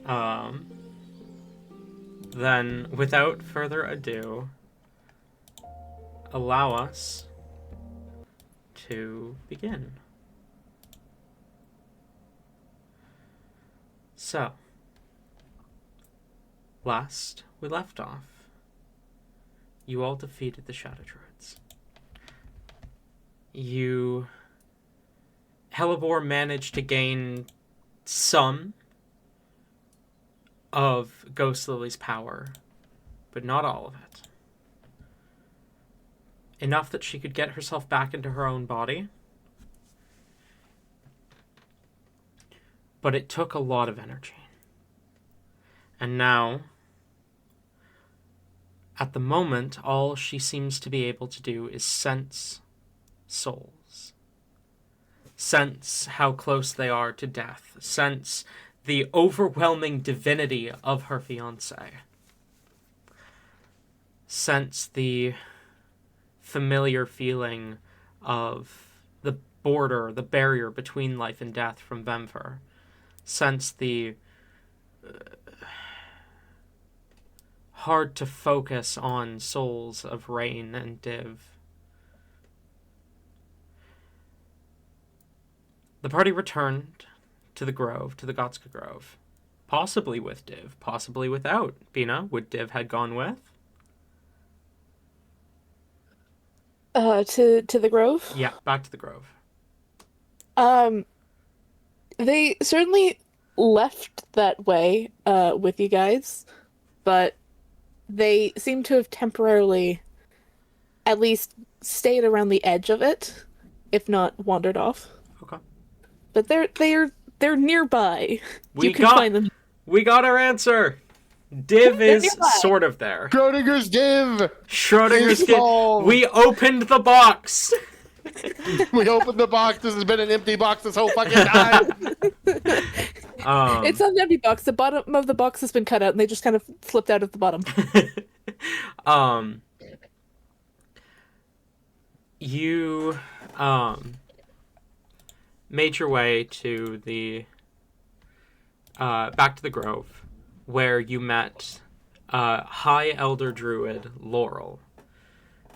Um, then, without further ado, allow us to begin. So, last we left off, you all defeated the Shadow Druids. Hellebore managed to gain some of Ghost Lily's power, but not all of it. Enough that she could get herself back into her own body, but it took a lot of energy. And now, at the moment, all she seems to be able to do is sense souls. Sense how close they are to death. Sense the overwhelming divinity of her fiancé. Sense the familiar feeling of the border, the barrier between life and death from Vemfer. Sense the hard to focus on souls of Rain and Div. The party returned to the grove, to the Gotska Grove. Possibly with Div, possibly without. Bina, would Div had gone with? To the grove? Yeah, back to the grove. They certainly left that way, with you guys, but they seem to have temporarily at least stayed around the edge of it, if not wandered off. Okay. But they're nearby. We You can find them. We got our answer. Div is nearby. sort of there. Schrodinger's div! Schrodinger's It's div. solved. We opened the box. We opened the box. This has been an empty box this whole fucking time. It's not an empty box. The bottom of the box has been cut out, and they just kind of flipped out at the bottom. You made your way to the back to the grove, where you met High Elder Druid Laurel,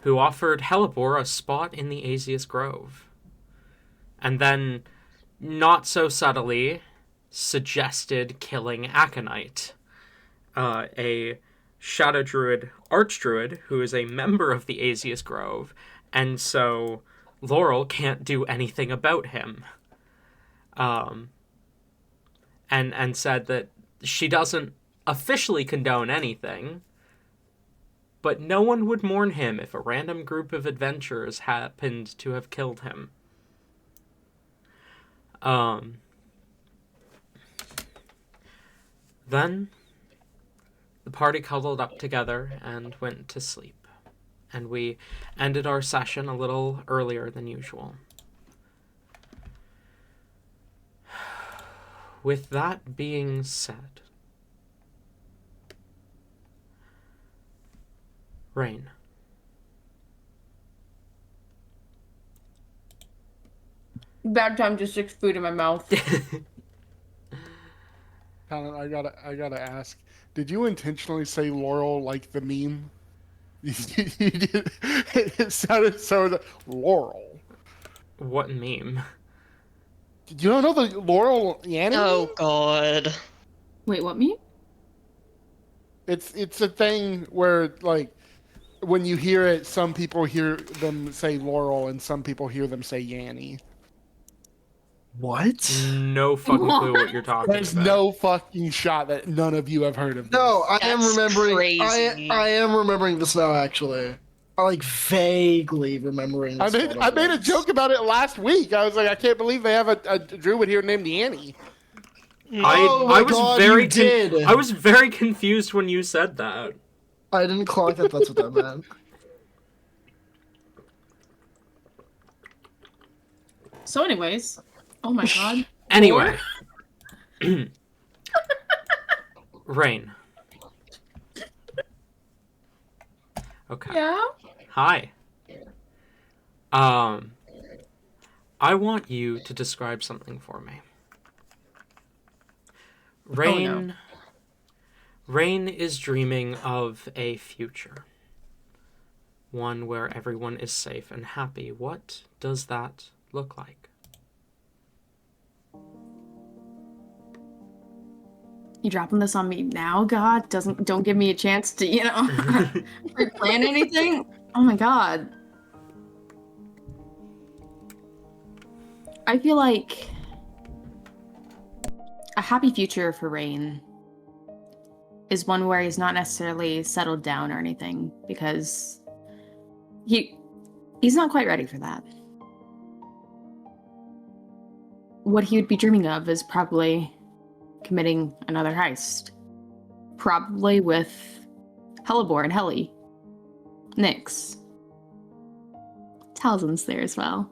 who offered Hellebore a spot in the Azius Grove, and then, not so subtly, suggested killing Aconite, a Shadow Druid Archdruid who is a member of the Azius Grove, and so Laurel can't do anything about him. And said that she doesn't officially condone anything, but no one would mourn him if a random group of adventurers happened to have killed him. Then the party cuddled up together and went to sleep, and we ended our session a little earlier than usual. With that being said, Rain. Bad time to stick food in my mouth. Colin, I gotta ask. Did you intentionally say Laurel like the meme? You did. It sounded so Laurel. What meme? You don't know the Laurel Yanny? Oh God. Wait, what me? It's a thing where, like, when you hear it, some people hear them say Laurel and some people hear them say Yanny. What? No fucking clue what you're talking There's about. no fucking shot that none of you have heard of this. No, I am That's remembering. crazy. I am remembering this now. Actually, I like vaguely remembering. I This made a joke about it last week. I was like, I can't believe they have a druid here named Yanny. Oh my I was God, very you did. I was very confused when you said that. I didn't clock that. That's what that meant. So, anyways, oh my god. Anyway. Rain. Okay. Yeah. Hi. I want you to describe something for me. Rain Rain is dreaming of a future. One where everyone is safe and happy. What does that look like? You dropping this on me now, God? Don't give me a chance to, pre-plan anything? Oh my God. I feel like a happy future for Rain is one where he's not necessarily settled down or anything, because he's not quite ready for that. What he would be dreaming of is probably committing another heist. Probably with Hellebore and Helly. Nyx. Talzin's there as well.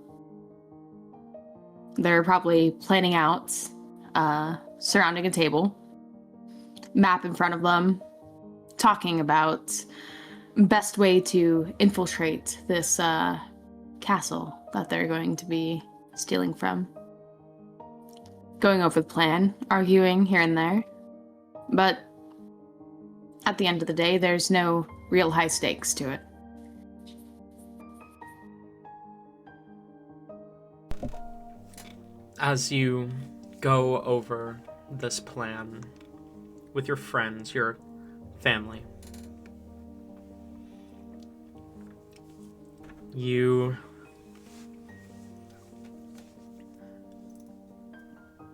They're probably planning out, surrounding a table, map in front of them, talking about best way to infiltrate this castle that they're going to be stealing from. Going over the plan, arguing here and there. But at the end of the day, there's no real high stakes to it. As you go over this plan with your friends, your family, you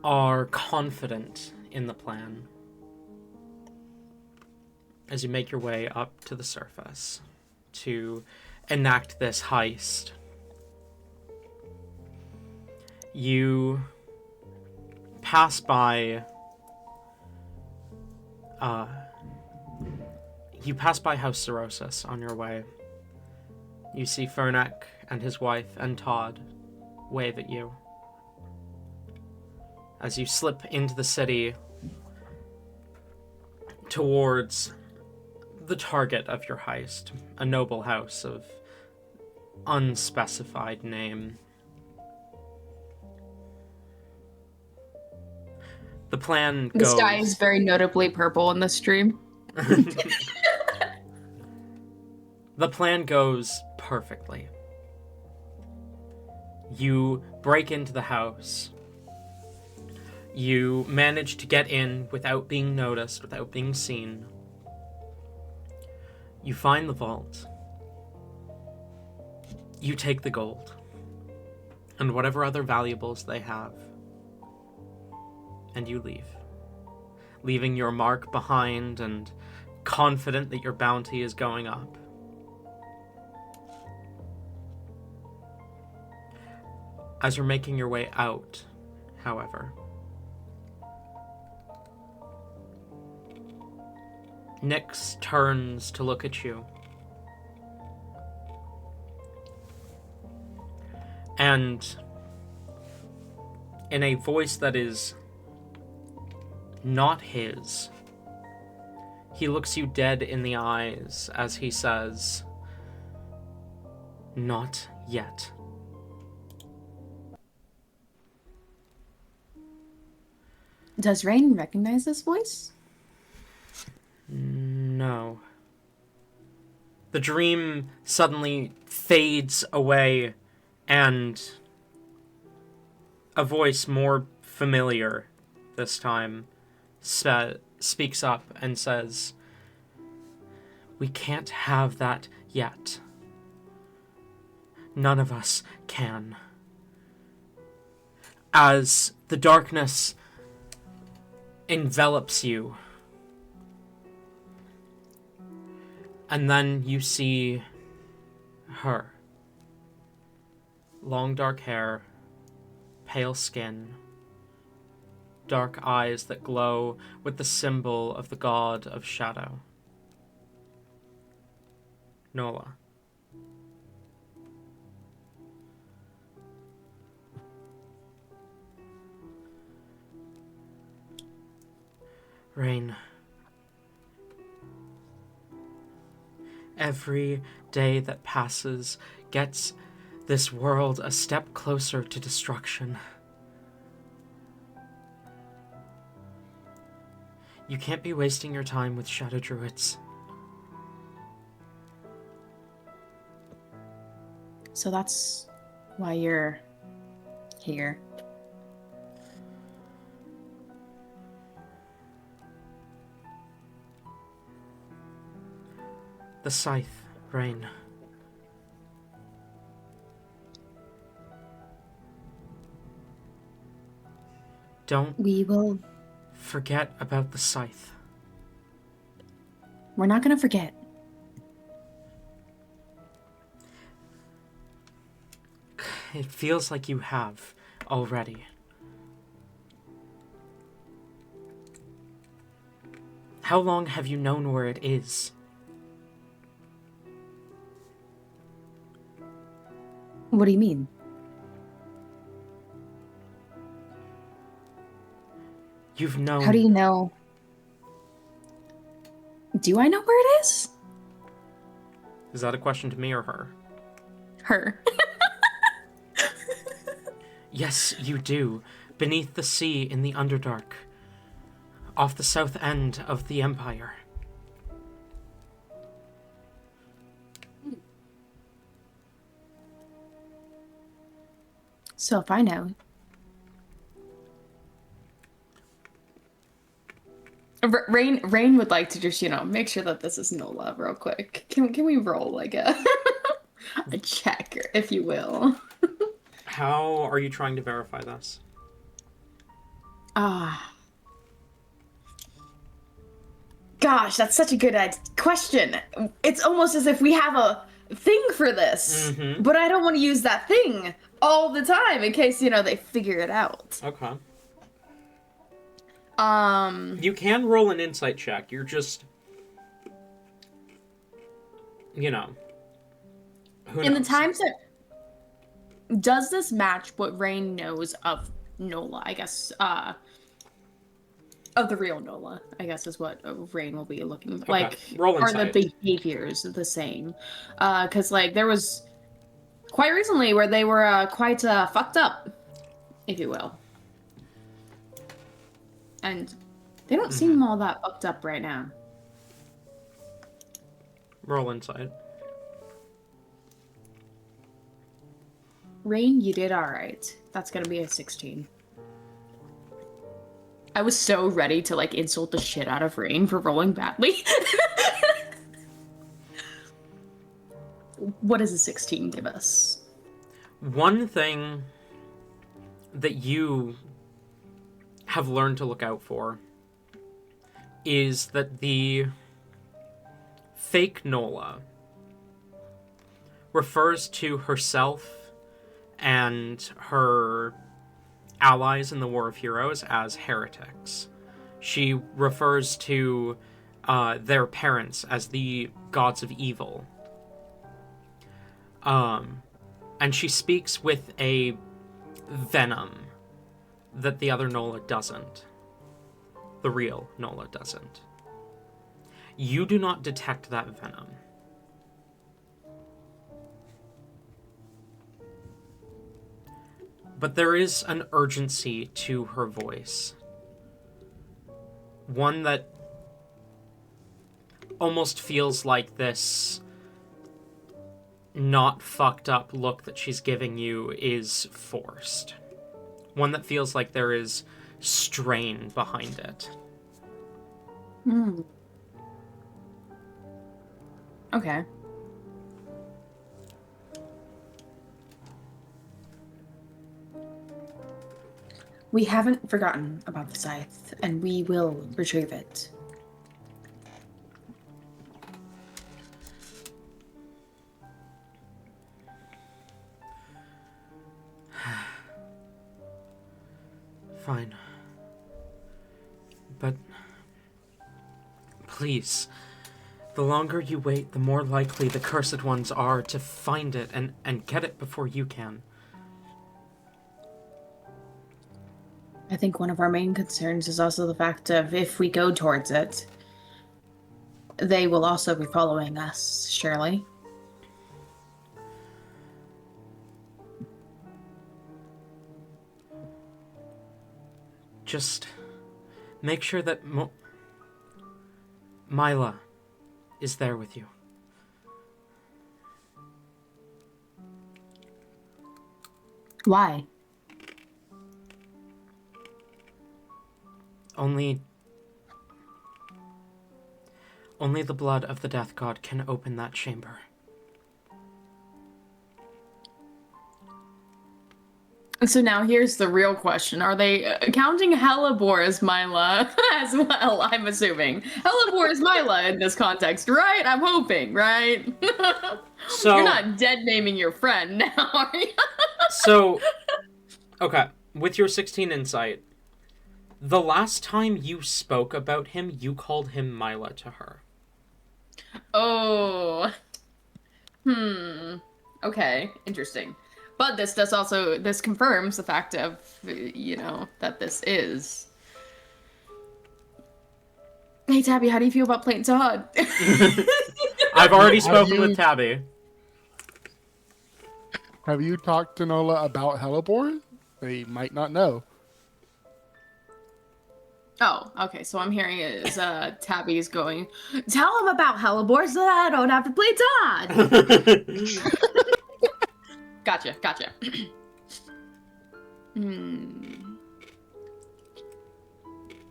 are confident in the plan as you make your way up to the surface to enact this heist. You pass by House Serosis on your way. You see Fernek and his wife and Todd wave at you as you slip into the city towards the target of your heist, a noble house of unspecified name. The plan goes... The sky is very notably purple in this stream. The plan goes perfectly. You break into the house. You manage to get in without being noticed, without being seen. You find the vault. You take the gold and whatever other valuables they have, and you leave, leaving your mark behind and confident that your bounty is going up. As you're making your way out, however, Nyx turns to look at you. And in a voice that is not his, he looks you dead in the eyes as he says, "Not yet." Does Rain recognize this voice? No. The dream suddenly fades away, and a voice more familiar this time speaks up and says, "We can't have that yet. None of us can." As the darkness envelops you, and then you see her. Long dark hair, pale skin, dark eyes that glow with the symbol of the god of shadow. Nola. Rain. Every day that passes gets this world a step closer to destruction. You can't be wasting your time with shadow druids. So that's why you're here. The scythe, Rain. Don't We will. forget about the scythe. We're not gonna forget. It feels like you have already. How long have you known where it is? What do you mean? You've known. How do you know? Do I know where it is? Is that a question to me or her? Her. Yes, you do. Beneath the sea in the Underdark. Off the south end of the Empire. So if I know. Rain would like to just, make sure that this is Nola real quick. Can we roll like a a check, if you will? How are you trying to verify this? Gosh, that's such a good question. It's almost as if we have a thing for this, but I don't want to use that thing all the time in case, they figure it out. Okay. You can roll an insight check. You're just, who in knows? the times that does this match what Rain knows of Nola? I guess of the real Nola, I guess is what Rain will be looking like. Roll are insight. the behaviors the same? Because there was quite recently where they were quite fucked up, if you will, and they don't seem all that fucked up right now. Roll insight. Rain, you did all right. That's gonna be a 16. I was so ready to insult the shit out of Rain for rolling badly. What does a 16 give us? One thing that you have learned to look out for is that the fake Nola refers to herself and her allies in the War of Heroes as heretics. She refers to their parents as the gods of evil. And she speaks with a venom that the other Nola doesn't. The real Nola doesn't. You do not detect that venom. But there is an urgency to her voice. One that almost feels like this not fucked up look that she's giving you is forced. One that feels like there is strain behind it. Okay. We haven't forgotten about the scythe, and we will retrieve it. Fine. But please, the longer you wait, the more likely the Cursed Ones are to find it and get it before you can. I think one of our main concerns is also the fact of if we go towards it, they will also be following us, surely. Just make sure that Mila is there with you. Why? Only the blood of the Death God can open that chamber. So now here's the real question. Are they counting Hellebore as Mila as well, I'm assuming? Hellebore is Mila in this context, right? I'm hoping, right? So You're not dead naming your friend now, are you? So, okay, with your 16 insight, the last time you spoke about him, you called him Mila to her. Oh. Okay, interesting. But this confirms the fact of, that this is. Hey, Tabby, how do you feel about Plain Todd? I've already Have spoken you- with Tabby. Have you talked to Nola about Hellebore? They might not know. Oh, okay, so I'm hearing it as Tabby's going, tell him about Hellebore so that I don't have to play Todd! Gotcha.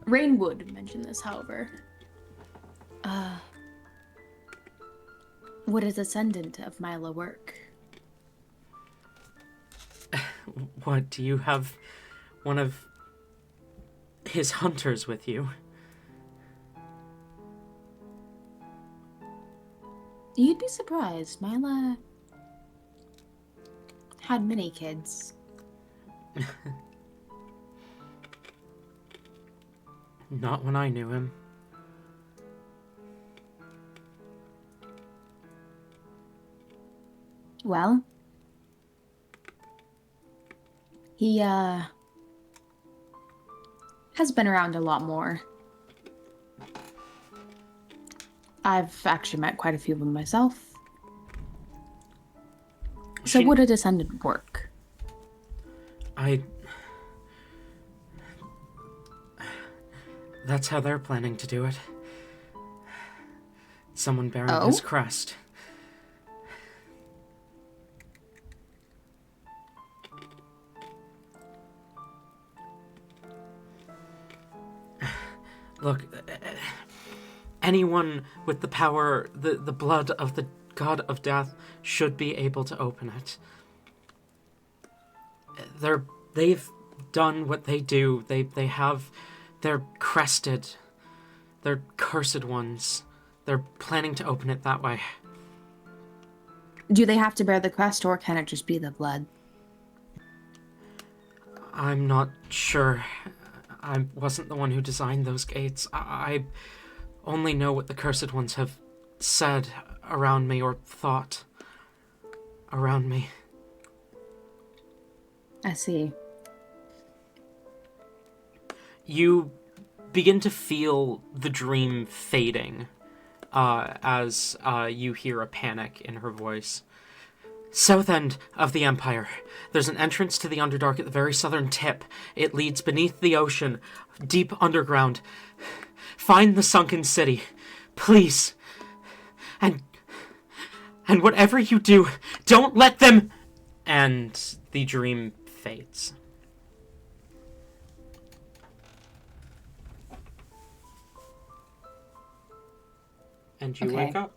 Rainwood mentioned this, however. Would a descendant of Mila work? What, do you have one of his hunters with you? You'd be surprised. Mila had many kids. Not when I knew him. Well, he, has been around a lot more. I've actually met quite a few of them myself. So would a descendant work? That's how they're planning to do it. Someone bearing Oh? his crest. Look, anyone with the power, the blood of the God of Death should be able to open it. They've done what they do. They're crested. They're cursed ones. They're planning to open it that way. Do they have to bear the crest, or can it just be the blood? I'm not sure. I wasn't the one who designed those gates. I only know what the cursed ones have said around me or thought around me. I see. You begin to feel the dream fading as you hear a panic in her voice. South end of the Empire. There's an entrance to the Underdark at the very southern tip. It leads beneath the ocean, deep underground. Find the sunken city, please. And whatever you do, don't let them... And the dream fades. And you wake up.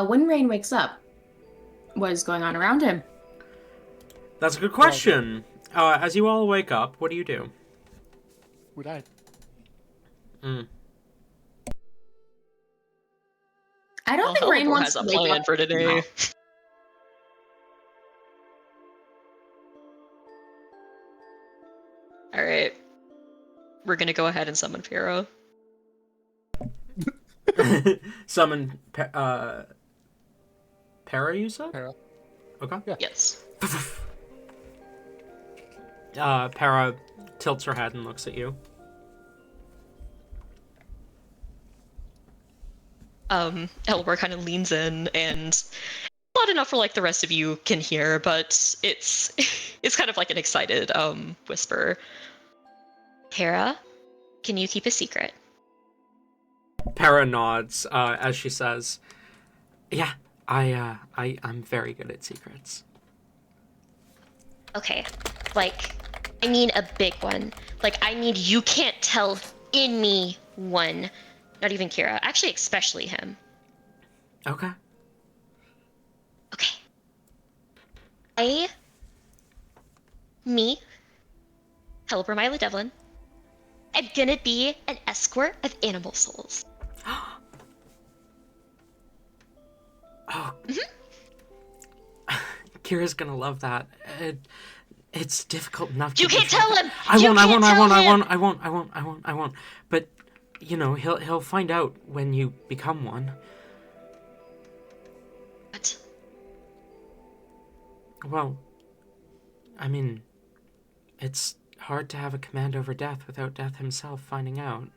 When Rain wakes up, what is going on around him? That's a good question. As you all wake up, what do you do? We died. I don't think Rain Hellebore wants has a to wake plan up. for today. All right, we're gonna go ahead and summon Piero. Summon Para, you said? Para. Okay. Yeah. Yes. Para tilts her head and looks at you. Hellebore kind of leans in and Not enough for like the rest of you can hear, but it's it's kind of like an excited whisper. Hera, can you keep a secret? Para nods as she says, "Yeah, I'm very good at secrets." Okay, like, I mean a big one. Like, I need you can't tell anyone. Not even Kira. Actually, especially him. Okay. Okay. Me, Helper Mila Devlin, am gonna be an escort of animal souls. Oh, Kira's gonna love that. It's difficult enough. You to can't tell him. I You won't. can't tell him. I won't. But you know, he'll find out when you become one. What? Well, I mean, it's hard to have a command over death without death himself finding out.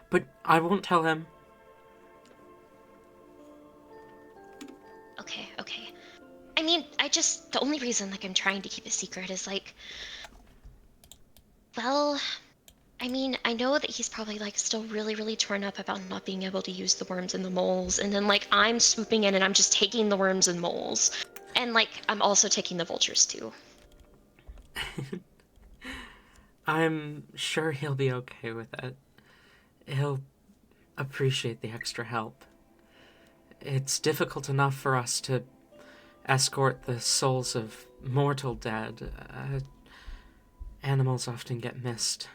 But I won't tell him. Okay, okay. I mean, the only reason, like, I'm trying to keep a secret is, like, well, I mean, I know that he's probably, like, still really, really torn up about not being able to use the worms and the moles, and then, like, I'm swooping in and I'm just taking the worms and moles. And, like, I'm also taking the vultures, too. I'm sure he'll be okay with it. He'll appreciate the extra help. It's difficult enough for us to escort the souls of mortal dead. Animals often get missed.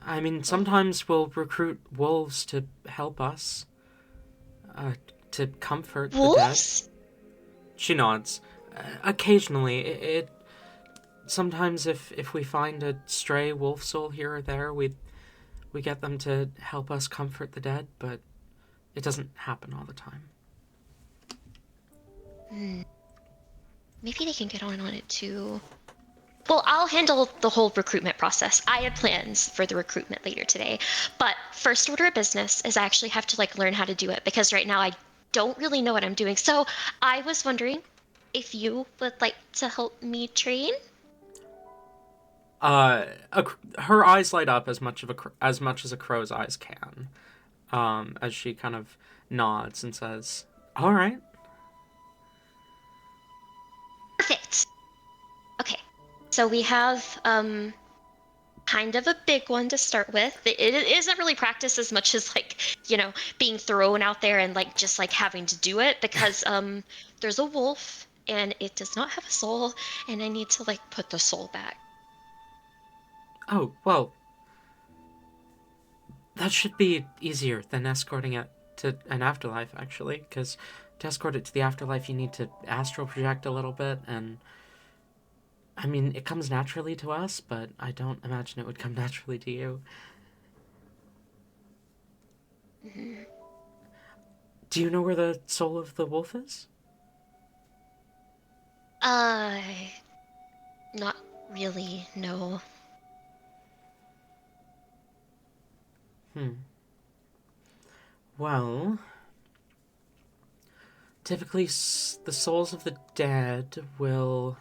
I mean, sometimes we'll recruit wolves to help us, to comfort the dead. Wolves? She nods. Occasionally, it sometimes if we find a stray wolf soul here or there, we get them to help us comfort the dead, but it doesn't happen all the time. Maybe they can get on it, too. Well, I'll handle the whole recruitment process. I have plans for the recruitment later today. But first order of business is I actually have to, like, learn how to do it, because right now I don't really know what I'm doing. So I was wondering if you would like to help me train? Her eyes light up as much as a crow's eyes can, as she kind of nods and says, "All right." Perfect. Okay. So we have kind of a big one to start with. It isn't really practice as much as, like, being thrown out there and, like, just, like, having to do it, because there's a wolf and it does not have a soul, and I need to, like, put the soul back. Oh, well, that should be easier than escorting it to an afterlife, actually, because to escort it to the afterlife, you need to astral project a little bit, and I mean, it comes naturally to us, but I don't imagine it would come naturally to you. Mm-hmm. Do you know where the soul of the wolf is? Not really, no. Well, typically the souls of the dead will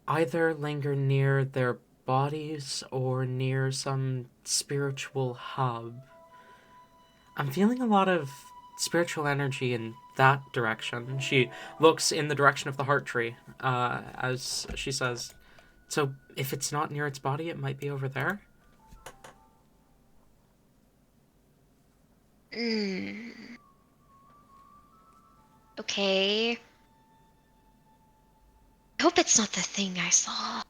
either linger near their bodies or near some spiritual hub. I'm feeling a lot of spiritual energy in that direction. She looks in the direction of the heart tree, as she says, "So if it's not near its body, it might be over there?" Okay. I hope it's not the thing I saw. I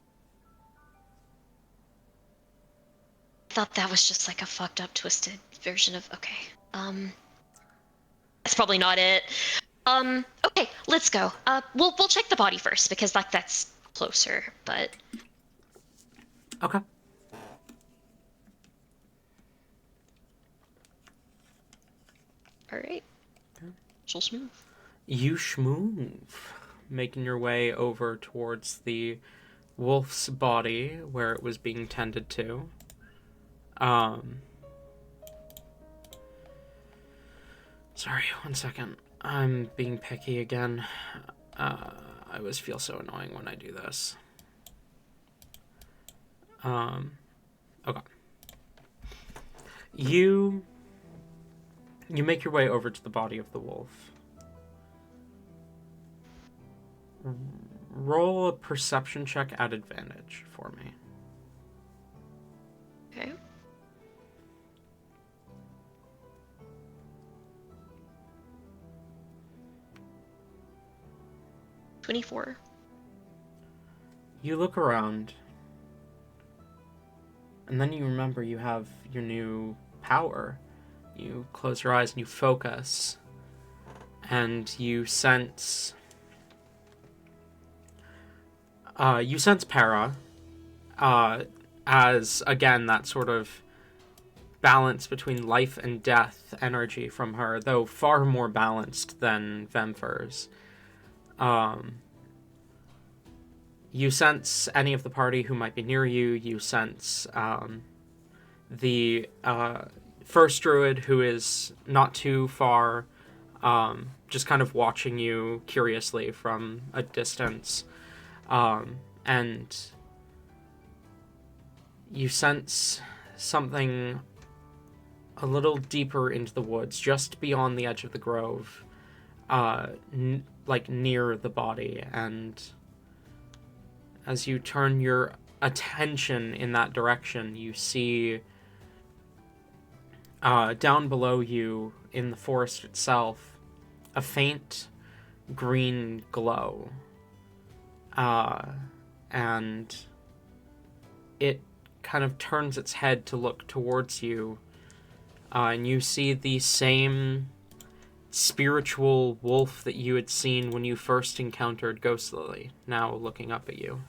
thought that was just, like, a fucked up, twisted version of. Okay. That's probably not it. Okay, let's go. We'll check the body first, because, like, that's closer, but. Okay. All right. She'll smooth. You schmoove, making your way over towards the wolf's body where it was being tended to. Sorry, one second. I'm being picky again. I always feel so annoying when I do this. Okay. You make your way over to the body of the wolf. Roll a perception check at advantage for me. Okay. $24. You look around, and then you remember you have your new power. You close your eyes and you focus, and you sense Para, as again that sort of balance between life and death energy from her, though far more balanced than Vemfur's. You sense any of the party who might be near you. You sense the first druid, who is not too far, just kind of watching you curiously from a distance. And you sense something a little deeper into the woods, just beyond the edge of the grove, like near the body. And as you turn your attention in that direction, you see down below you in the forest itself a faint green glow. And it kind of turns its head to look towards you, and you see the same spiritual wolf that you had seen when you first encountered Ghost Lily, now looking up at you.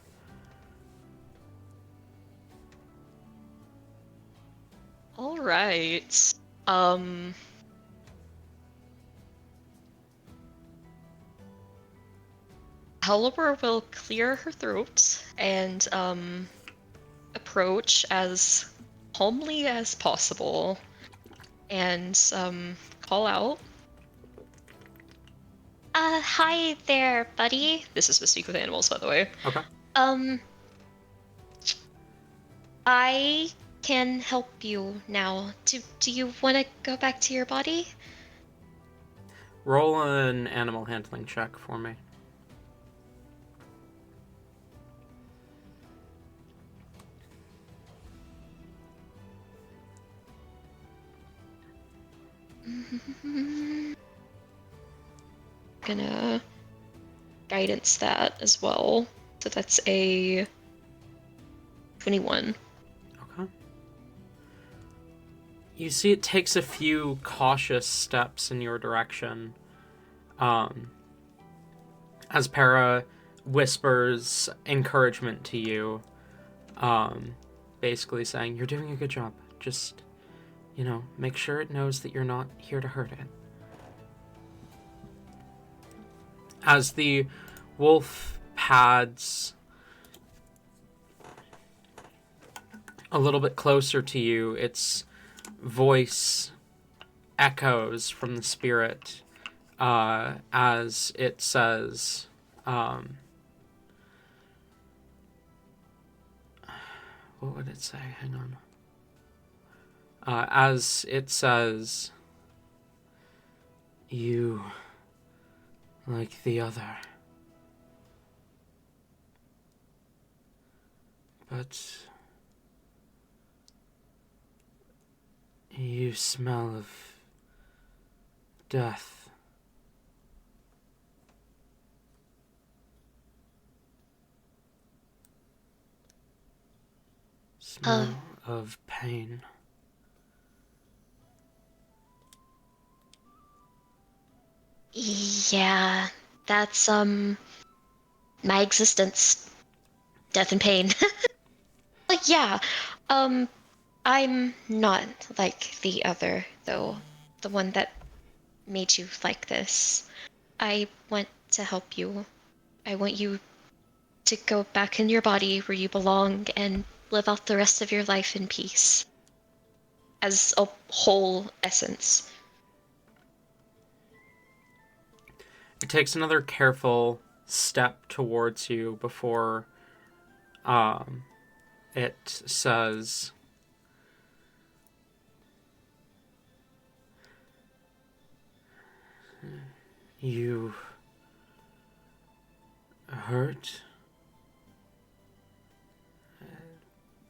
All right. Helibor will clear her throat and approach as calmly as possible and call out. Hi there, buddy. This is to speak with animals, by the way. Okay. I can help you now. Do you want to go back to your body? Roll an animal handling check for me. Gonna guidance that as well. So that's a 21. Okay. You see it takes a few cautious steps in your direction. As Para whispers encouragement to you, basically saying, "You're doing a good job. Just, make sure it knows that you're not here to hurt it." As the wolf pads a little bit closer to you, its voice echoes from the spirit as it says, what would it say? Hang on. As it says, "You, like the other, but you smell of death. Smell of pain." Yeah, that's my existence. Death and pain. Like, yeah. I'm not like the other, though. The one that made you like this. I want to help you. I want you to go back in your body where you belong and live out the rest of your life in peace. As a whole essence. It takes another careful step towards you before it says, "You hurt?"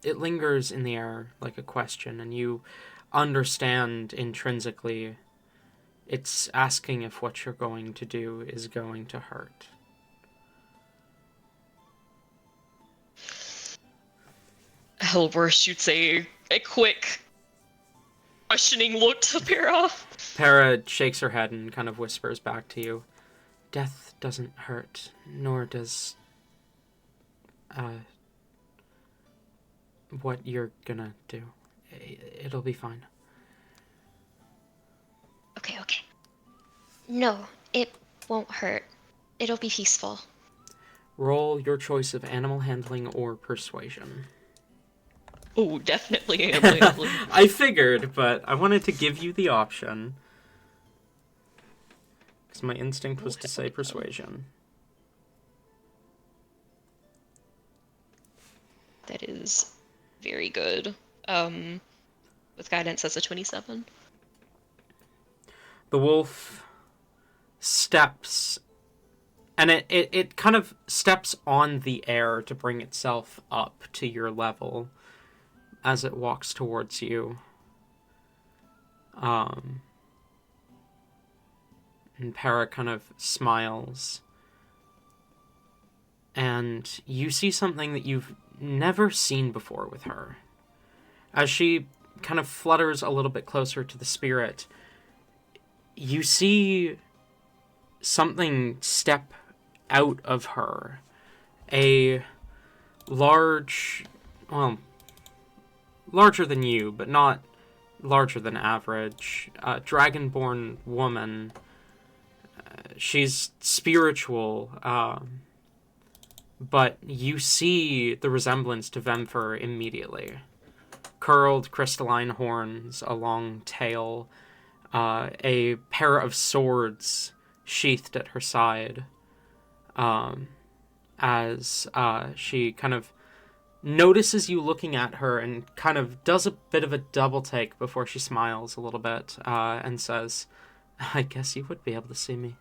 It lingers in the air like a question, and you understand intrinsically it's asking if what you're going to do is going to hurt. Helbor shoots a quick questioning look to Para. Para shakes her head and kind of whispers back to you, "Death doesn't hurt, nor does what you're gonna do. It'll be fine." Okay. No, it won't hurt. It'll be peaceful. Roll your choice of animal handling or persuasion. Oh, definitely Emily. I figured, but I wanted to give you the option. Because my instinct was to say persuasion. That is very good. With guidance, that's a 27. The wolf steps, and it kind of steps on the air to bring itself up to your level as it walks towards you. And Para kind of smiles. And you see something that you've never seen before with her. As she kind of flutters a little bit closer to the spirit, you see something step out of her. A large, well, larger than you, but not larger than average, dragonborn woman. She's spiritual, but you see the resemblance to Vemfer immediately. Curled crystalline horns, a long tail, a pair of swords sheathed at her side, as she kind of notices you looking at her and kind of does a bit of a double take before she smiles a little bit, and says, "I guess you would be able to see me."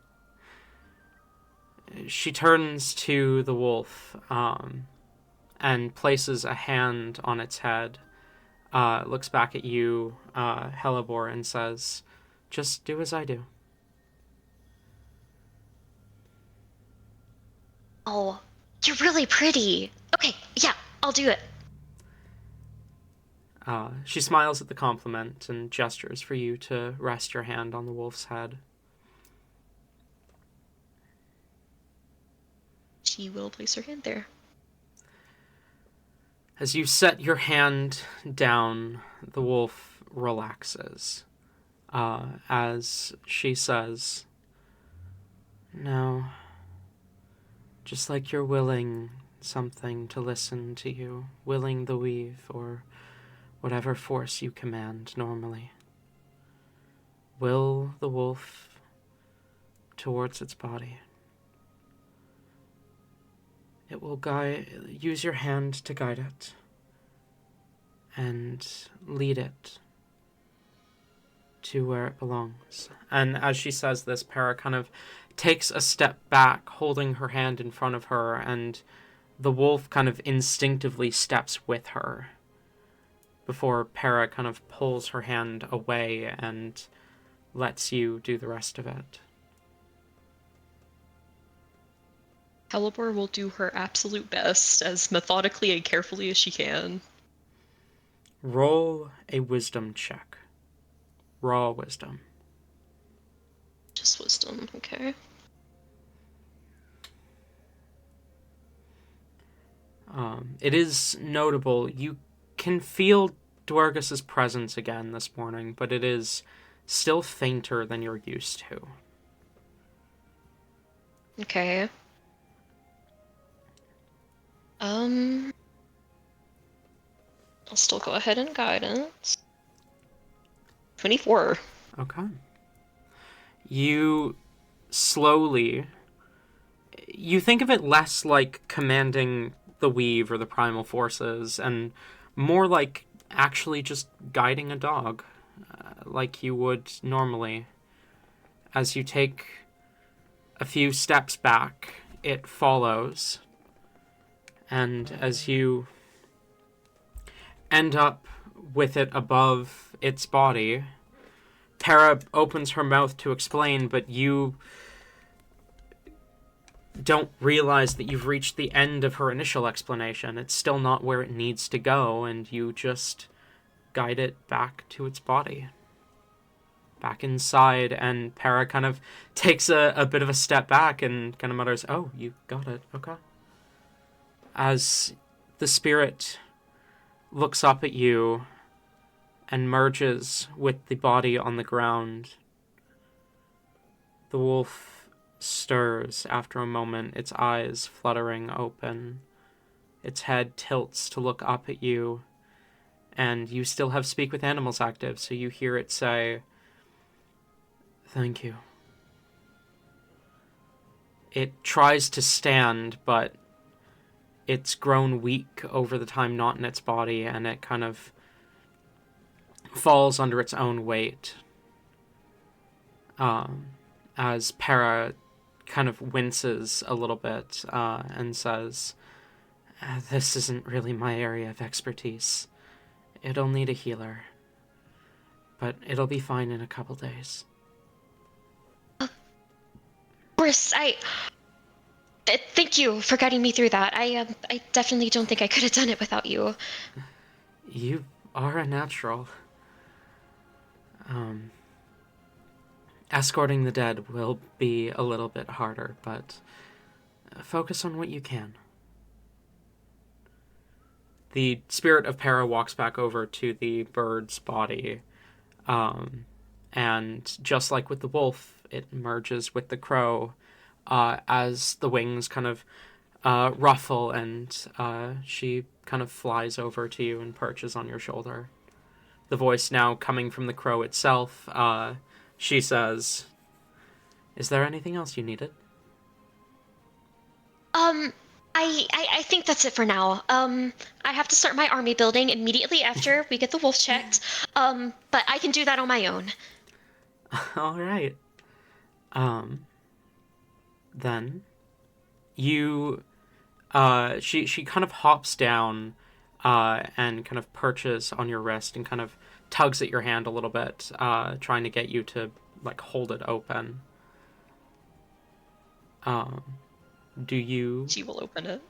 She turns to the wolf, and places a hand on its head, looks back at you, Helibor, and says, "Just do as I do." Oh, you're really pretty. Okay, yeah, I'll do it. She smiles at the compliment and gestures for you to rest your hand on the wolf's head. She will place her hand there. As you set your hand down, the wolf relaxes, as she says, "Now, just like you're willing something to listen to you, willing the weave, or whatever force you command normally, will the wolf towards its body. It will use your hand to guide it and lead it to where it belongs." And as she says this, Para kind of takes a step back, holding her hand in front of her, and the wolf kind of instinctively steps with her before Para kind of pulls her hand away and lets you do the rest of it. Helibor will do her absolute best, as methodically and carefully as she can. Roll a wisdom check. Raw wisdom. Just wisdom, okay. It is notable. You can feel Dwergus's presence again this morning, but it is still fainter than you're used to. Okay. I'll still go ahead and guidance. 24. Okay. You slowly, you think of it less like commanding the weave or the primal forces, and more like actually just guiding a dog, like you would normally. As you take a few steps back, it follows, and as you end up with it above its body, Para opens her mouth to explain, but you don't realize that you've reached the end of her initial explanation. It's still not where it needs to go, and you just guide it back to its body. Back inside, and Para kind of takes a bit of a step back and kind of mutters, "Oh, you got it, okay." As the spirit looks up at you and merges with the body on the ground, the wolf stirs after a moment, its eyes fluttering open. Its head tilts to look up at you, and you still have Speak with Animals active, so you hear it say, "Thank you." It tries to stand, but it's grown weak over the time not in its body, and it kind of falls under its own weight. As Para kind of winces a little bit and says, "This isn't really my area of expertise. It'll need a healer, but it'll be fine in a couple days." Of course, thank you for guiding me through that. I definitely don't think I could have done it without you. You are a natural. Escorting the dead will be a little bit harder, but focus on what you can. The spirit of Para walks back over to the bird's body, and just like with the wolf, it merges with the crow as the wings kind of ruffle, and she kind of flies over to you and perches on your shoulder. The voice now coming from the crow itself, she says, "Is there anything else you needed?" I think that's it for now. I have to start my army building immediately after we get the wolf checked. But I can do that on my own. All right. Then you, she kind of hops down, and kind of perches on your wrist and kind of tugs at your hand a little bit, trying to get you to like hold it open. Do you? She will open it.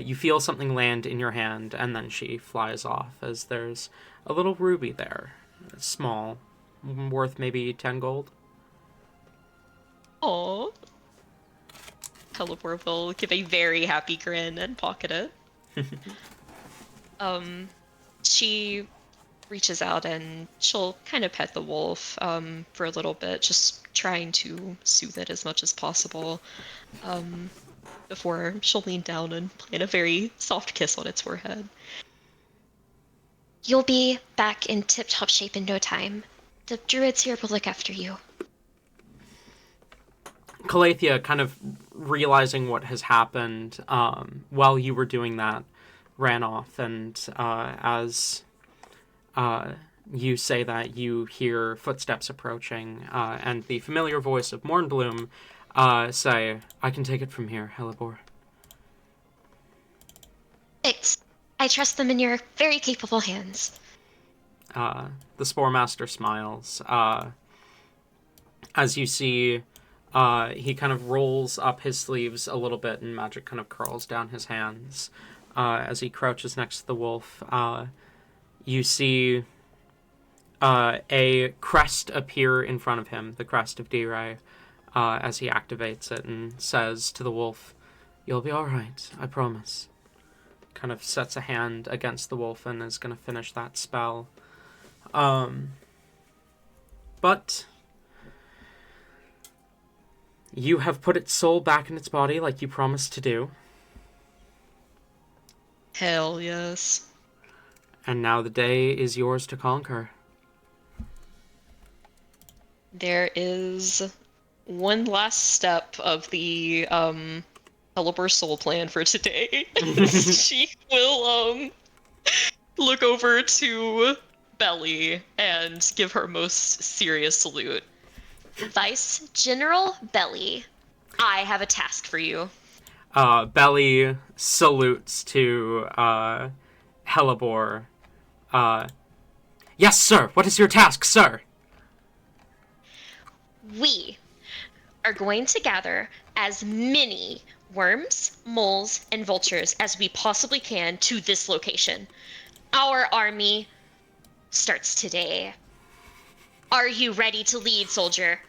You feel something land in your hand, and then she flies off as there's a little ruby there. It's small, worth maybe 10 gold. Aww. Helipor will give a very happy grin and pocket it. She reaches out and she'll kind of pet the wolf for a little bit, just trying to soothe it as much as possible. Before she'll lean down and plant a very soft kiss on its forehead. You'll be back in tip-top shape in no time. The druids here will look after you. Calathea, kind of realizing what has happened while you were doing that, ran off, and as you say that, you hear footsteps approaching, and the familiar voice of Mornbloom say, "I can take it from here, Helibor." I trust them in your very capable hands. The Spore Master smiles. As you see, he kind of rolls up his sleeves a little bit, and magic kind of curls down his hands. As he crouches next to the wolf, you see a crest appear in front of him, the crest of D-Ray, as he activates it and says to the wolf, "You'll be all right, I promise." Kind of sets a hand against the wolf and is going to finish that spell. But you have put its soul back in its body like you promised to do. Hell yes. And now the day is yours to conquer. There is one last step of the Helliper soul plan for today. She will look over to Belly and give her most serious salute. Vice General Belly, I have a task for you. Belly salutes to Hellebore. Yes, sir. What is your task, sir? We are going to gather as many worms, moles, and vultures as we possibly can to this location. Our army starts today. Are you ready to lead, soldier?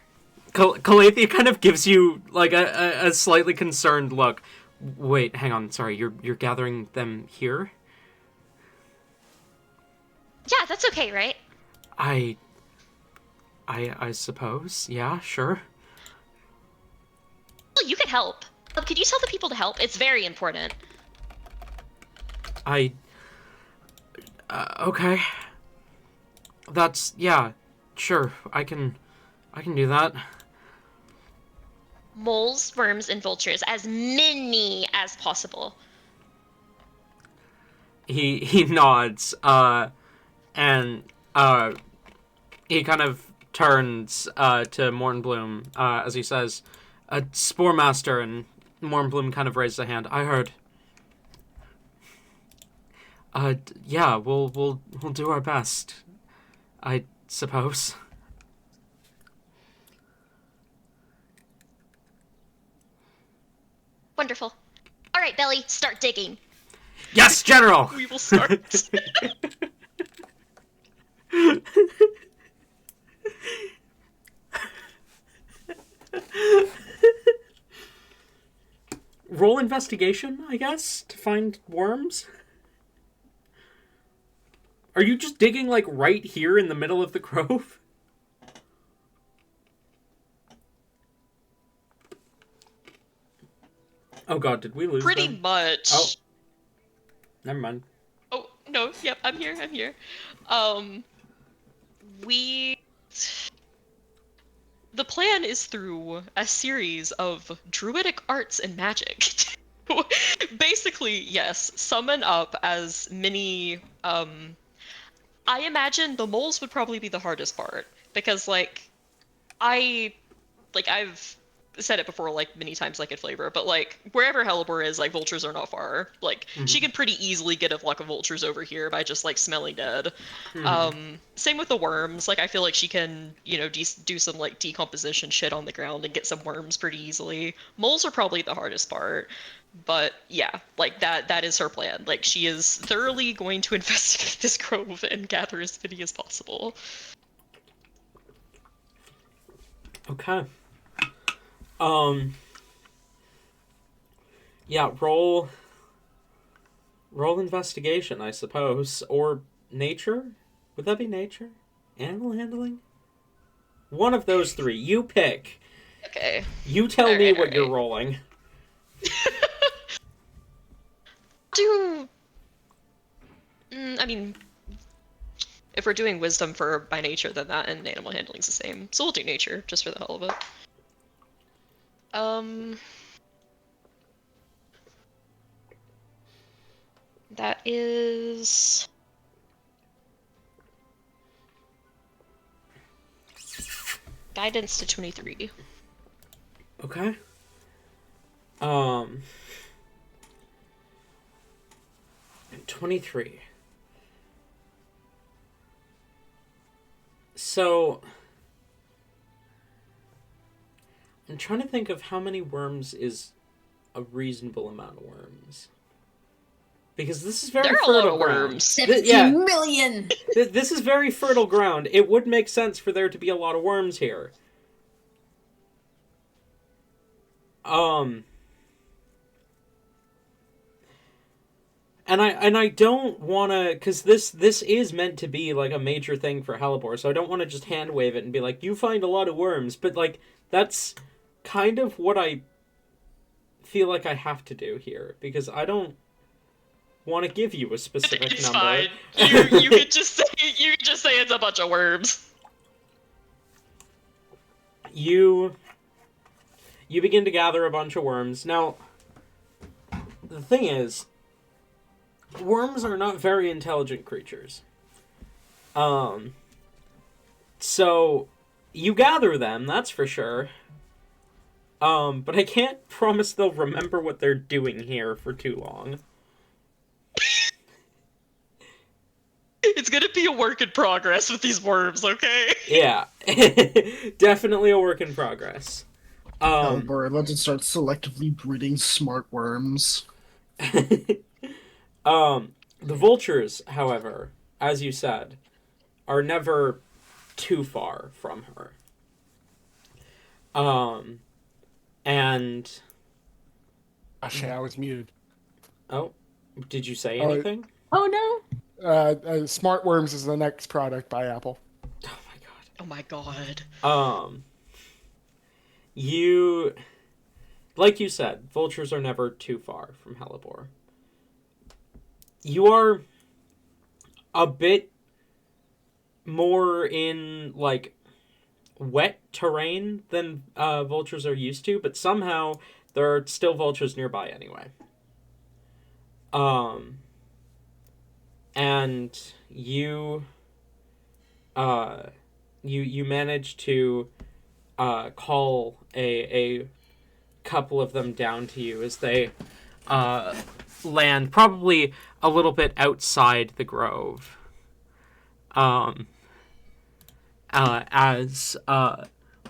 Calathea kind of gives you like a slightly concerned look. Wait, hang on. Sorry, you're gathering them here? Yeah, that's okay, right? I suppose. Yeah, sure. Well, you could help. Could you tell the people to help? It's very important. Okay. That's, yeah, sure. I can do that. Moles, worms, and vultures, as many as possible. He nods, and he kind of turns to Mornbloom as he says, Spore Master, and Mornbloom kind of raises a hand. I heard. Yeah, we'll do our best, I suppose. Wonderful. All right, Belly, start digging. Yes, General! We will start. Roll investigation, I guess, to find worms? Are you just digging, like, right here in the middle of the grove? Oh god, did we lose Pretty them? much. Oh. Never mind. Oh, no, yep, I'm here. The plan is through a series of druidic arts and magic. Basically, yes, summon up as many, I imagine the moles would probably be the hardest part, because, I've said it before, many times, at Flavor, but, wherever Hellebore is, vultures are not far. She can pretty easily get a flock of vultures over here by just, smelling dead. Same with the worms. I feel like she can, do some, decomposition shit on the ground and get some worms pretty easily. Moles are probably the hardest part. But, yeah, that is her plan. She is thoroughly going to investigate this grove and gather as many as possible. Okay. Yeah, roll investigation, I suppose. Or nature? Would that be nature? Animal handling? One of those three. You pick. Okay. You tell me what you're rolling. If we're doing wisdom for by nature, then that and animal handling's the same. So we'll do nature, just for the hell of it. That is... guidance to 23. Okay. 23. So, I'm trying to think of how many worms is a reasonable amount of worms. Because this is very there are fertile a lot of ground. worms. 17 million! This is very fertile ground. It would make sense for there to be a lot of worms here. And I don't want to, because this is meant to be, a major thing for Hellebore, so I don't want to just hand wave it and be like, you find a lot of worms, but, that's kind of what I feel like I have to do here, because I don't want to give you a specific it's number. Fine. You could just say it's a bunch of worms. You you begin to gather a bunch of worms. Now, the thing is, worms are not very intelligent creatures. So you gather them, that's for sure. But I can't promise they'll remember what they're doing here for too long. It's gonna be a work in progress with these worms, okay? Yeah. Definitely a work in progress. Albert, let's start selectively breeding smart worms. The vultures, however, as you said, are never too far from her. And Actually, I was muted. oh, did you say Oh, anything? Oh no! Smart Worms is the next product by Apple. Oh my god. Oh my god. You, like you said, vultures are never too far from Hellebore. You are a bit more in, like, wet terrain than vultures are used to, but somehow there are still vultures nearby anyway. And you manage to call a couple of them down to you as they land probably a little bit outside the grove. As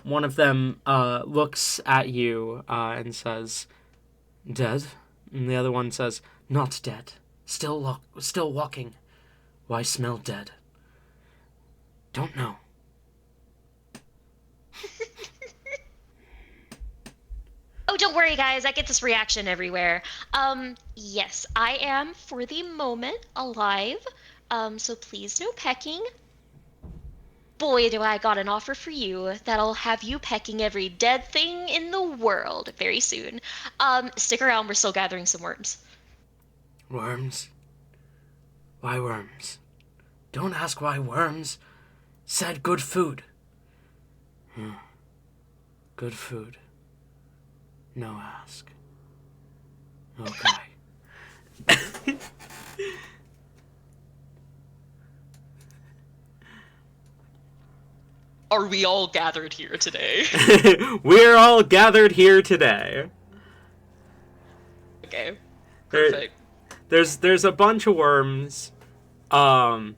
one of them looks at you and says, "Dead?" And the other one says, "Not dead. Still walking. Why smell dead?" "Don't know." Oh, don't worry, guys. I get this reaction everywhere. Yes, I am, for the moment, alive. So please no pecking. Boy, do I got an offer for you that'll have you pecking every dead thing in the world very soon. Stick around. We're still gathering some worms. "Worms? Why worms? Don't ask why worms. Said good food." Good food. No ask. Okay. Are we all gathered here today? We're all gathered here today. Okay. Perfect. There's a bunch of worms, and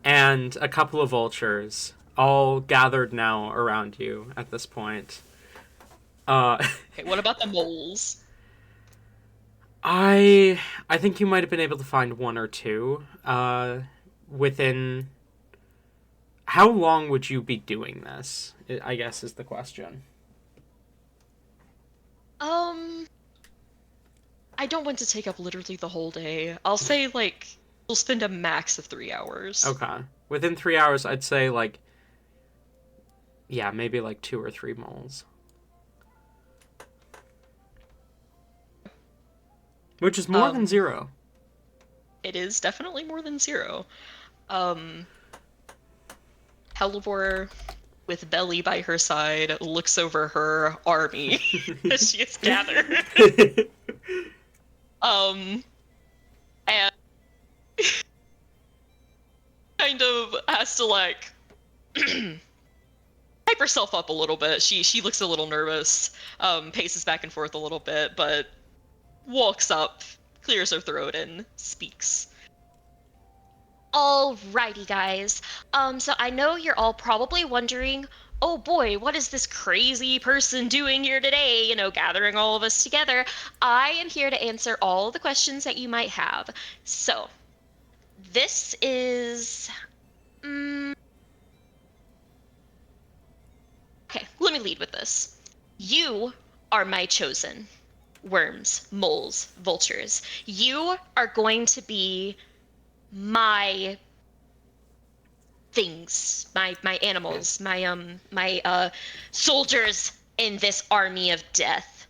a couple of vultures, all gathered now around you at this point. Okay, what about the moles? I think you might have been able to find one or two within. How long would you be doing this? I guess is the question. I don't want to take up literally the whole day. I'll say, like, we'll spend a max of 3 hours. Okay. Within 3 hours, I'd say, like, yeah, maybe like 2 or 3 moles. Which is more than 0. It is definitely more than 0. Hellebore, with Belly by her side, looks over her army that she has gathered. And kind of has to, like, hype herself up a little bit. She looks a little nervous, paces back and forth a little bit, but walks up, clears her throat, and speaks. Alrighty, guys. So I know you're all probably wondering, oh boy, what is this crazy person doing here today? You know, gathering all of us together. I am here to answer all the questions that you might have. So, this is... Okay, let me lead with this. You are my chosen. Worms, moles, vultures. You are going to be my things, my animals, my soldiers in this army of death.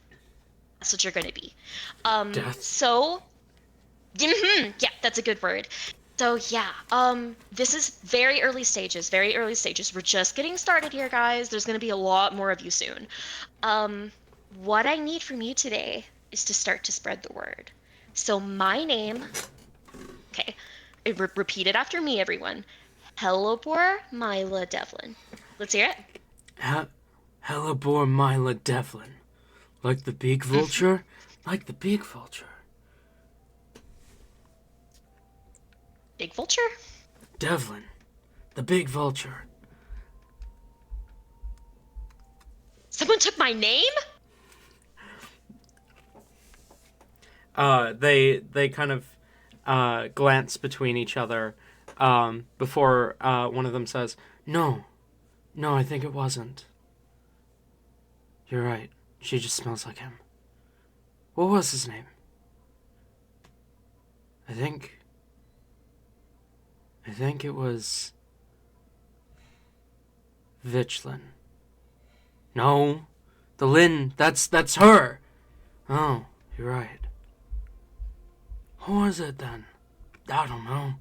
That's what you're going to be. Death? So, yeah, that's a good word. So yeah, this is very early stages, very early stages. We're just getting started here, guys. There's gonna be a lot more of you soon. Um, what I need from you today is to start to spread the word. So my name, okay, repeat it after me, everyone. Hellebore Myla Devlin. Let's hear it. Hellebore Myla Devlin. Like the big vulture? Like the big vulture. Big vulture? Devlin. The big vulture. Someone took my name? They kind of glance between each other before one of them says, No, I think it wasn't. You're right. She just smells like him. What was his name? I think it was Vichlin. No, the Lynn, that's her. Oh, you're right. Who was it then? I don't know.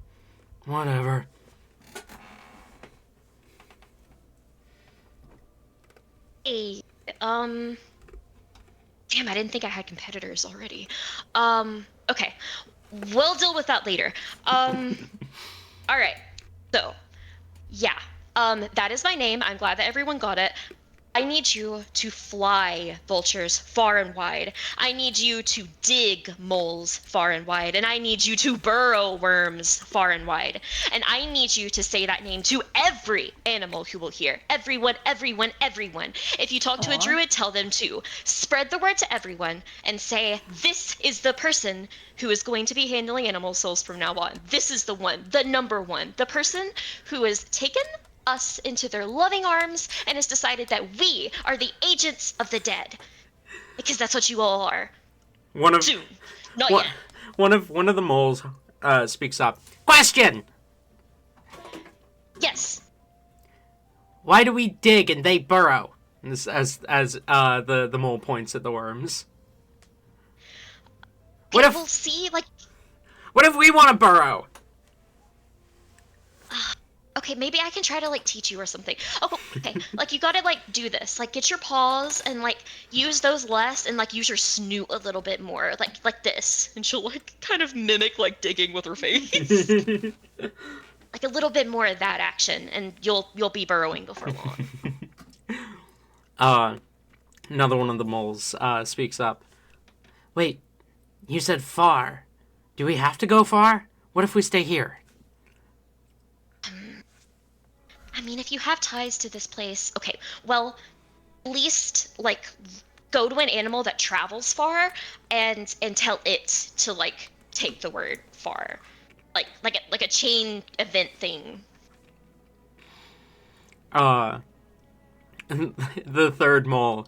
Whatever. Hey, damn, I didn't think I had competitors already. Okay. We'll deal with that later. All right. So, yeah. That is my name. I'm glad that everyone got it. I need you to fly vultures far and wide. I need you to dig moles far and wide. And I need you to burrow worms far and wide. And I need you to say that name to every animal who will hear. Everyone, everyone, everyone. If you talk to a druid, tell them to. Spread the word to everyone and say, this is the person who is going to be handling animal souls from now on. This is the one, the number one. The person who has taken us into their loving arms and has decided that we are the agents of the dead, because that's what you all are. Soon, not yet. One of the moles speaks up. Question. Yes. Why do we dig and they burrow? And this, as the mole points at the worms. Okay, we'll see. Like, what if we want to burrow? okay, maybe I can try to like teach you or something. Oh, okay. Like you gotta like do this. Like get your paws and like use those less and like use your snoot a little bit more. Like this. And she'll like kind of mimic like digging with her face. Like a little bit more of that action, and you'll be burrowing before long. Another one of the moles speaks up. Wait, you said far. Do we have to go far? What if we stay here? I mean, if you have ties to this place, okay, well, at least, like, go to an animal that travels far and tell it to, like, take the word far. Like a chain event thing. The third mole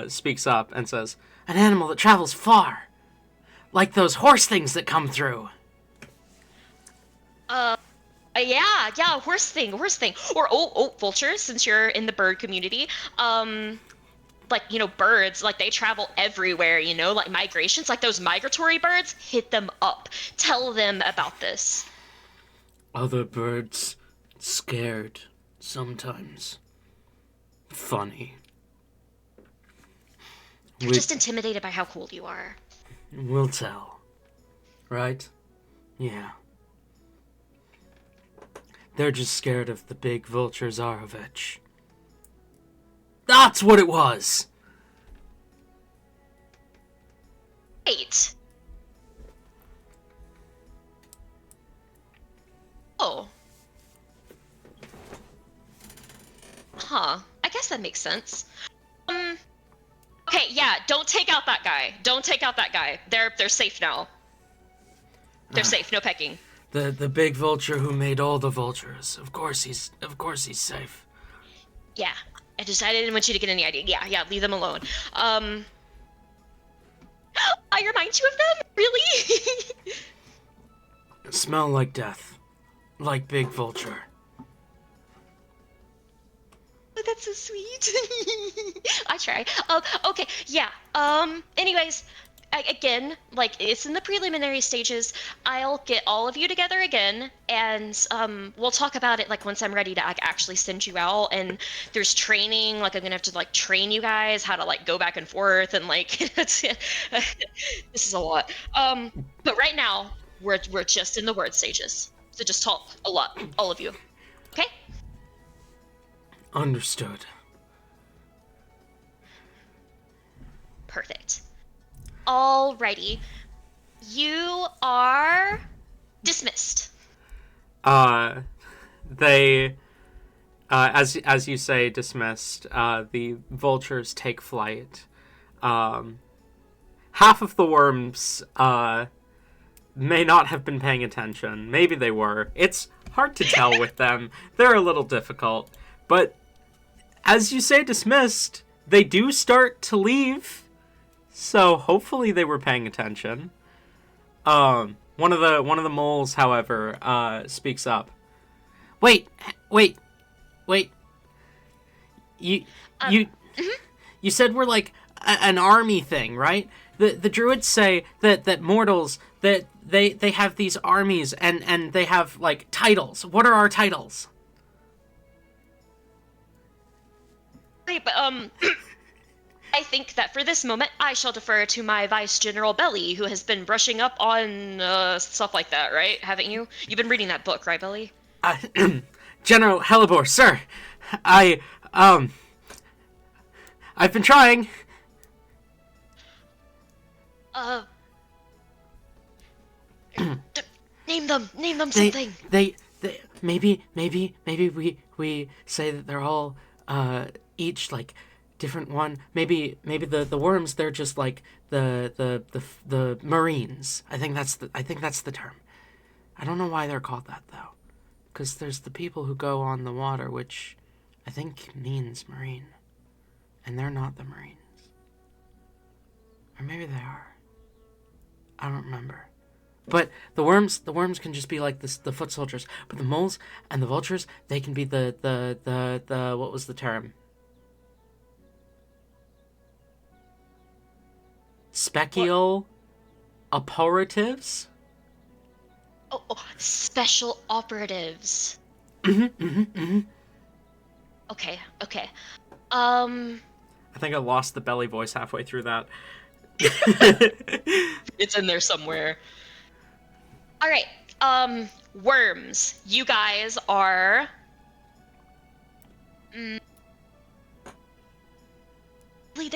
speaks up and says, an animal that travels far. Like those horse things that come through. Yeah, horse thing. Or, vultures, since you're in the bird community. Like, you know, birds, like, they travel everywhere, you know? Like, migrations, like those migratory birds, hit them up. Tell them about this. Other birds scared sometimes. Funny. They're just intimidated by how cool you are. We'll tell. Right? Yeah. They're just scared of the big vulture Zarovich. That's what it was! Wait. Oh. Huh. I guess that makes sense. Okay, yeah, don't take out that guy. They're safe now. They're safe, no pecking. The big vulture who made all the vultures. Of course he's safe. Yeah. I didn't want you to get any idea. Yeah, leave them alone. I remind you of them? Really? Smell like death. Like big vulture. Oh, that's so sweet. I try. Okay, yeah. Anyways, again, like, it's in the preliminary stages. I'll get all of you together again, and we'll talk about it, like, once I'm ready to, like, actually send you out. And there's training, like, I'm gonna have to, like, train you guys how to, like, go back and forth, and, like, this is a lot. But right now, we're just in the word stages. So just talk a lot, all of you. Okay? Understood. Perfect. Alrighty. You are dismissed. They, as you say, dismissed. The vultures take flight. Half of the worms, may not have been paying attention. Maybe they were. It's hard to tell with them. They're a little difficult. But as you say, dismissed, they do start to leave. So hopefully they were paying attention. One of the moles, however, speaks up. Wait. You said we're like an army thing, right? The druids say that mortals, that they have these armies and they have, like, titles. What are our titles? Right, but I think that for this moment, I shall defer to my Vice General Belly, who has been brushing up on stuff like that, right? Haven't you? You've been reading that book, right, Belly? General Hellebore, sir. I've been trying. Name them something. They maybe we say that they're all each like different one. Maybe the worms, they're just like the marines. I think that's the term. I don't know why they're called that though, because there's the people who go on the water, which I think means marine, and they're not the marines, or maybe they are. I don't remember. But the worms can just be like the foot soldiers. But the moles and the vultures, they can be the what was the term? Special operatives? Oh, special operatives. Mm-hmm. Okay. I think I lost the belly voice halfway through that. It's in there somewhere. All right. Worms. You guys are. They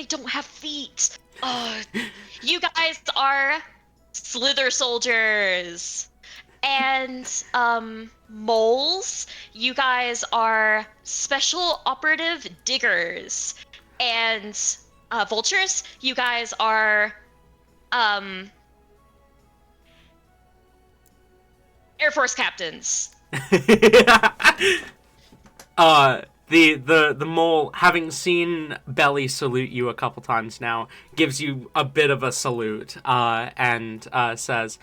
don't have feet. You guys are slither soldiers. And moles. You guys are special operative diggers. And vultures. You guys are Air Force captains. The mole, having seen Belly salute you a couple times now, gives you a bit of a salute, and says,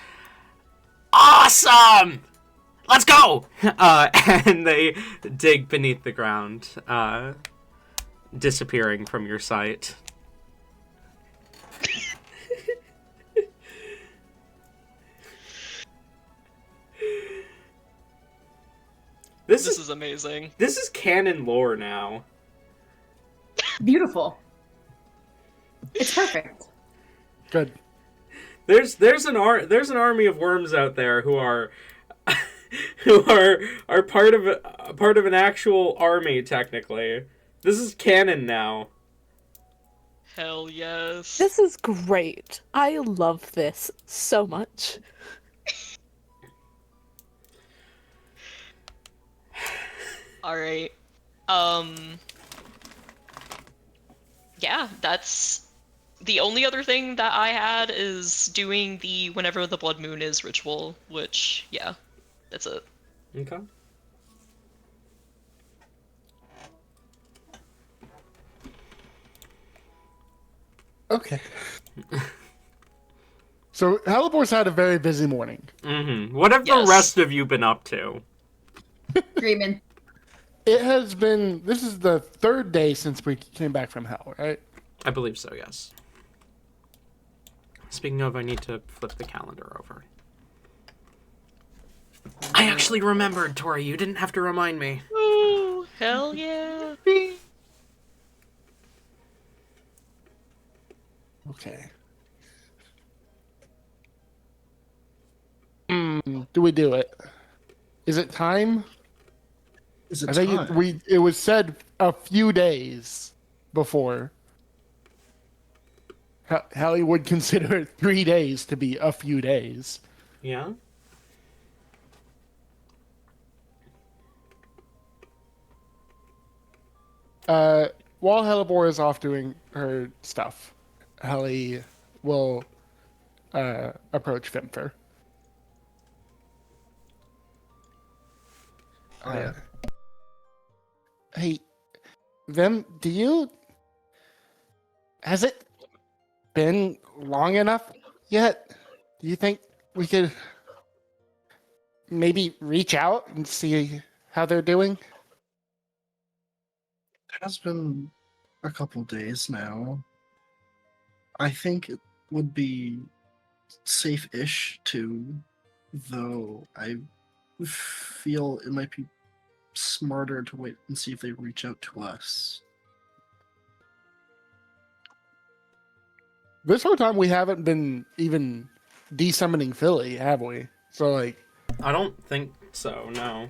"Awesome! Let's go!" And they dig beneath the ground, disappearing from your sight. This is amazing. This is canon lore now. Beautiful. It's perfect. Good. There's an army of worms out there who are part of an actual army technically. This is canon now. Hell yes. This is great. I love this so much. All right. Yeah, that's the only other thing that I had is doing the whenever the blood moon is ritual, which, yeah, that's it. Okay. Okay. So Halibor's had a very busy morning. Mm-hmm. What have Yes. the rest of you been up to? Dreaming. It has been. This is the third day since we came back from hell, right? I believe so, yes. Speaking of, I need to flip the calendar over. I actually remembered, Tori. You didn't have to remind me. Ooh, hell yeah. Okay. Do we do it? Is it time? Is it I think time? it was said a few days before. Hallie would consider 3 days to be a few days. Yeah? While Hellebore is off doing her stuff, Hallie will approach Fimfer. Oh yeah. Hey, Vim, has it been long enough yet? Do you think we could maybe reach out and see how they're doing? It has been a couple days now. I think it would be safe-ish too, though I feel it might be smarter to wait and see if they reach out to us. This whole time we haven't been even desummoning Philly, have we? So, like, I don't think so, no.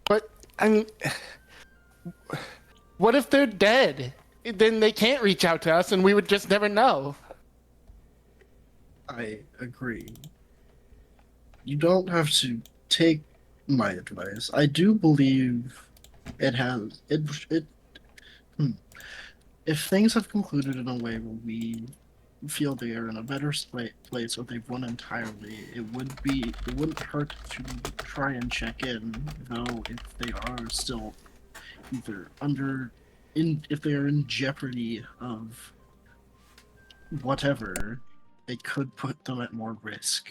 but, I mean, what if they're dead? Then they can't reach out to us and we would just never know. I agree. You don't have to take my advice. I do believe it has it. Hmm. If things have concluded in a way where we feel they are in a better place or they've won entirely, it wouldn't hurt to try and check in, though if they are still either if they are in jeopardy of whatever, it could put them at more risk.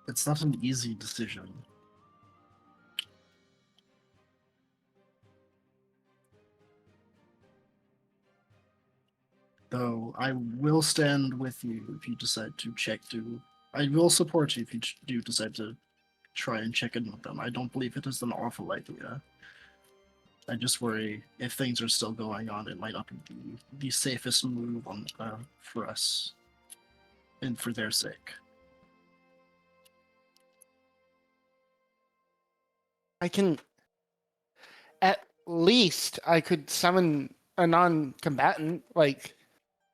It's not an easy decision. Though I will stand with you if you decide to I will support you if you do decide to try and check in with them. I don't believe it is an awful idea. I just worry if things are still going on, it might not be the safest move for us and for their sake. At least I could summon a non-combatant like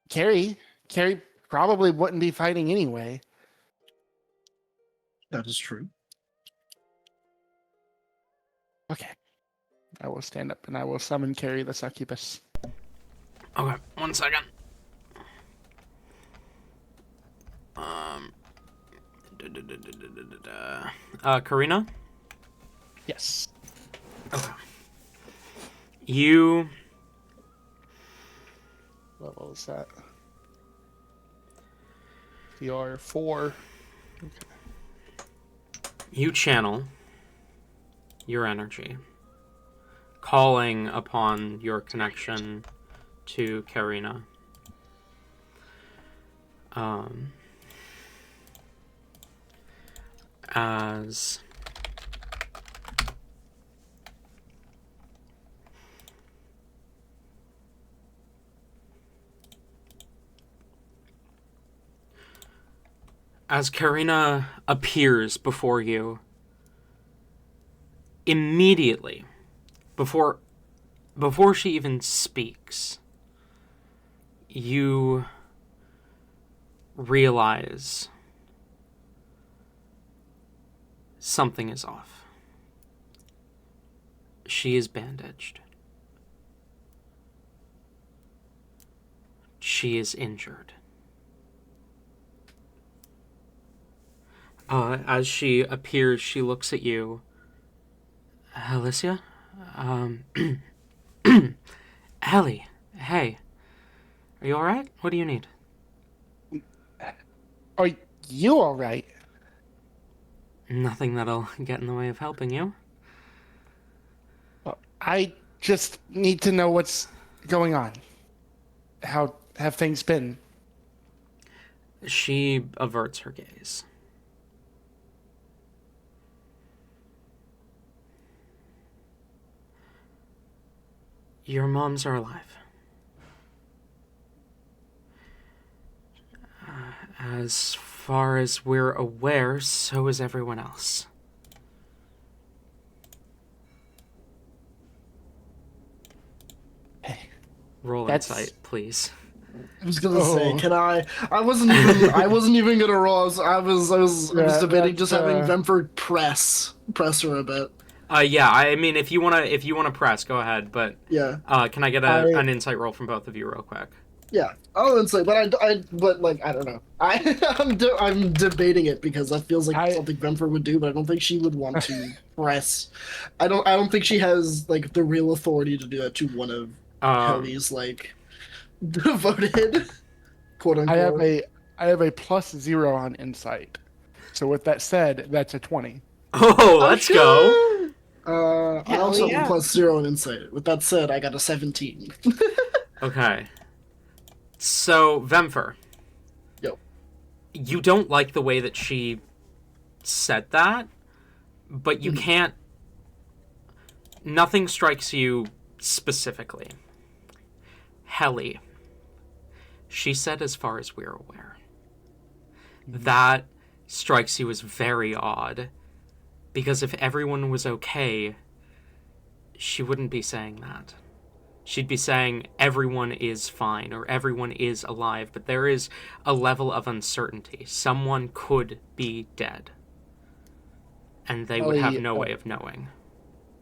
Carrie. Carrie probably wouldn't be fighting anyway. That is true. Okay. I will stand up and I will summon Carrie the succubus. Okay, 1 second. Um. Karina? Yes. Okay. You What level is that? DR 4. You channel your energy, calling upon your connection to Karina. As Karina appears before you, immediately, before she even speaks, you realize something is off. She is bandaged. She is injured. As she appears, she looks at you. Alicia? Ellie, hey. Are you alright? What do you need? Are you alright? Nothing that'll get in the way of helping you. I just need to know what's going on. How have things been? She averts her gaze. Your moms are alive. As far as we're aware, so is everyone else. Roll That's- insight, please. I was gonna say, Oh. can I? I wasn't even gonna roll. I was Yeah, debating just that's, having Vemford press her a bit. Yeah, I mean, if you wanna press, go ahead. But Yeah, can I get I- an insight roll from both of you, real quick? yeah. I'll say, but but like I don't know. I'm debating it because that feels like something Vemford would do, but I don't think she would want to press. I don't think she has like the real authority to do that to one of Helly's like devoted quote unquote. I have a +0 on insight. So with that said, that's a 20. Oh, let's go. I Hell also yeah. have a +0 in insight. With that said, I got a 17. Okay. So, Vemfer. Yo. You don't like the way that she said that, but you can't... Nothing strikes you specifically. Helly. She said as far as we're aware. That strikes you as very odd, because if everyone was okay, she wouldn't be saying that. She'd be saying everyone is fine or everyone is alive, but there is a level of uncertainty. Someone could be dead, and they would have no way of knowing.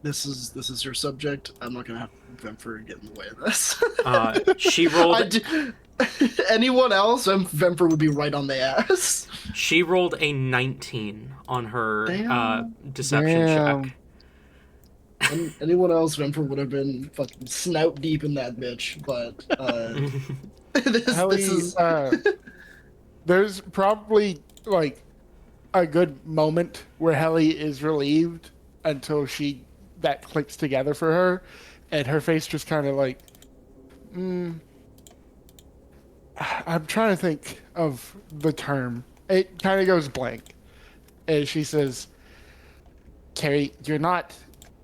This is your subject. I'm not gonna have Vemfer get in the way of this. She rolled. Anyone else, Vemfer would be right on the ass. She rolled a 19 on her Damn. deception check. Anyone else, Vemfer would have been fucking snout deep in that bitch. But this is. There's probably like a good moment where Helly is relieved until that clicks together for her, and her face just kind of like, I'm trying to think of the term. It kind of goes blank, and she says, "Carrie, you're not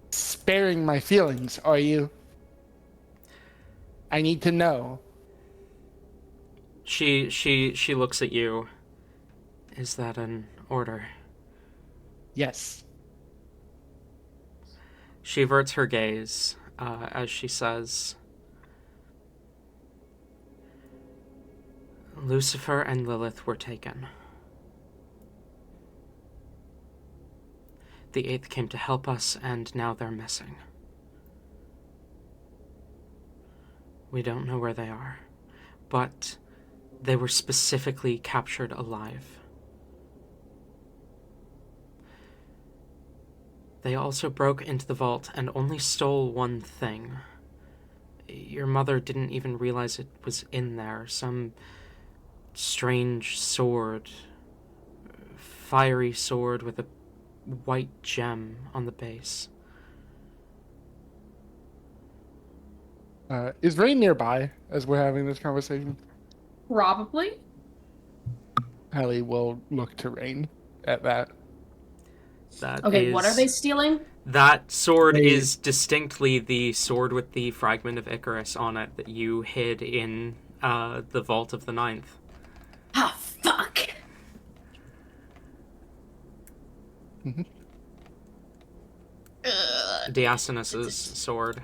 sparing my feelings, are you? I need to know." She looks at you. Is that an order? Yes. She averts her gaze as she says, Lucifer and Lilith were taken. The 8th came to help us, and now they're missing. We don't know where they are, but they were specifically captured alive. They also broke into the vault and only stole one thing. Your mother didn't even realize it was in there. Some strange sword. Fiery sword with a white gem on the base. Is Rain nearby as we're having this conversation? Probably. Helly will look to Rain at that. Okay, what are they stealing? That sword is distinctly the sword with the fragment of Icarus on it that you hid in the vault of the 9th. Ah, fuck! Diastanus's sword.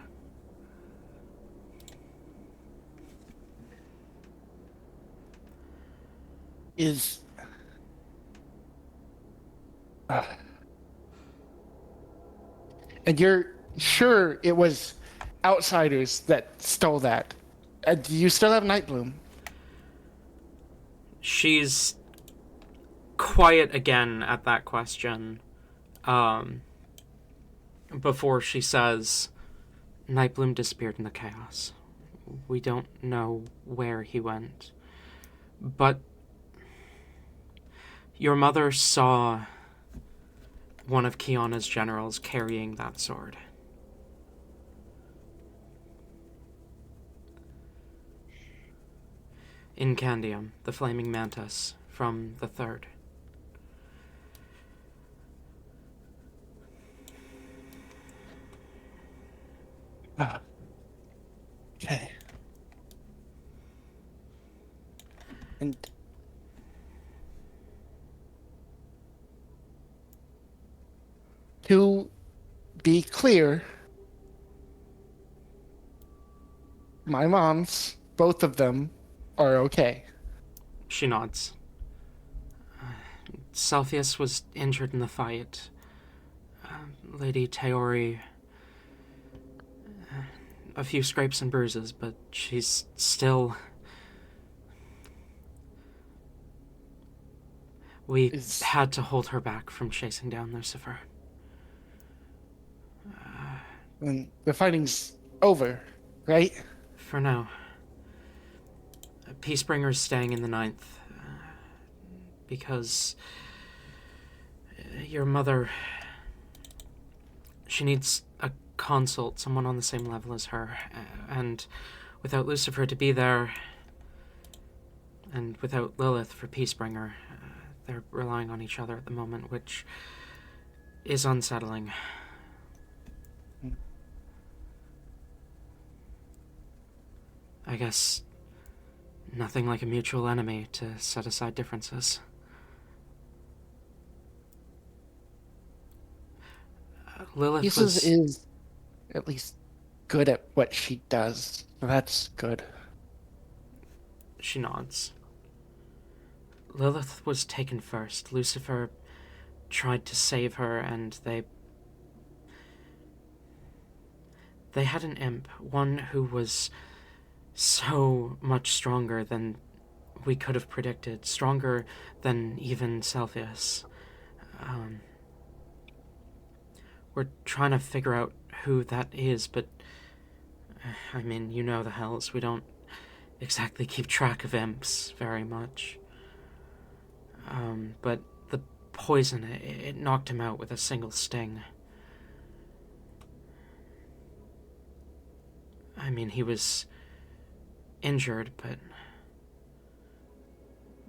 Is... And you're sure it was outsiders that stole that? Do you still have Nightbloom? She's quiet again at that question. Before she says, Nightbloom disappeared in the chaos. We don't know where he went. But your mother saw one of Kiana's generals carrying that sword. Incandium, the flaming mantis from the third. Okay. And to be clear, my moms, both of them, are okay. She nods. Celsius was injured in the fight. Lady Teori, a few scrapes and bruises, but she's still... We had to hold her back from chasing down Lucifer. And the fighting's over, right? For now. Peacebringer's staying in the ninth. Because... your mother... She needs a consult, someone on the same level as her. And without Lucifer to be there... And without Lilith for Peacebringer... they're relying on each other at the moment, which is unsettling. I guess nothing like a mutual enemy to set aside differences. Lilith Isis is at least good at what she does. That's good. She nods. Lilith was taken first. Lucifer tried to save her, and they had an imp, one who was so much stronger than we could have predicted, stronger than even Celsius. We're trying to figure out who that is, but I mean, you know the Hells, we don't exactly keep track of imps very much. But the poison, it knocked him out with a single sting. I mean, he was injured, but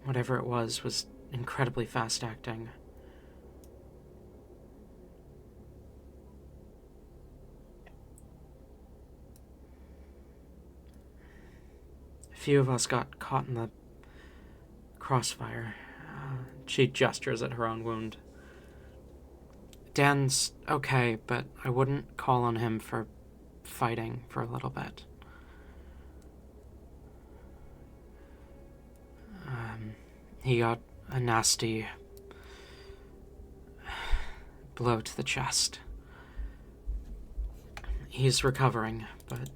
whatever it was incredibly fast-acting. A few of us got caught in the crossfire. She gestures at her own wound. Dan's okay, but I wouldn't call on him for fighting for a little bit. He got a nasty blow to the chest. He's recovering, but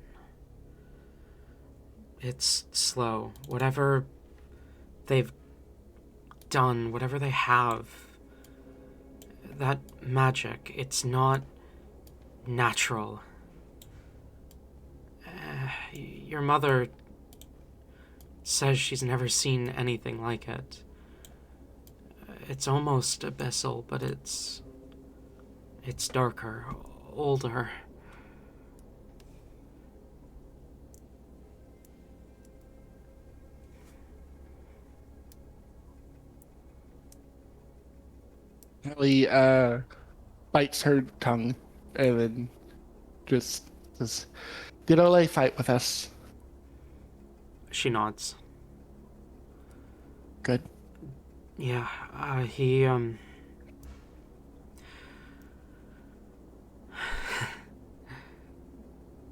it's slow. Whatever they've done, whatever they have, that magic, it's not natural. Your mother says she's never seen anything like it. It's almost abyssal, but it's darker, older. Ellie bites her tongue and then just says, "Did Ole fight with us?" She nods. Good. Yeah, he,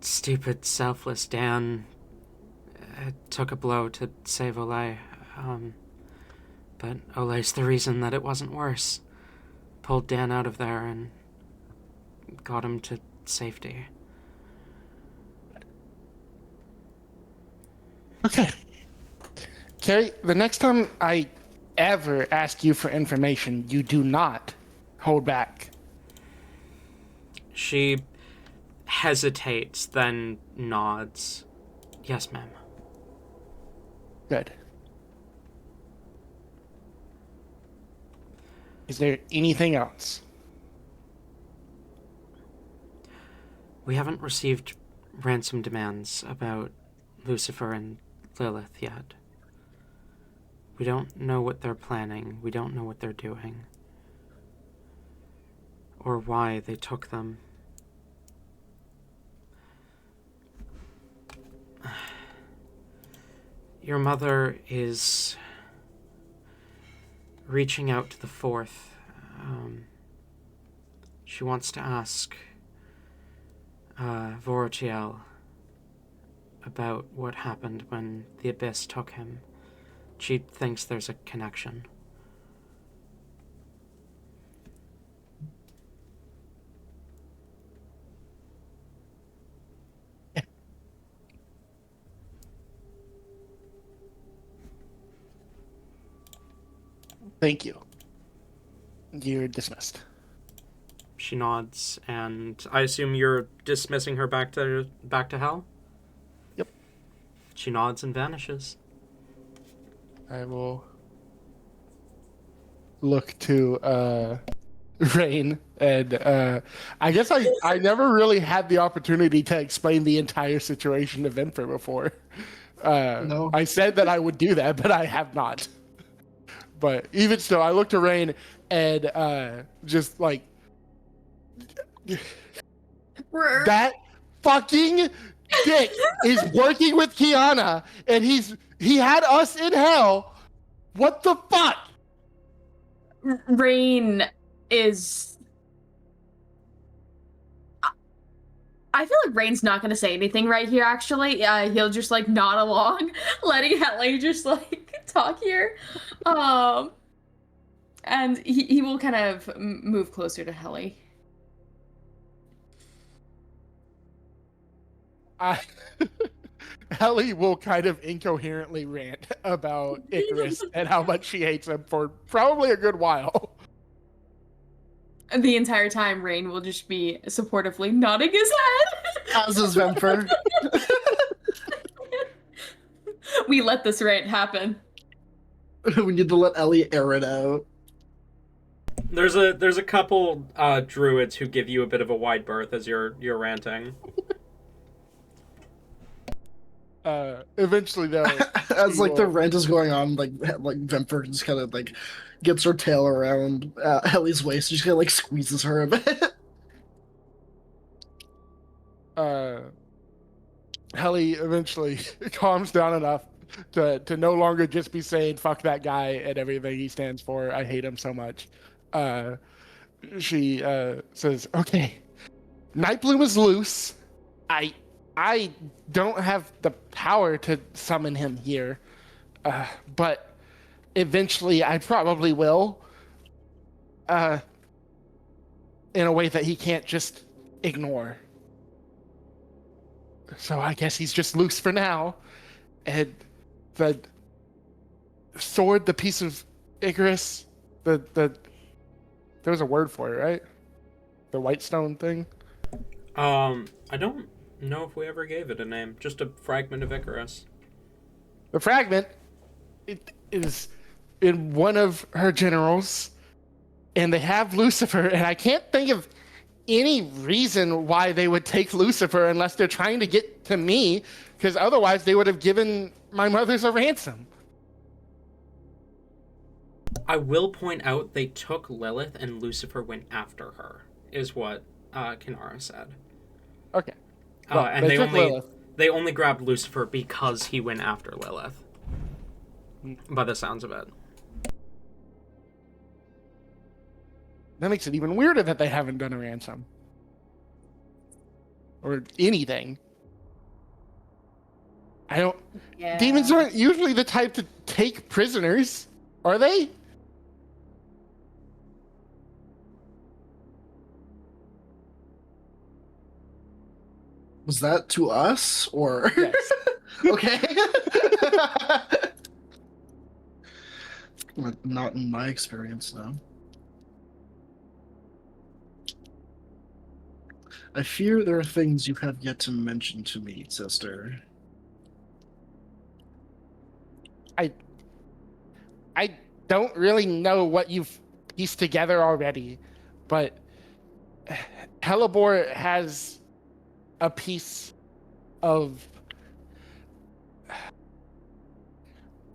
stupid, selfless Dan took a blow to save Ole, but Ole's the reason that it wasn't worse. Pulled Dan out of there and got him to safety. Okay. Carrie, the next time I ever ask you for information, you do not hold back. She hesitates, then nods. Yes, ma'am. Good. Is there anything else? We haven't received ransom demands about Lucifer and Lilith yet. We don't know what they're planning. We don't know what they're doing. Or why they took them. Your mother is reaching out to the Fourth. She wants to ask Vorotiel about what happened when the Abyss took him. She thinks there's a connection. Thank you. You're dismissed. She nods, and I assume you're dismissing her back to hell? Yep. She nods and vanishes. I will look to Rain, and I guess I never really had the opportunity to explain the entire situation to Vimper before. No. I said that I would do that, but I have not. But even still, I look to Rain and just like that fucking dick is working with Kiana, and he had us in hell. What the fuck? Rain is. I feel like Rain's not going to say anything right here, actually. He'll just, like, nod along, letting Helly just, like, talk here. And he will kind of move closer to Helly. Helly will kind of incoherently rant about Icarus and how much she hates him for probably a good while. The entire time, Rain will just be supportively nodding his head. As is Vemper. We let this rant happen. We need to let Ellie air it out. There's a couple druids who give you a bit of a wide berth as you're ranting. Eventually, though, As like the rant is going on, like Vemper just kind of like gets her tail around Ellie's waist, just kind of like squeezes her a bit. Helly eventually calms down enough to no longer just be saying "fuck that guy" and everything he stands for. I hate him so much. She says, "Okay, Nightbloom is loose. I don't have the power to summon him here, but eventually I probably will, in a way that he can't just ignore. So I guess he's just loose for now. And the sword, the piece of Icarus, there was a word for it, right? The white stone thing? I don't know if we ever gave it a name. Just a fragment of Icarus. The fragment, it is in one of her generals, and they have Lucifer, and I can't think of any reason why they would take Lucifer unless they're trying to get to me, because otherwise they would have given my mother's a ransom. I will point out they took Lilith and Lucifer went after her, is what Kinara said. Okay. Well, And they took Lilith. they only grabbed Lucifer because he went after Lilith. By the sounds of it. That makes it even weirder that they haven't done a ransom. Or anything. I don't... Yeah. Demons aren't usually the type to take prisoners, are they? Was that to us or? Yes. Okay. Not in my experience, no. I fear there are things you have yet to mention to me, sister. I don't really know what you've pieced together already, but Hellebore has a piece of.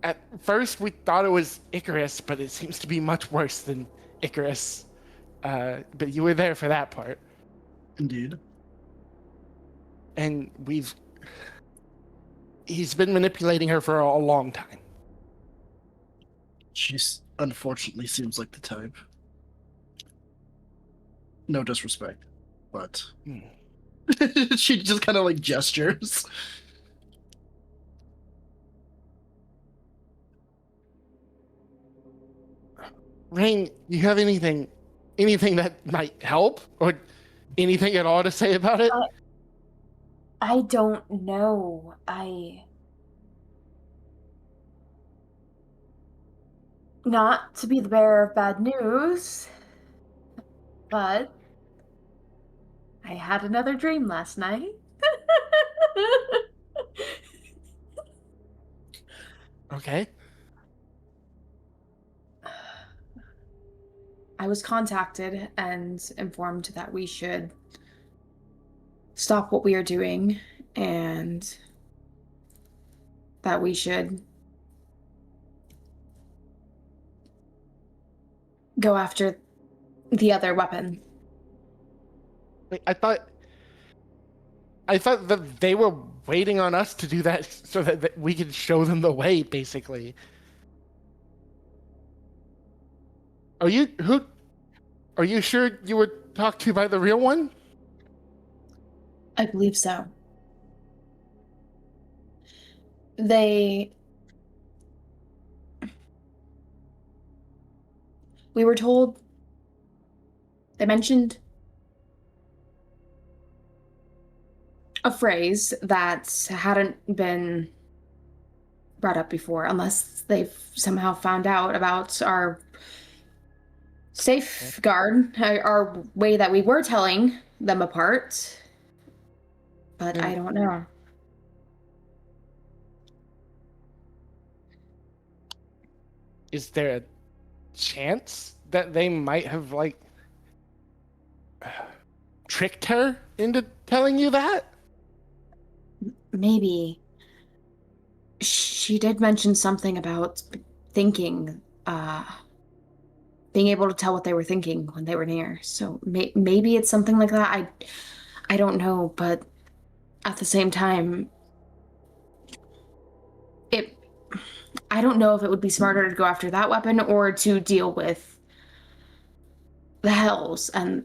At first, we thought it was Icarus, but it seems to be much worse than Icarus. But you were there for that part. Indeed. And he's been manipulating her for a long time. She's unfortunately seems like the type. No disrespect, but she just kind of like gestures. Rain, do you have anything that might help, or anything at all to say about it? I don't know. Not to be the bearer of bad news, but I had another dream last night. Okay. I was contacted and informed that we should stop what we are doing and that we should go after the other weapon. Wait, I thought that they were waiting on us to do that so that we could show them the way, basically. Are you sure you were talked to by the real one? I believe so. We were told, they mentioned a phrase that hadn't been brought up before, unless they've somehow found out about our safeguard, our way that we were telling them apart. But I don't know. Is there a chance that they might have, like, tricked her into telling you that? Maybe. She did mention something about thinking, being able to tell what they were thinking when they were near. So maybe it's something like that. I don't know, but at the same time, I don't know if it would be smarter to go after that weapon or to deal with the Hells and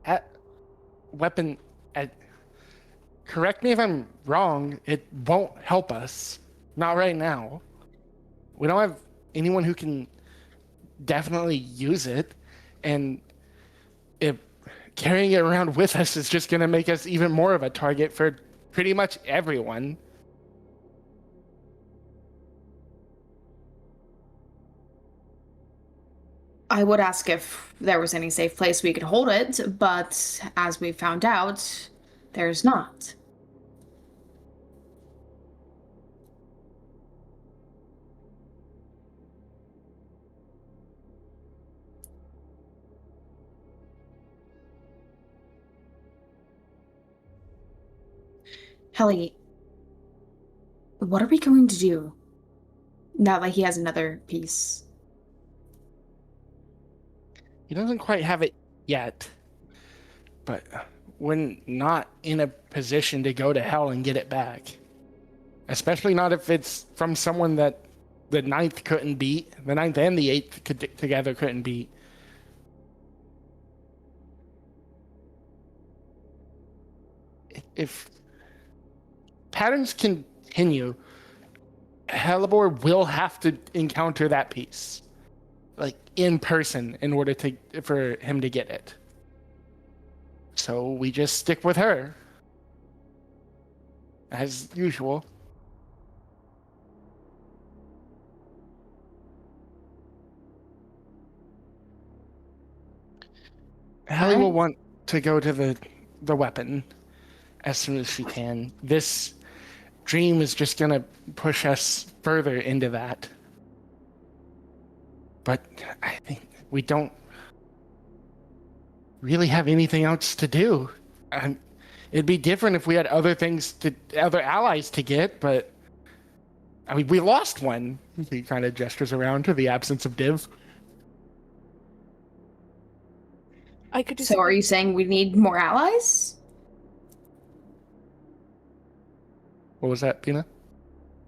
That weapon, correct me if I'm wrong, it won't help us. Not right now. We don't have anyone who can definitely use it, and carrying it around with us is just going to make us even more of a target for pretty much everyone. I would ask if there was any safe place we could hold it, but as we found out, there's not. Helly, what are we going to do now that he has another piece? He doesn't quite have it yet, but we're not in a position to go to hell and get it back. Especially not if it's from someone that the ninth couldn't beat. The ninth and the eighth together couldn't beat. If patterns continue, Helibor will have to encounter that piece, like, in person, in order for him to get it. So we just stick with her, as usual. Helly will want to go to the weapon as soon as she can. This dream is just gonna push us further into that. But I think we don't really have anything else to do. It'd be different if we had other allies to get, but I mean, we lost one. He kind of gestures around to the absence of Div. I could do So are you saying we need more allies? What was that, Pina?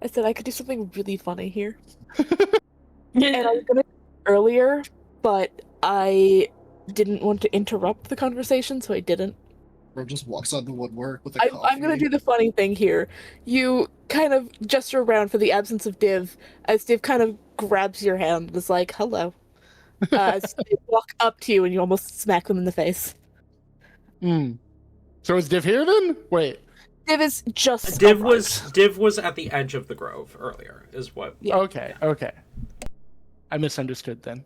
I said I could do something really funny here. And I was gonna earlier, but I didn't want to interrupt the conversation, so I didn't. Bro just walks out the woodwork with a coffee. I'm gonna do the funny thing here. You kind of gesture around for the absence of Div, as Div kind of grabs your hand and is like, hello. As they walk up to you and you almost smack them in the face. So is Div here then? Wait. Div is just Div was at the edge of the grove earlier, is what. Yeah. Okay. I misunderstood then.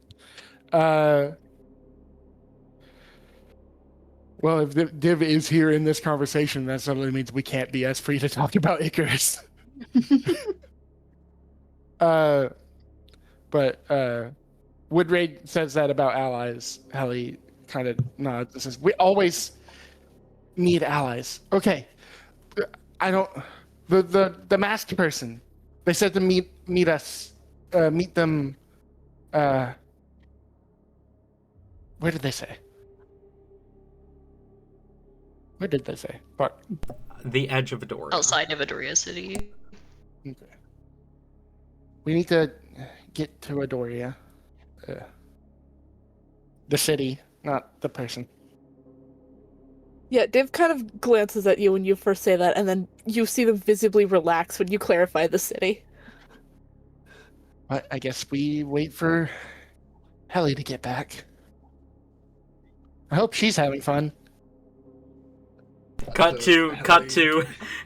Well, if Div is here in this conversation, that suddenly means we can't be as free to talk about Icarus. But Woodraid says that about allies. Helly kind of nods and says, we always need allies. Okay. I don't... The masked person. They said to meet us. Meet them... Where did they say? Where did they say? But The edge of Adoria. Outside of Adoria City. okay. We need to get to Adoria. The city, not the person. Yeah, Div kind of glances at you when you first say that, and then you see them visibly relax when you clarify the city. But I guess we wait for Helly to get back. I hope she's having fun. Cut to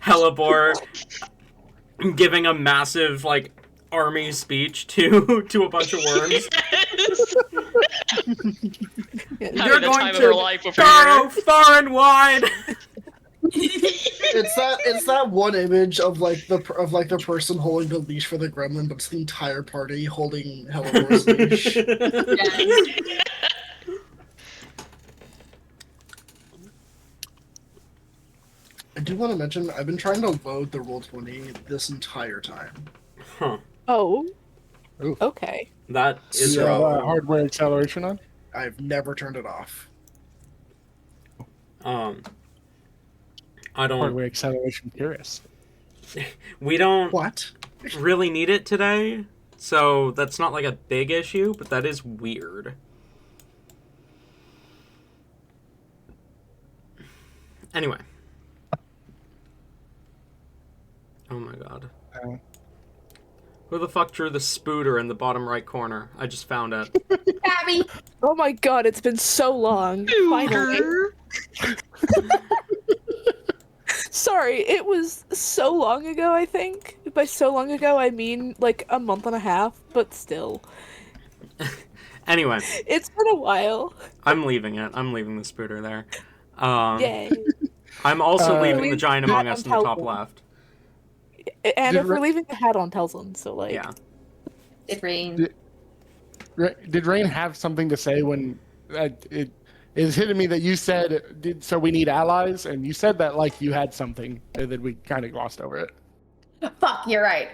Hellebore giving a massive army speech to a bunch of worms. You're going time to of her life over Go here. far and wide. It's that one image of the person holding the leash for the gremlin, but it's the entire party holding Hellebore's leash. I do want to mention I've been trying to load the Roll20 this entire time. Huh. Oh. Ooh. Okay. That is You have wrong. hardware acceleration on? I've never turned it off. I don't. Hardware acceleration curious. We don't What? really need it today, so that's not a big issue. But that is weird. Anyway. Oh my god. Who the fuck drew the spooter in the bottom right corner? I just found it. Abby! Oh my god, it's been so long. Finally. Sorry, it was so long ago, I think. By so long ago, I mean a month and a half, but still. Anyway, It's been a while. I'm leaving it. I'm leaving the spooter there. Yay. I'm also leaving the Leave Giant the Among hat Us in on the top Telson. left. And Did if we're leaving the hat on Telson, so Yeah. It rained. Did Rain have something to say when it is hitting me that you said, so we need allies? And you said that you had something, and then we kind of glossed over it. Fuck, you're right.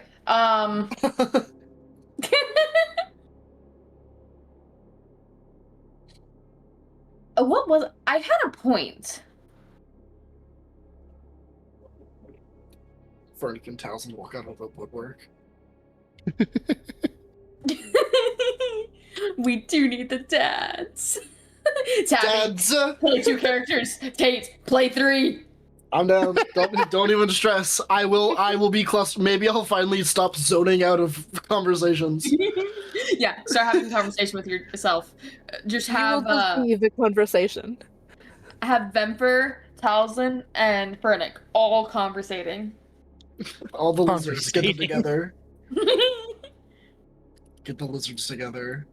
What was I had a point. Fernic and Towson walk out of the woodwork. We do need the dads. Tabby, Dads! play 2 characters. Tate, play 3. I'm down. Don't even stress. I will be clustered. Maybe I'll finally stop zoning out of conversations. Yeah, start having a conversation with yourself. Just you will have just leave the conversation. have Vemper, Talzin, and Fernic all conversating. All the lizards, get them Conversating. together. Get the lizards together.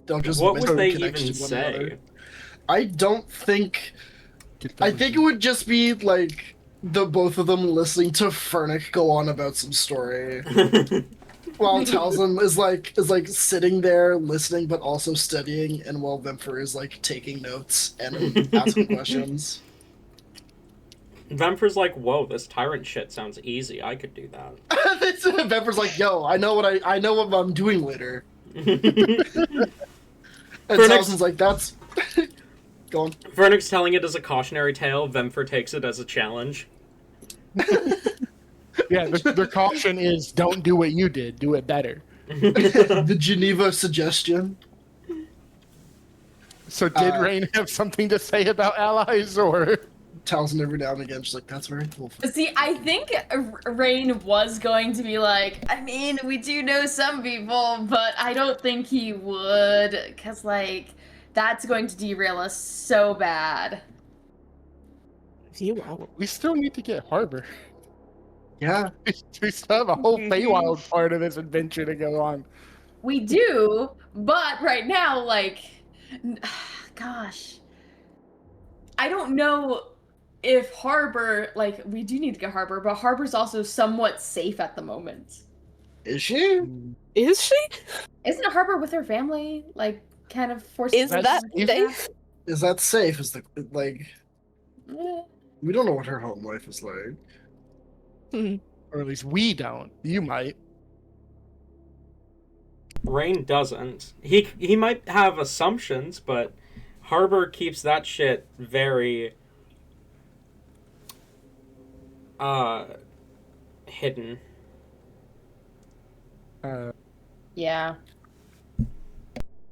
Don't just What would mention they connection even to one say? another. I don't think. Get the I think it would just be the both of them listening to Fernic go on about some story. While Talzin is like sitting there listening but also studying, and while Vemfer is like taking notes and asking questions. Vemfer's like, whoa, this tyrant shit sounds easy. I could do that. Vemfer's like, yo, I know what I'm doing later. And Vernix- Talzin's like, that's go on. Vernix telling it as a cautionary tale, Vemfer takes it as a challenge. Yeah, the caution is don't do what you did, do it better. The Geneva suggestion. So did Rain have something to say about allies, or? Talzin every now and again, she's like, that's very cool. See, I think Rain was going to be like, I mean, we do know some people, but I don't think he would, because, like, that's going to derail us so bad. You won't. We still need to get Harbor. Yeah. We still have a whole Feywild part of this adventure to go on. We do, but right now, like, gosh, I don't know if Harbor, like, we do need to get Harbor, but Harbor's also somewhat safe at the moment. Is she? Is she? Isn't Harbor with her family? Like, kind of forced. Is that safe? Is that safe? Is the like? Eh. We don't know what her home life is like. Or at least we don't. You might. Rain doesn't. He might have assumptions, but Harbor keeps that shit very hidden. Yeah.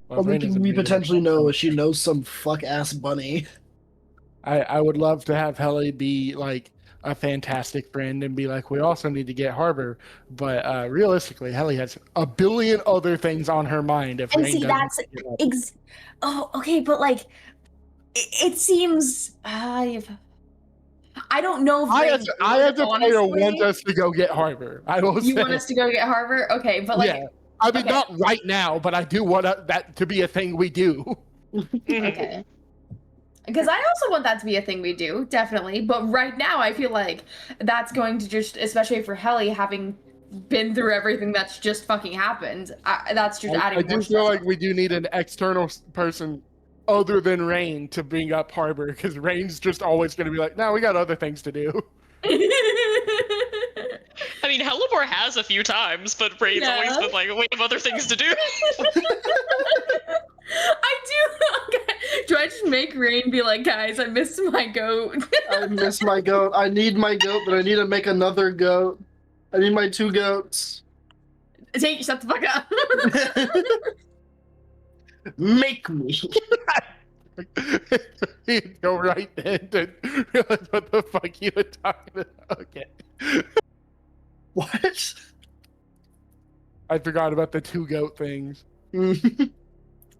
Well, Only Rain is thing we amazing. potentially know is she knows some fuck ass bunny. I would love to have Helly be like a fantastic friend and be like, we also need to get Harbor, but realistically, Helly has a billion other things on her mind. If And Rain see, doesn't that's get up. oh, okay, but like, it seems I don't know if I Rain as a player honestly- want us to go get Harbor. I will You say. want us to go get Harbor? Okay, but like, Yeah. I mean, okay. not right now, but I do want that to be a thing we do. Okay. Because I also want that to be a thing we do, definitely. But right now, I feel like that's going to just, especially for Helly, having been through everything that's just fucking happened, that's just adding I more do stress. feel like we do need an external person other than Rain to bring up Harbor, because Rain's just always going to be like, no, we got other things to do. I mean, Hellebore has a few times, but Rain's always been like, we have other things to do. I do. Okay. Do I just make Rain be like, guys, I missed my goat? I miss my goat. I need my goat, but I need to make another goat. I need my 2 goats. Shut the fuck up. Make me. He'd go right in and realize what the fuck you were talking about. Okay. What? I forgot about the 2 goat things.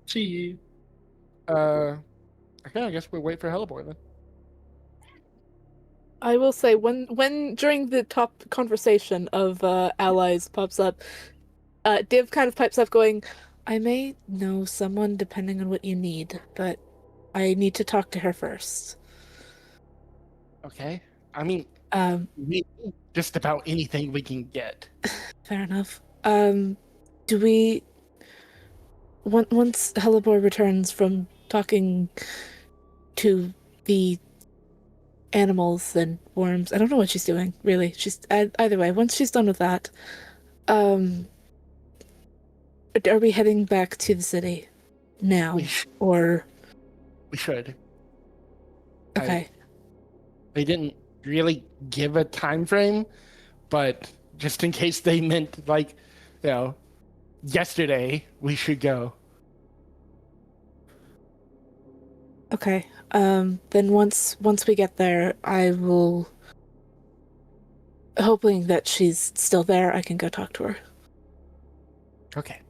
Gee. Okay, I guess we'll wait for Hellebore then. I will say when during the top conversation of allies pops up, Div kind of pipes up going, I may know someone depending on what you need, but I need to talk to her first. Okay. I mean, we need just about anything we can get. Fair enough. Do we once Hellebore returns from talking to the animals and worms, I don't know what she's doing, really. She's either way, once she's done with that, are we heading back to the city now? Or We should. okay. They didn't really give a time frame, but just in case they meant like, yesterday, we should go. Okay. Then once we get there, I will, hoping that she's still there, I can go talk to her. Okay.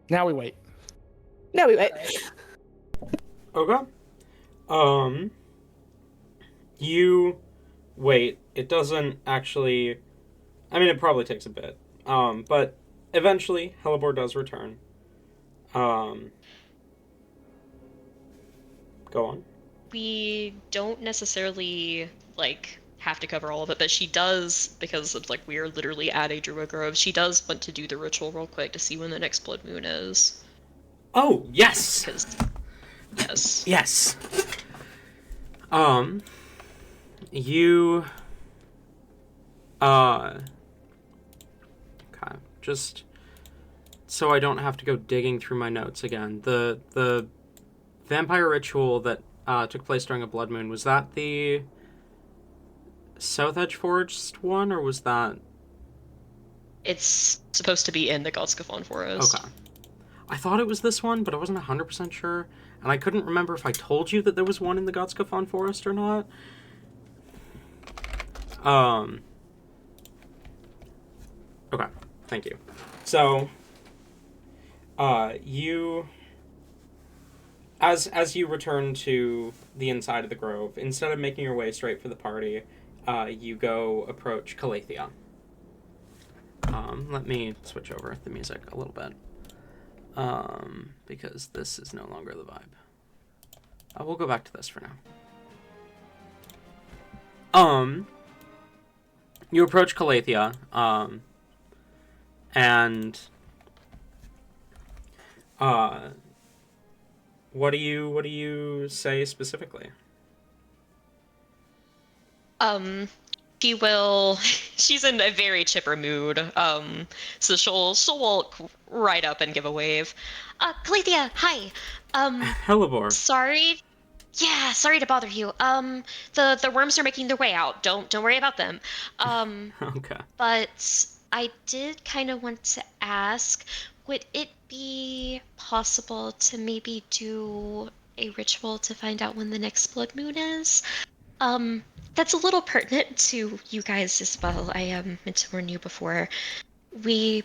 Now we wait. No, we wait. Okay. You wait. It doesn't actually. I mean, it probably takes a bit. But eventually, Hellebore does return. Go on. We don't necessarily, like, have to cover all of it, but she does, because of, like, we are literally at a Druid Grove, she does want to do the ritual real quick to see when the next blood moon is. Oh, yes! Because, yes. Yes. You... Okay, just so I don't have to go digging through my notes again. The vampire ritual that took place during a blood moon, was that the South Edge Forest one, or was that... It's supposed to be in the Godskafon Forest. Okay. I thought it was this one, but I wasn't 100% sure, and I couldn't remember if I told you that there was one in the Godskafon Forest or not. Okay, thank you. So, you... As you return to the inside of the grove, instead of making your way straight for the party, you go approach Calathea. Let me switch over the music a little bit. Because this is no longer the vibe. We'll go back to this for now. You approach Calathea, and what do you say specifically? She will. She's in a very chipper mood. So she'll walk right up and give a wave. Calathea, hi. Hellebore. Sorry. Yeah, sorry to bother you. The worms are making their way out. Don't worry about them. Okay. But I did kind of want to ask, would it be possible to maybe do a ritual to find out when the next blood moon is? That's a little pertinent to you guys as well. I meant to warn you before. We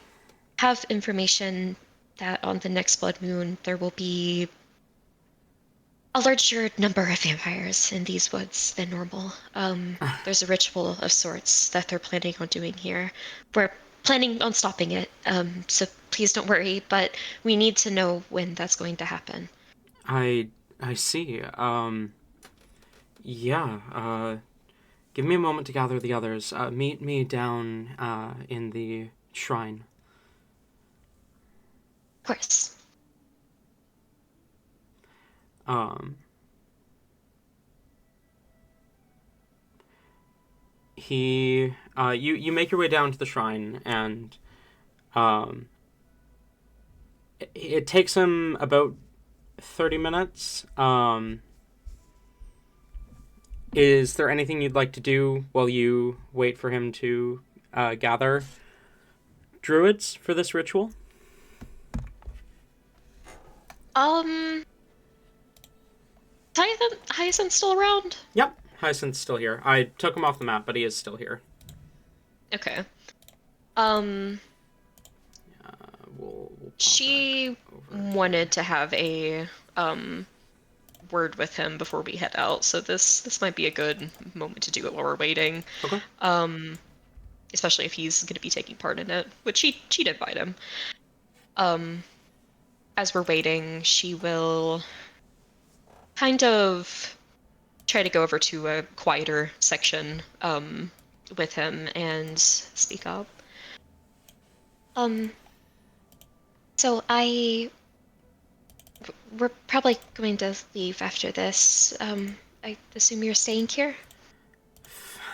have information that on the next blood moon there will be a larger number of vampires in these woods than normal. There's a ritual of sorts that they're planning on doing here. We're planning on stopping it, so please don't worry, but we need to know when that's going to happen. I see. Yeah, give me a moment to gather the others. Meet me down in the shrine. Of course. You make your way down to the shrine, and it takes him about 30 minutes. Is there anything you'd like to do while you wait for him to gather druids for this ritual? Hyacinth's still around? Yep, Hyacinth's still here. I took him off the map, but he is still here. Okay. We'll pop She back over. wanted to have a word with him before we head out, so this might be a good moment to do it while we're waiting. Okay. Especially if he's going to be taking part in it, which she'd invite him. As we're waiting, she will kind of try to go over to a quieter section with him and speak up. So we're probably going to leave after this. I assume you're staying here?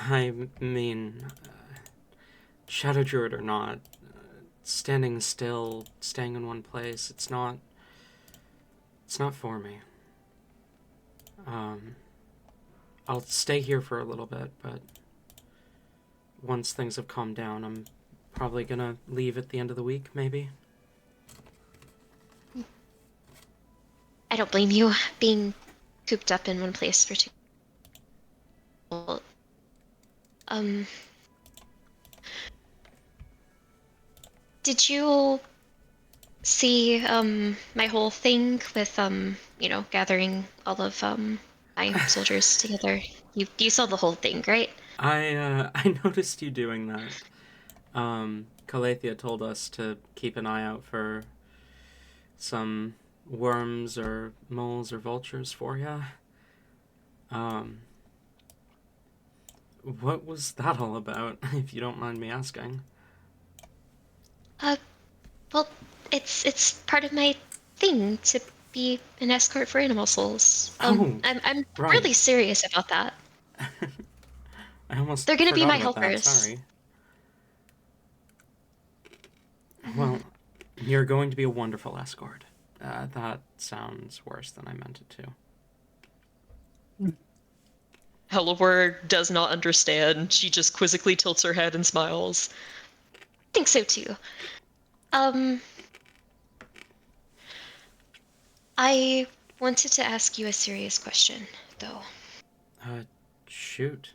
I mean, Shadow Druid or not, standing still, staying in one place, it's not for me. I'll stay here for a little bit, but once things have calmed down, I'm probably gonna leave at the end of the week, maybe. I don't blame you being cooped up in one place for too long. Did you see my whole thing with gathering all of my soldiers together? You saw the whole thing, right? I noticed you doing that. Calathea told us to keep an eye out for some worms or moles or vultures for ya. What was that all about, if you don't mind me asking? Well, it's part of my thing to be an escort for animal souls. Oh, I'm right. really serious about that. I almost They're gonna be forgot my about that, helpers. sorry. Well, you're going to be a wonderful escort. That sounds worse than I meant it to. Helleborg does not understand. She just quizzically tilts her head and smiles. I think so too. I wanted to ask you a serious question, though. Shoot.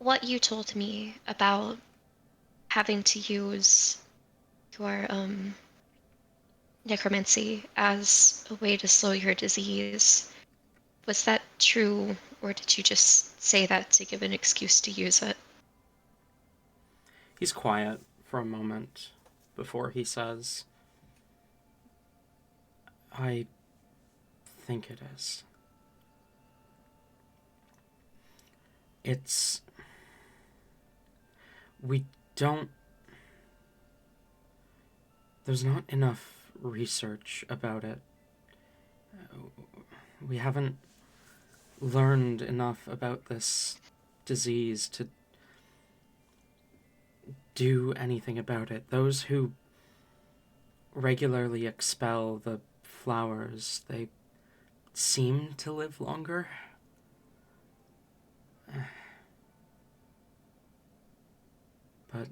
What you told me about having to use your necromancy as a way to slow your disease, was that true, or did you just say that to give an excuse to use it? He's quiet for a moment before he says, I think it is. It's... We don't... There's not enough research about it. We haven't learned enough about this disease to do anything about it. Those who regularly expel the flowers, they seem to live longer. But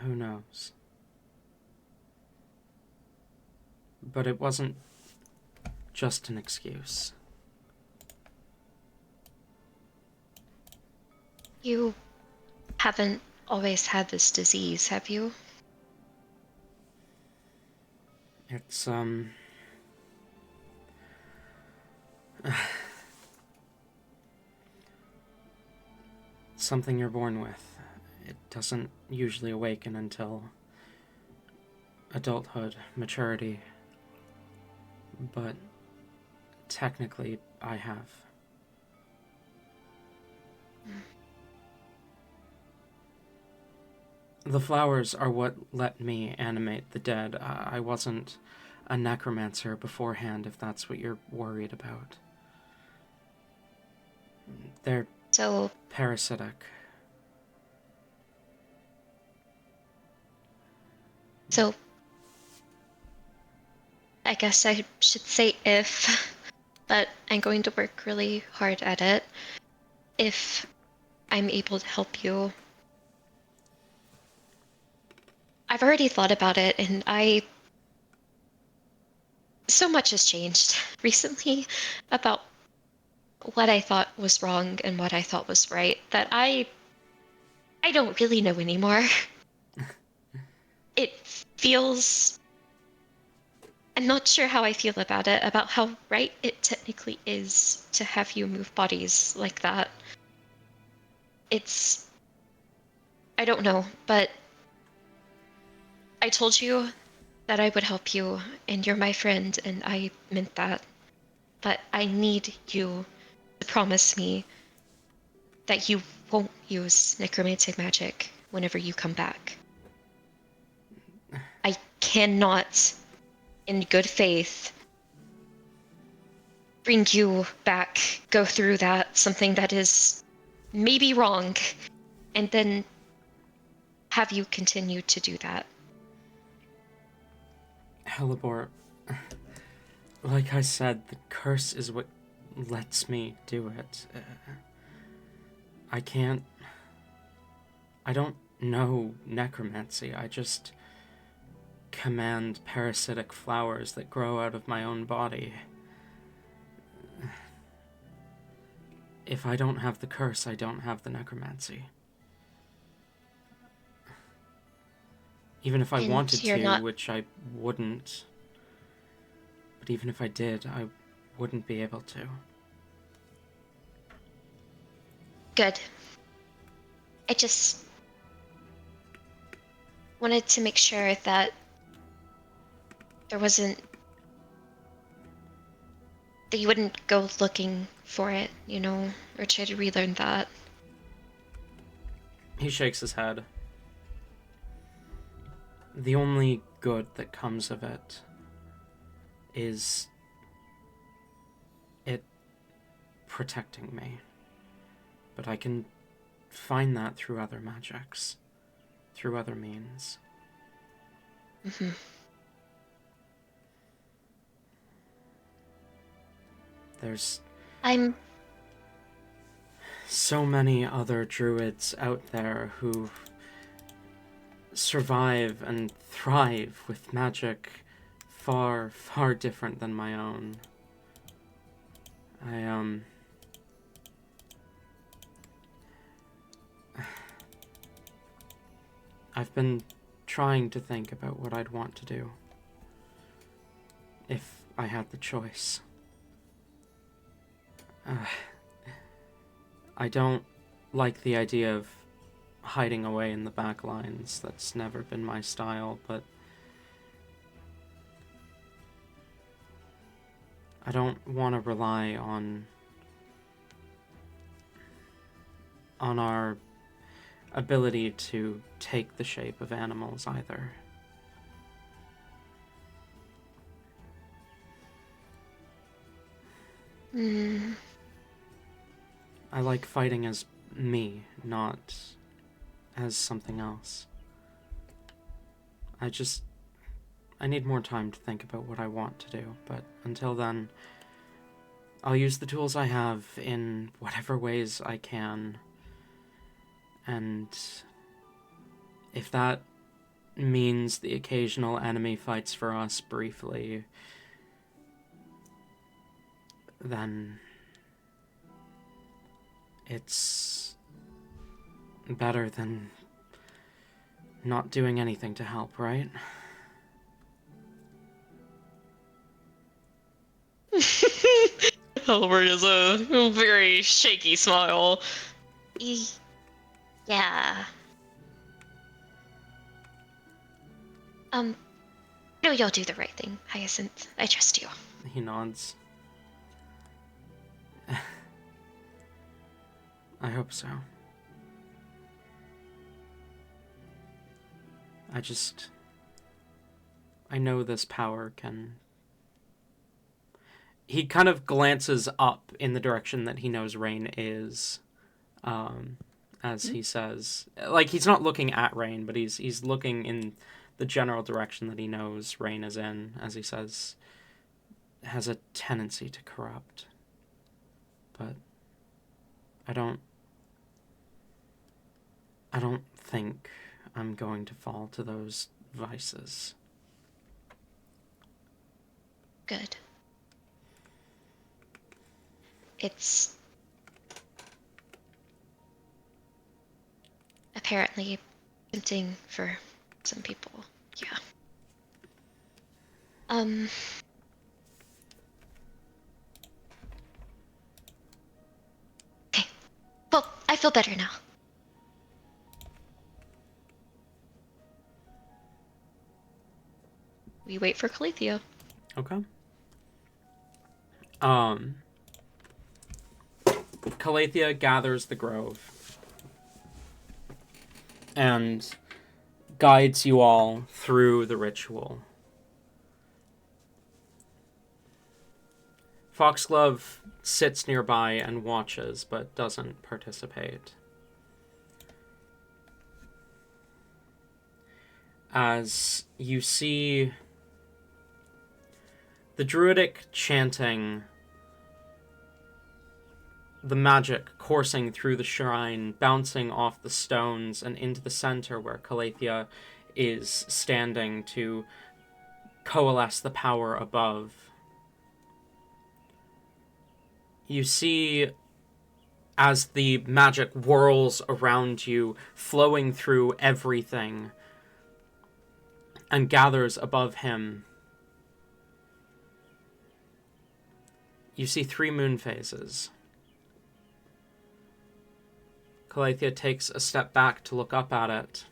who knows? But it wasn't just an excuse. You haven't always had this disease, have you? It's, something you're born with. It doesn't usually awaken until adulthood, maturity. But technically, I have. The flowers are what let me animate the dead. I wasn't a necromancer beforehand, if that's what you're worried about. They're So, parasitic. so I guess I should say if, but I'm going to work really hard at it. If I'm able to help you. I've already thought about it, and so much has changed recently about what I thought was wrong and what I thought was right that I don't really know anymore. It feels, I'm not sure how I feel about it, about how right it technically is to have you move bodies like that. It's, I don't know, but I told you that I would help you, and you're my friend, and I meant that. But I need you to promise me that you won't use necromantic magic whenever you come back. I cannot, in good faith, bring you back, go through that, something that is maybe wrong, and then have you continue to do that. Hellebore, like I said, the curse is what lets me do it. I can't... I don't know necromancy. I just command parasitic flowers that grow out of my own body. If I don't have the curse, I don't have the necromancy. Even if I And wanted you're to, not- which I wouldn't. But even if I did, I wouldn't be able to. Good. I just wanted to make sure that there wasn't that you wouldn't go looking for it, you know, or try to relearn that. He shakes his head. The only good that comes of it is it protecting me. But I can find that through other magics, through other means. Mm-hmm. There's I'm so many other druids out there who survive and thrive with magic far, far different than my own. I've been trying to think about what I'd want to do if I had the choice. I don't like the idea of hiding away in the back lines. That's never been my style, but I don't want to rely on our ability to take the shape of animals either. I like fighting as me, not as something else. I need more time to think about what I want to do, but until then, I'll use the tools I have in whatever ways I can, and if that means the occasional enemy fights for us briefly, then it's better than not doing anything to help, right? Halbert has a very shaky smile. Yeah. No, you'll do the right thing, Hyacinth. I trust you. He nods. I hope so. I know this power can... He kind of glances up in the direction that he knows Rain is, as he says. Like, he's not looking at Rain, but he's looking in the general direction that he knows Rain is in, as he says, has a tendency to corrupt. But I don't think I'm going to fall to those vices. Good. It's apparently tempting for some people. Yeah. Okay. Well, I feel better now. We wait for Calethea. Okay. Calethea gathers the grove and guides you all through the ritual. Foxglove sits nearby and watches, but doesn't participate. As you see the druidic chanting, the magic coursing through the shrine, bouncing off the stones and into the center where Calethea is standing to coalesce the power above. You see, as the magic whirls around you, flowing through everything, and gathers above him, you see 3 moon phases. Calethea takes a step back to look up at it,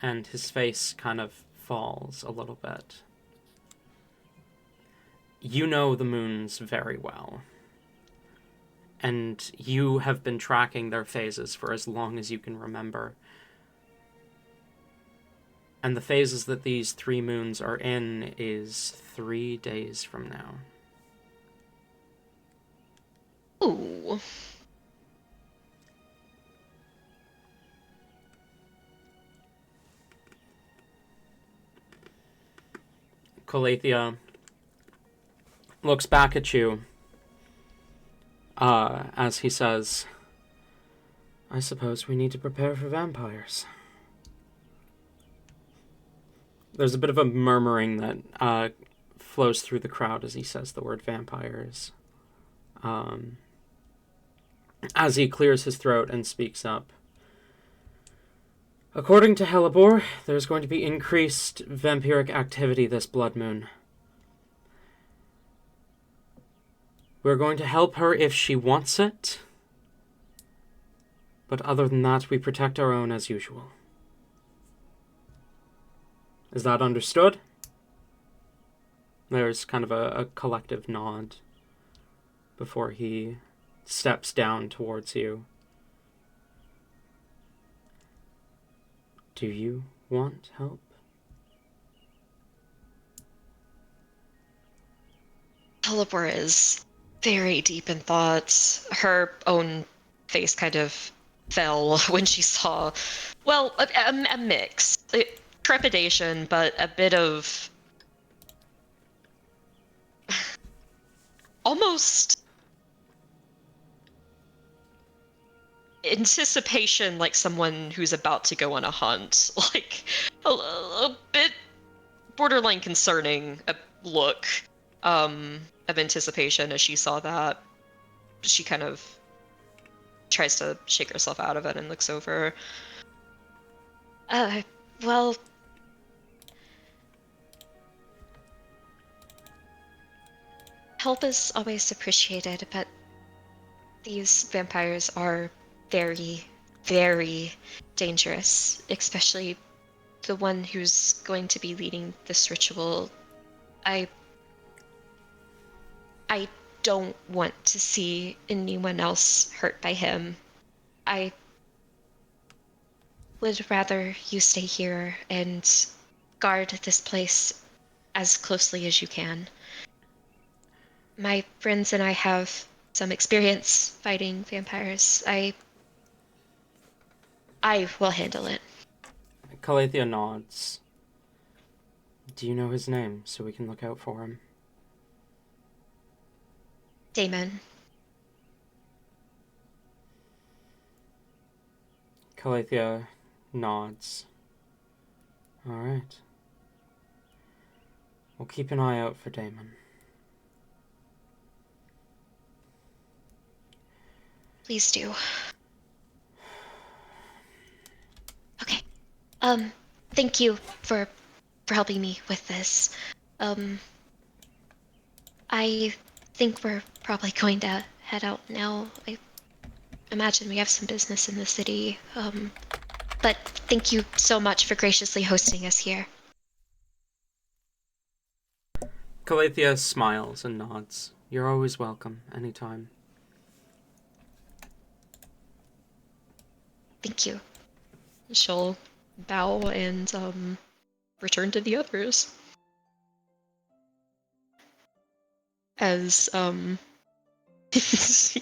and his face kind of falls a little bit. you know the moons very well. And you have been tracking their phases for as long as you can remember. And the phases that these 3 moons are in is 3 days from now. Ooh. Calathea looks back at you as he says, I suppose we need to prepare for vampires. There's a bit of a murmuring that flows through the crowd as he says the word vampires. As he clears his throat and speaks up. According to Helibor, there's going to be increased vampiric activity this blood moon. We're going to help her if she wants it. But other than that, we protect our own as usual. Is that understood? There's kind of a collective nod before he steps down towards you. Do you want help? Helibor is very deep in thoughts. Her own face kind of fell when she saw, well, a mix. Trepidation, but a bit of almost anticipation, like someone who's about to go on a hunt. Like a bit borderline concerning look of anticipation as she saw that. She kind of tries to shake herself out of it and looks over. Well, help is always appreciated, but these vampires are very, very dangerous, especially the one who's going to be leading this ritual. I don't want to see anyone else hurt by him. I would rather you stay here and guard this place as closely as you can. My friends and I have some experience fighting vampires. I will handle it. Calathea nods. Do you know his name so we can look out for him? Damon. Calathea nods. Alright. We'll keep an eye out for Damon. Please do. Okay. Thank you for helping me with this. I think we're probably going to head out now. I imagine we have some business in the city. But thank you so much for graciously hosting us here. Calathea smiles and nods. You're always welcome, anytime. Thank you. She'll bow and return to the others. As she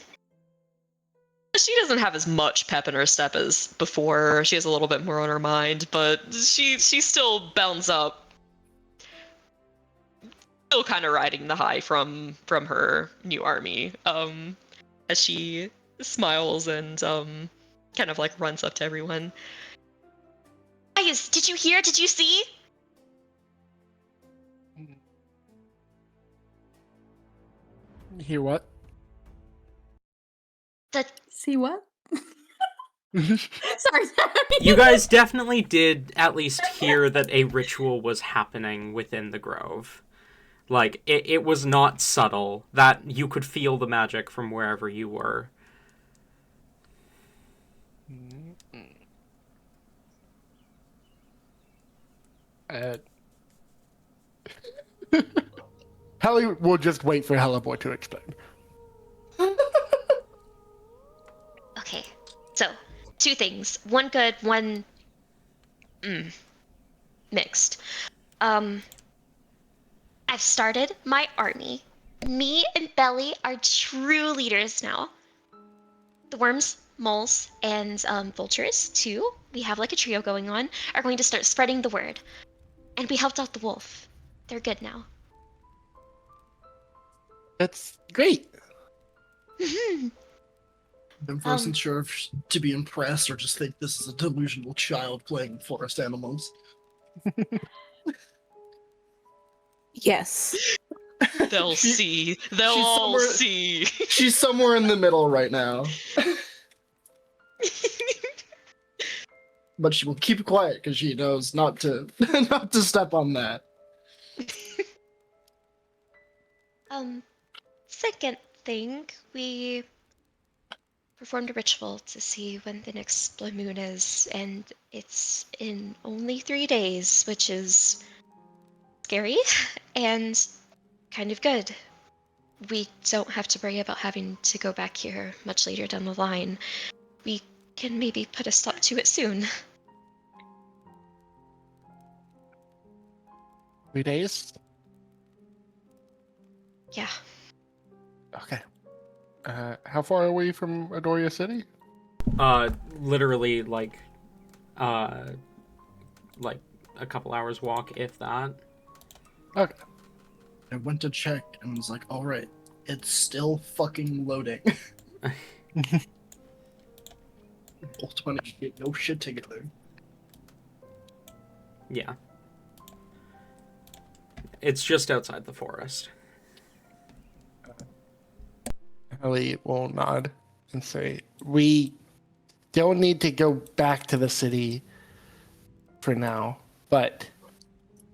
doesn't have as much pep in her step as before. She has a little bit more on her mind, but she still bounds up, still kind of riding the high from her new army. As she smiles and kind of like runs up to everyone. Guys, did you hear? Did you see? Hear what? See what? Mm-hmm. Sorry. You guys definitely did at least hear that a ritual was happening within the grove. Like, it was not subtle. That you could feel the magic from wherever you were. Helly will just wait for Helleboy to explain. Okay, so 2 things. One good, one mixed. I've started my army. Me and Belly are true leaders now. The worms, moles, and vultures, too, we have like a trio going on, are going to start spreading the word. And we helped out the wolf. They're good now. That's great. I wasn't sure if to be impressed or just think this is a delusional child playing forest animals. Yes. They'll see. They'll she's all somewhere- see. She's somewhere in the middle right now. But she will keep quiet because she knows not to not to step on that. Second thing, we performed a ritual to see when the next blood moon is, and it's in only 3 days, which is scary and kind of good. We don't have to worry about having to go back here much later down the line. We can maybe put a stop to it soon. 3 days? Yeah. Okay. How far away from Adoria City? Literally like a couple hours walk, if that. Okay. I went to check and was like, all right, it's still fucking loading. Ultimately, get no shit together. Yeah. It's just outside the forest. Ellie will nod and say, "We don't need to go back to the city for now, but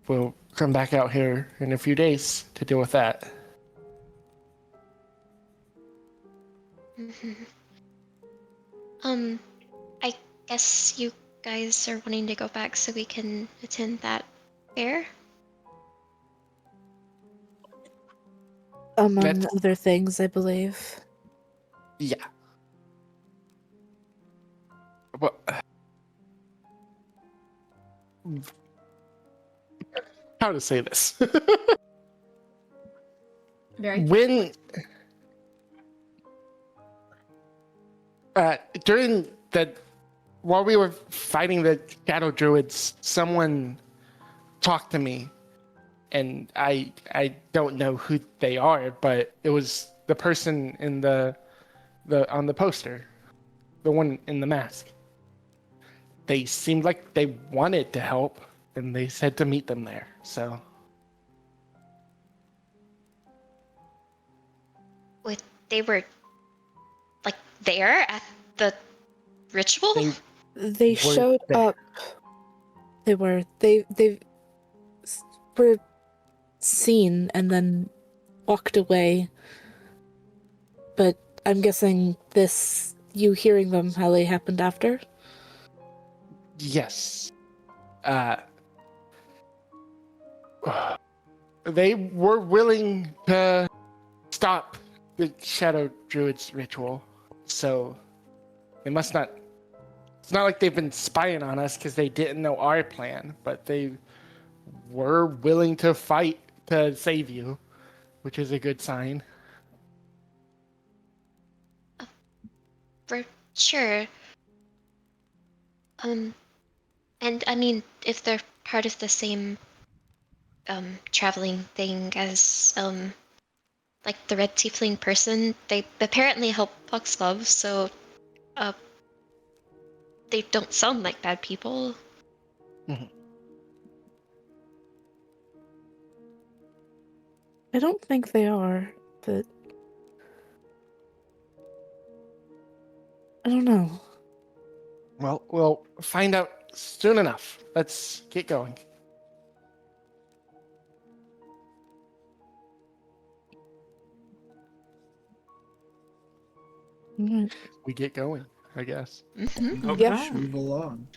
we'll come back out here in a few days to deal with that." I guess you guys are wanting to go back so we can attend that fair? Among That's- other things, I believe. Yeah. Well, how to say this? Very When during the while we were fighting the shadow druids, someone talked to me, and I don't know who they are, but it was the person in the on the poster, the one in the mask. They seemed like they wanted to help, and they said to meet them there. So They were, like, there at the ritual? They Were showed they- up. They were were seen and then walked away. But I'm guessing you hearing them, Hallie, happened after. yes, they were willing to stop the Shadow Druid's ritual, so they must not. It's not like they've been spying on us because they didn't know our plan, but they were willing to fight to save you, which is a good sign. For sure. And I mean, if they're part of the same, traveling thing as, like the red tiefling person, they apparently help Foxglove, so, they don't sound like bad people. I don't think they are, but I don't know. Well, we'll find out soon enough. Let's get going. Mm, We get going, I guess. Okay. Yep. Move along.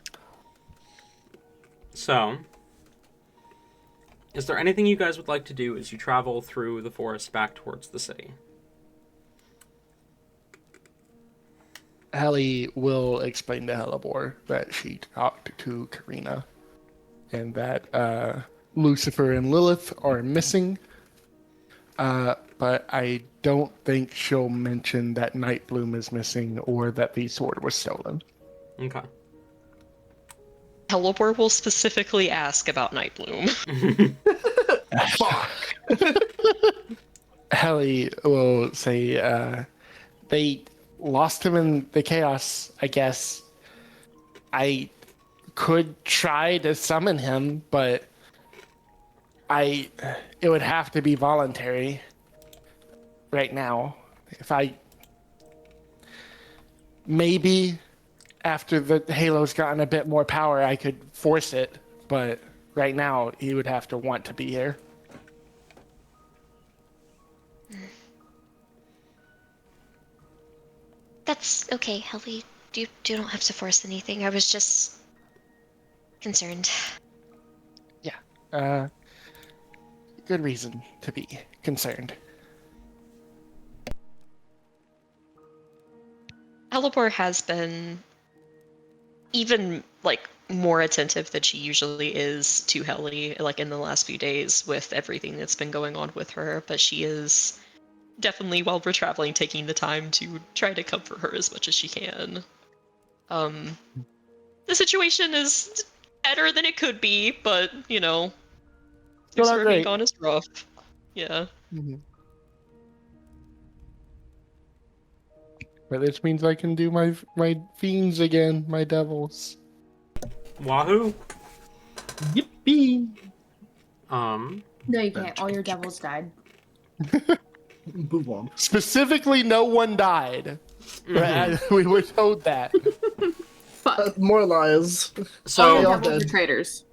So, is there anything you guys would like to do as you travel through the forest back towards the city? Hallie will explain to Hellebore that she talked to Karina and that Lucifer and Lilith are missing. But I don't think she'll mention that Nightbloom is missing or that the sword was stolen. Okay. Hellebore will specifically ask about Nightbloom. Fuck. Hallie will say, they lost him in the chaos, I guess. I could try to summon him, but it would have to be voluntary right now. Maybe after the Halo's gotten a bit more power, I could force it, but right now he would have to want to be here. That's okay, Helly. You don't have to force anything. I was just concerned. Yeah. Good reason to be concerned. Hellebore has been even more attentive than she usually is to Helly, in the last few days with everything that's been going on with her, but she is definitely, while we're traveling, taking the time to try to comfort her as much as she can. The situation is better than it could be, but, Still Lucifer not being great. gone is rough. Yeah. Mm-hmm. But this means I can do my fiends again, my devils. Wahoo! Yippee! No, you can't. All your devils died. Move on. Specifically, no one died. We were told that. Fuck. More lies. All So, your all devils dead. are traitors.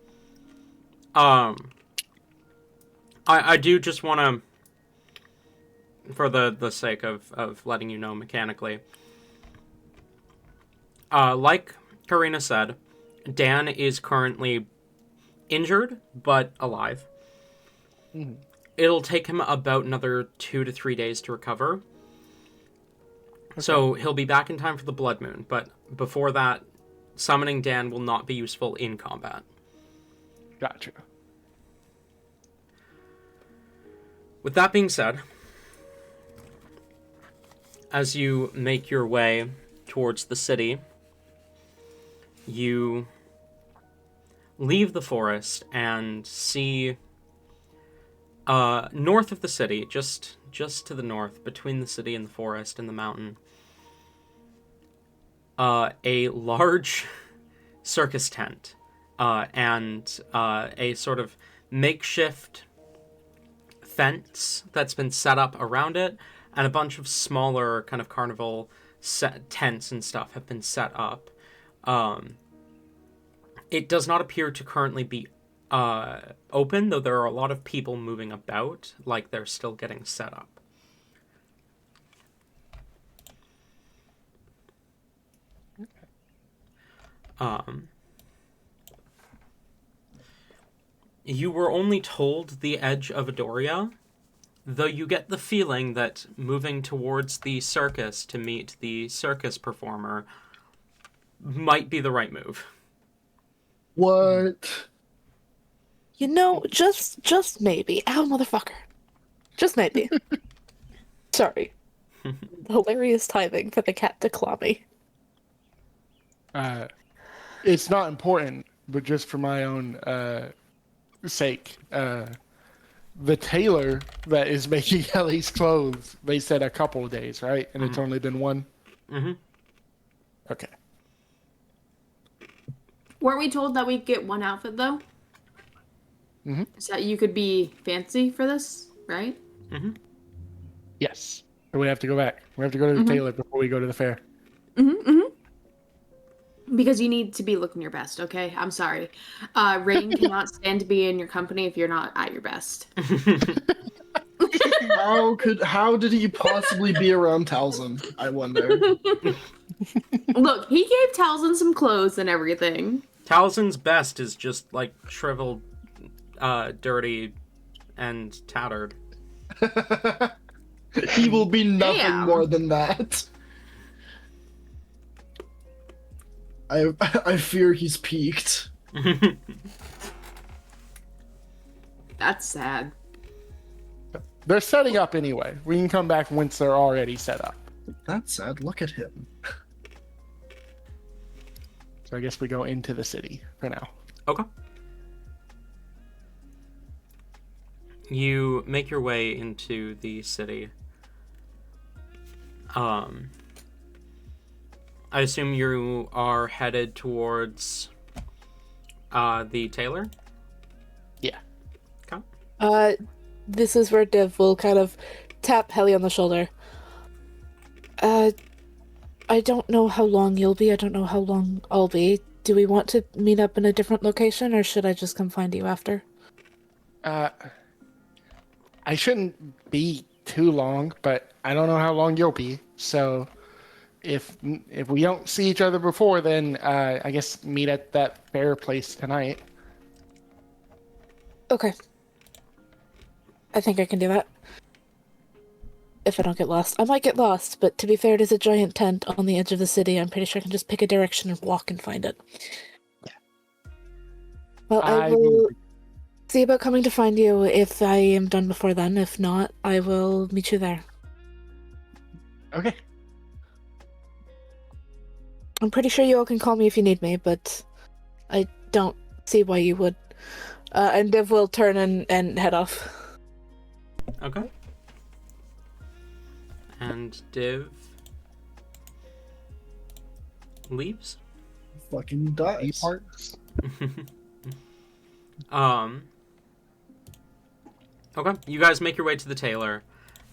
I do just want to, for the sake of letting you know mechanically, like Karina said, Dan is currently injured, but alive. Mm-hmm. It'll take him about another 2 to 3 days to recover. Okay. So he'll be back in time for the Blood Moon, but before that, summoning Dan will not be useful in combat. Gotcha. With that being said, as you make your way towards the city, you leave the forest and see north of the city, just to the north, between the city and the forest and the mountain, a large circus tent and a sort of makeshift fence that's been set up around it, and a bunch of smaller kind of carnival tents and stuff have been set up. It does not appear to currently be open, though there are a lot of people moving about, like they're still getting set up. You were only told the edge of Adoria, though you get the feeling that moving towards the circus to meet the circus performer might be the right move. What? You know, just maybe. Ow, motherfucker. Just maybe. Sorry. Hilarious timing for the cat to claw me. It's not important, but just for my own sake, the tailor that is making Ellie's clothes, they said a couple of days, right? And it's only been one? Mm-hmm. Okay. Weren't we told that we'd get one outfit, though? Mm-hmm. So you could be fancy for this, right? Mm-hmm. Yes. So we have to go back. We have to go to the tailor before we go to the fair. Because you need to be looking your best, okay? I'm sorry. Rain cannot stand to be in your company if you're not at your best. How did he possibly be around Talzin? I wonder. Look, he gave Talzin some clothes and everything. Talzin's best is just, like, shriveled dirty and tattered. He will be nothing Damn. more than that. I fear he's peaked. That's sad. They're setting up anyway. We can come back once they're already set up. That's sad. Look at him. So I guess we go into the city for now. Okay. You make your way into the city. I assume you are headed towards the tailor? Yeah. Okay. This is where Div will kind of tap Helly on the shoulder. I don't know how long you'll be. I don't know how long I'll be. Do we want to meet up in a different location, or should I just come find you after? I shouldn't be too long, but I don't know how long you'll be. So if we don't see each other before, then I guess meet at that fair place tonight. Okay. I think I can do that. If I don't get lost. I might get lost, but to be fair, it is a giant tent on the edge of the city. I'm pretty sure I can just pick a direction and walk and find it. Yeah. Well, I will see about coming to find you if I am done before then. If not, I will meet you there. Okay. I'm pretty sure you all can call me if you need me, but I don't see why you would. And Div will turn and head off. Okay. And Div leaves. Fucking dies. Parts. Okay. You guys make your way to the tailor.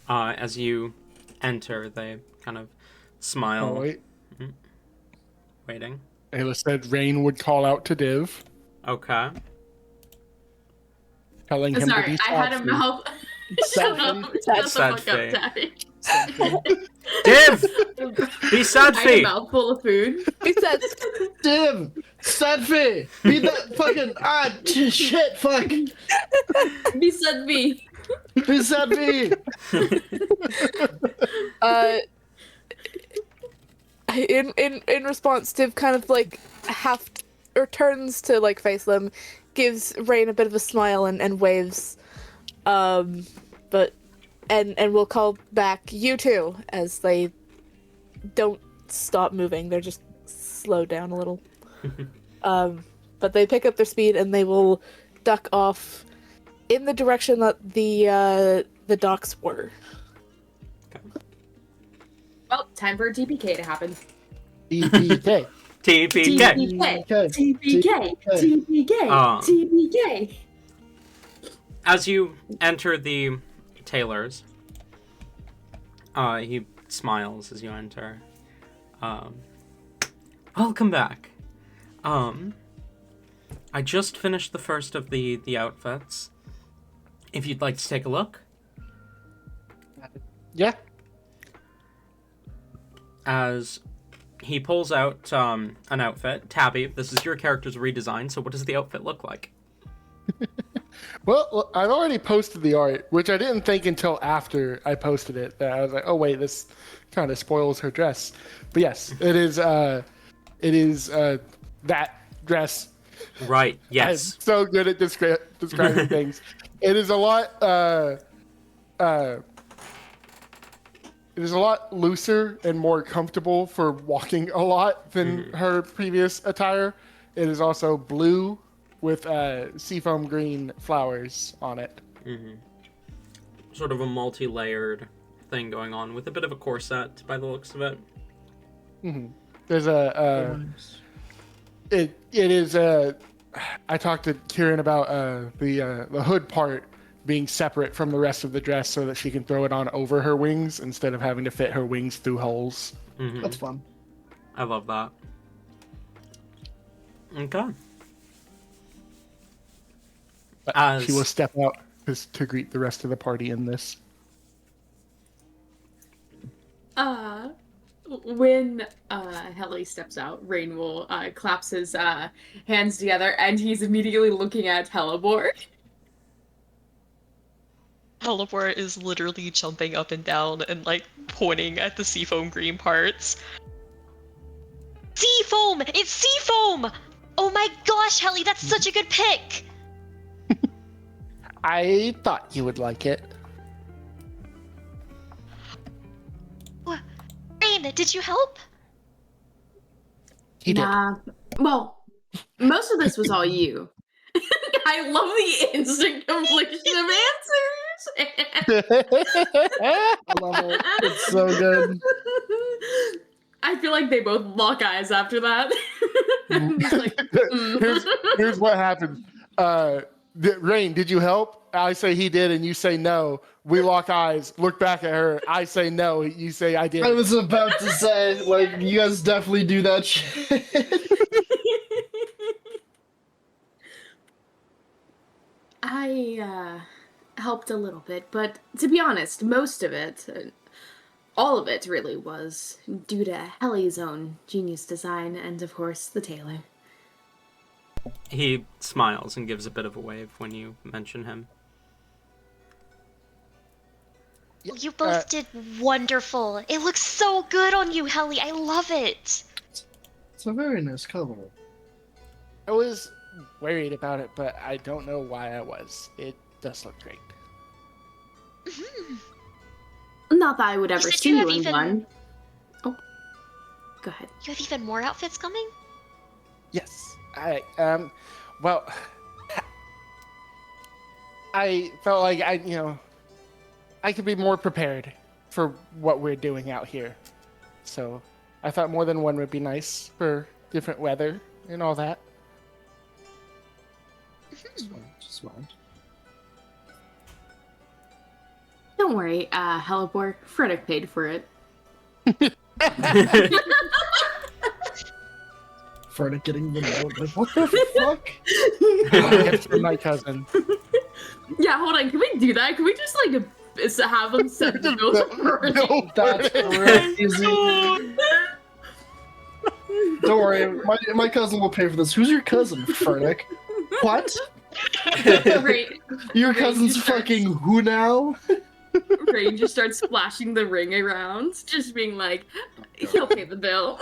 As you enter, they kind of smile. Oh, wait. Waiting. Ayla said Rain would call out to Div, Okay. telling him to Sorry, be I had a softly. mouth. Shut up. Shut the Sad fuck up, face. Daddy. Div! Be sad I had a feet! mouthful of food. He said, Div! Sadfi! Be that fucking shit, fuck! Be said me. Be Sadfi! in response, Div kind of like turns to like face them, gives Rain a bit of a smile and waves, but we'll call back you two as they don't stop moving. They're just slowed down a little. But they pick up their speed and they will duck off in the direction that the docks were. Well, time for a TPK to happen. EPK. TPK! TPK. TPK. As you enter the tailor's, he smiles as you enter. Welcome back. I just finished the first of the outfits. If you'd like to take a look. Yeah. As he pulls out an outfit. Tabby, this is your character's redesign, so what does the outfit look like? Well, I've already posted the art, which I didn't think until after I posted it. That I was like, oh wait, this kind of spoils her dress. But yes, it is that dress. Right, I'm yes. so good at describing things. It is a lot. It is a lot looser and more comfortable for walking a lot than her previous attire. It is also blue with seafoam green flowers on it. Sort of a multi-layered thing going on with a bit of a corset by the looks of it. There's it is I talked to Kieran about the hood part being separate from the rest of the dress so that she can throw it on over her wings instead of having to fit her wings through holes. That's fun. I love that. Okay. But she will step out to greet the rest of the party in this. When Helly steps out, Rain will claps his hands together, and he's immediately looking at Hellebore. Heliport is literally jumping up and down and like pointing at the seafoam green parts. Seafoam! It's seafoam! Oh my gosh, Helly, that's such a good pick! I thought you would like it. Rain, did you help? He did. Nah. Well, most of this was all you. I love the instant confliction of answers. I love it. It's so good. I feel like they both lock eyes after that. I'm just like, here's what happened. Rain, did you help? I say he did, and you say no. We lock eyes, look back at her. I say no, you say I did. I was about to say, like, you guys definitely do that shit. I helped a little bit, but to be honest, most of it, all of it really was due to Helly's own genius design and, of course, the tailor. He smiles and gives a bit of a wave when you mention him. You both did wonderful. It looks so good on you, Helly. I love it. It's a very nice color. I was worried about it, but I don't know why I was. It does look great. Not that I would ever said see you you have in even- one. Oh, go ahead. You have even more outfits coming? Yes. Well, I felt like I could be more prepared for what we're doing out here. So I thought more than one would be nice for different weather and all that. Just fine. Don't worry, Helibor. Frederick paid for it. Frederick getting the note. Like, what the fuck? Gift from my cousin. Yeah, hold on. Can we do that? Can we just have them send the bill for No, That's crazy. Don't worry, my cousin will pay for this. Who's your cousin, Frederick? What? Right. Your Right, cousin's you start- fucking who now? Rain just starts splashing the ring around, just being like, he'll pay the bill.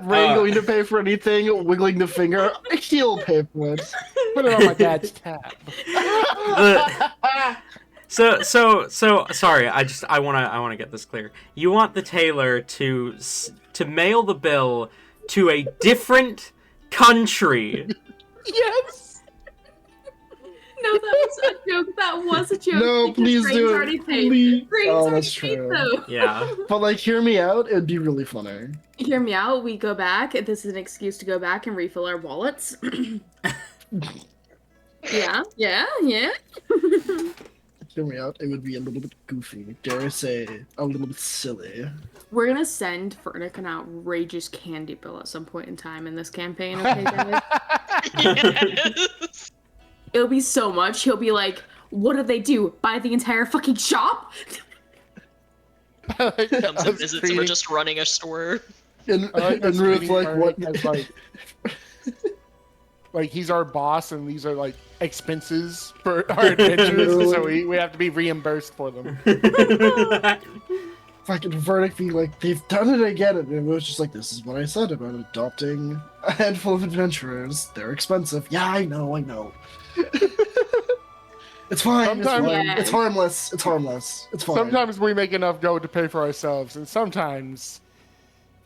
Ray going to pay for anything, wiggling the finger. He'll pay for it. Put it on my dad's tab. So sorry. I want to get this clear. You want the tailor to mail the bill to a different country. Yes. No, that was a joke. That was a joke. No, because please Rain's do it. already paid. Please. Rain's Oh, already that's paid, true. though. Yeah. But like, hear me out. It'd be really funny. Hear me out. We go back. This is an excuse to go back and refill our wallets. Yeah. Hear me out. It would be a little bit goofy. Dare I say, a little bit silly. We're gonna send Fernick an outrageous candy bill at some point in time in this campaign, okay, guys? Yes. It'll be so much. He'll be like, what did they do? Buy the entire fucking shop? Comes and visits and we're just running a store. And, I like and us Ruth's treating like, her what? as like he's our boss and these are like expenses for our adventures, so we have to be reimbursed for them. Fucking verdict being like, they've done it again. And it was just like, this is what I said about adopting a handful of adventurers. They're expensive. Yeah, I know. It's fine. Sometimes- it's fine. Yeah. It's harmless. It's harmless. It's fine. Sometimes we make enough go to pay for ourselves, and sometimes,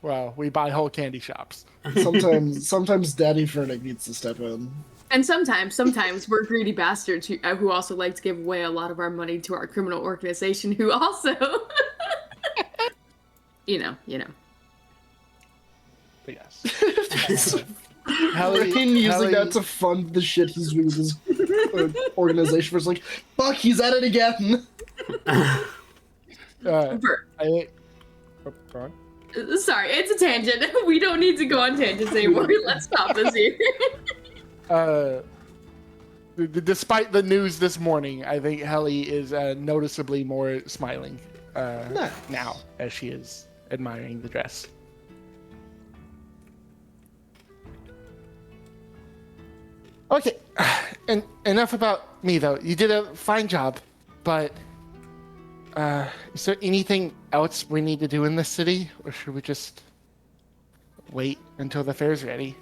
well, we buy whole candy shops. Sometimes Daddy Verdict needs to step in. And sometimes we're greedy bastards who also like to give away a lot of our money to our criminal organization who also, you know. But yes. Rain using that to fund the shit he's doing with his organization. It's like, fuck, he's at it again. Bert, Go on. sorry, it's a tangent. We don't need to go on tangents anymore. Let's stop this here. Despite the news this morning, I think Helly is noticeably more smiling now as she is admiring the dress. Okay, And enough about me, though. You did a fine job, but is there anything else we need to do in this city, or should we just wait until the fair's ready?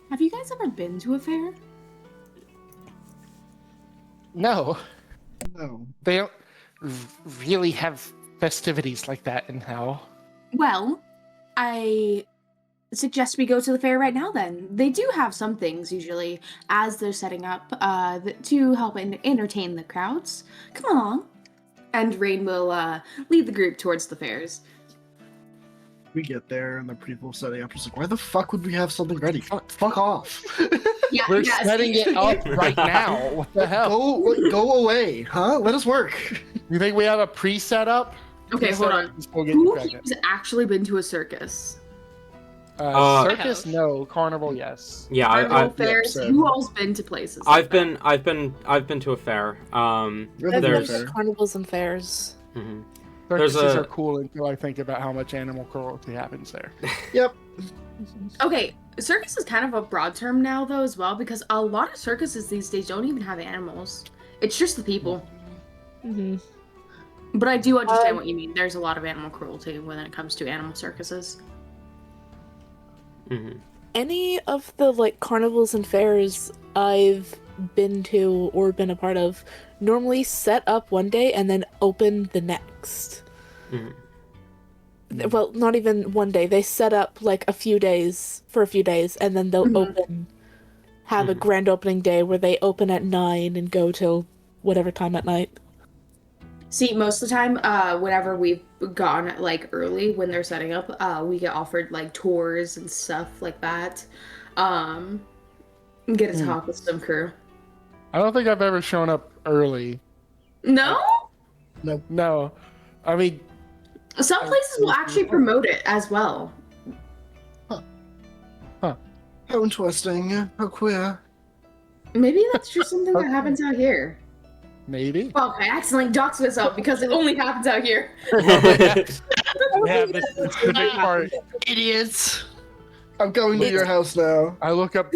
Have you guys ever been to a fair? No, No. they don't really have festivities like that in hell. Well, I suggest we go to the fair right now then. They do have some things usually as they're setting up to help entertain the crowds. Come along. And Rain will lead the group towards the fairs. We get there and the people setting up just like, why the fuck would we have something ready? Fuck off. Yeah, We're yes. setting it up right now. What the hell? Go away, huh? Let us work. You think we have a pre-set up? Okay, hold on. We'll get Who pregnant. has actually been to a circus? Circus, no. Carnival, yes. Yeah, Carnival I fairs. same. Who all's been to places? I've like that? been to a fair. You're I've the been There's- to carnivals and fairs. Mhm. Circuses There's a- are cool until I think about how much animal cruelty happens there. Yep. Okay, circus is kind of a broad term now, though, as well, because a lot of circuses these days don't even have animals. It's just the people. Mm-hmm. But I do understand Um, what you mean. There's a lot of animal cruelty when it comes to animal circuses. Mhm. Any of the like carnivals and fairs I've been to or been a part of normally set up one day and then open the next. Mhm. Well, not even one day. They set up like a few days and then they'll Mhm. have a Mhm. grand opening day where they open at 9 and go till whatever time at night. See, most of the time, whenever we've gone like early when they're setting up, we get offered like tours and stuff like that. And get to talk with some crew. I don't think I've ever shown up early. No? No. I mean, Some places will actually promote it as well. How interesting. How queer. Maybe that's just something that happens out here. maybe. Well, I accidentally doxed myself because it only happens out here. Yeah, this specific part. Idiots. I'm going to your house now. I look up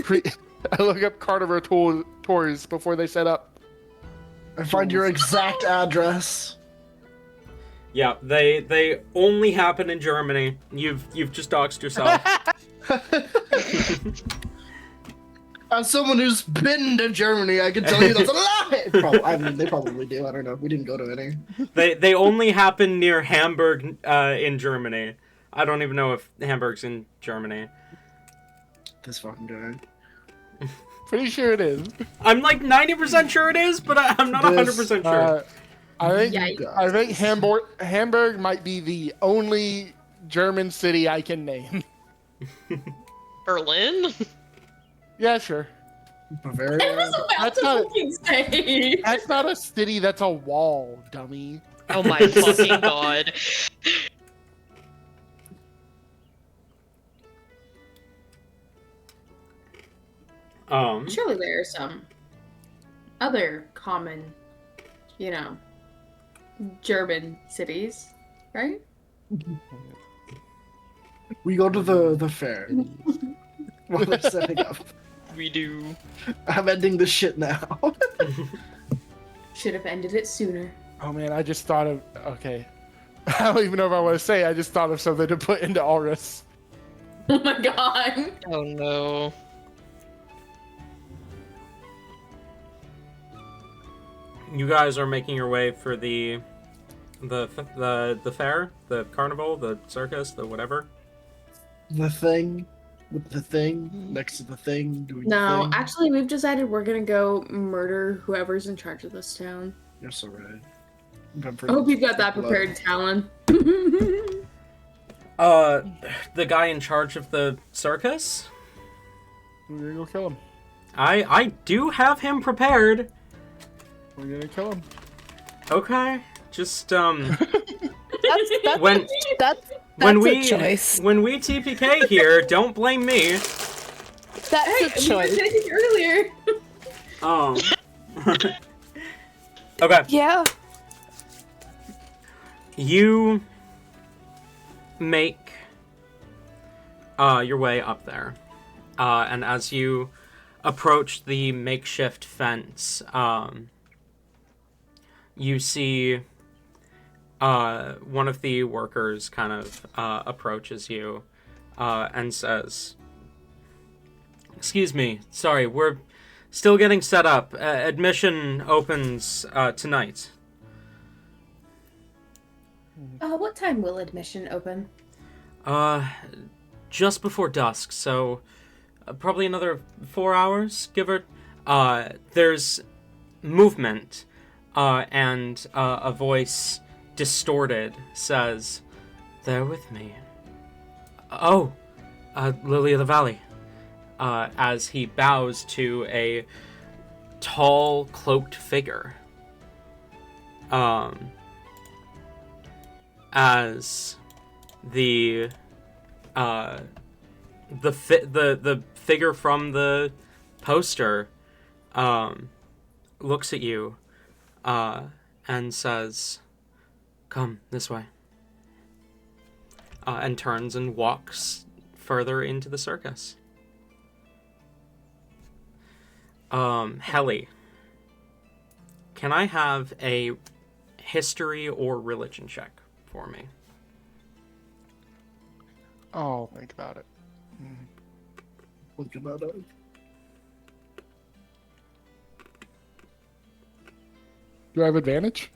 carnival tours before they set up. I find your exact address. Yeah, they only happen in Germany. You've just doxed yourself. As someone who's been to Germany, I can tell you that's a lie. I mean, they probably do. I don't know. We didn't go to any. They only happen near Hamburg in Germany. I don't even know if Hamburg's in Germany. This fucking guy. Pretty sure it is. I'm like 90% sure it is, but I'm not 100% sure. I think Yikes. Hamburg might be the only German city I can name. Berlin? Yeah, sure. Bavaria. I was about That's to not- fucking say. That's not a city, that's a wall, dummy. Oh my fucking god. Surely there are some other common, German cities, right? We go to the fair. While they're setting up. We do. I'm ending this shit now. Should have ended it sooner. Oh man, I just thought of okay. I don't even know if I want to say. I just thought of something to put into Aurus. Oh my god. Oh no. You guys are making your way for the fair, the carnival, the circus, the whatever. The thing. With the thing. Next to the thing. Doing the No, thing. actually, we've decided we're gonna go murder whoever's in charge of this town. You're so right. I hope you've got that prepared, Talon. The guy in charge of the circus? We're gonna go kill him. I do have him prepared. We're gonna kill him. Okay. Just That's when that's when a we choice. when we TPK here, don't blame me. That's Hey, a we were choice. saying earlier. Okay. Yeah. You make your way up there. And as you approach the makeshift fence, you see one of the workers kind of approaches you and says, "Excuse me, sorry, we're still getting set up. Admission opens tonight." What time will admission open? Just before dusk, so probably another 4 hours, give or... there's movement, and a voice, distorted, says, "They're with me." "Oh, Lily of the Valley." As he bows to a tall, cloaked figure. As the figure from the poster looks at you and says, "Come this way," and turns and walks further into the circus. Helly, can I have a history or religion check for me? I'll think about it. Think about it. Do I have advantage?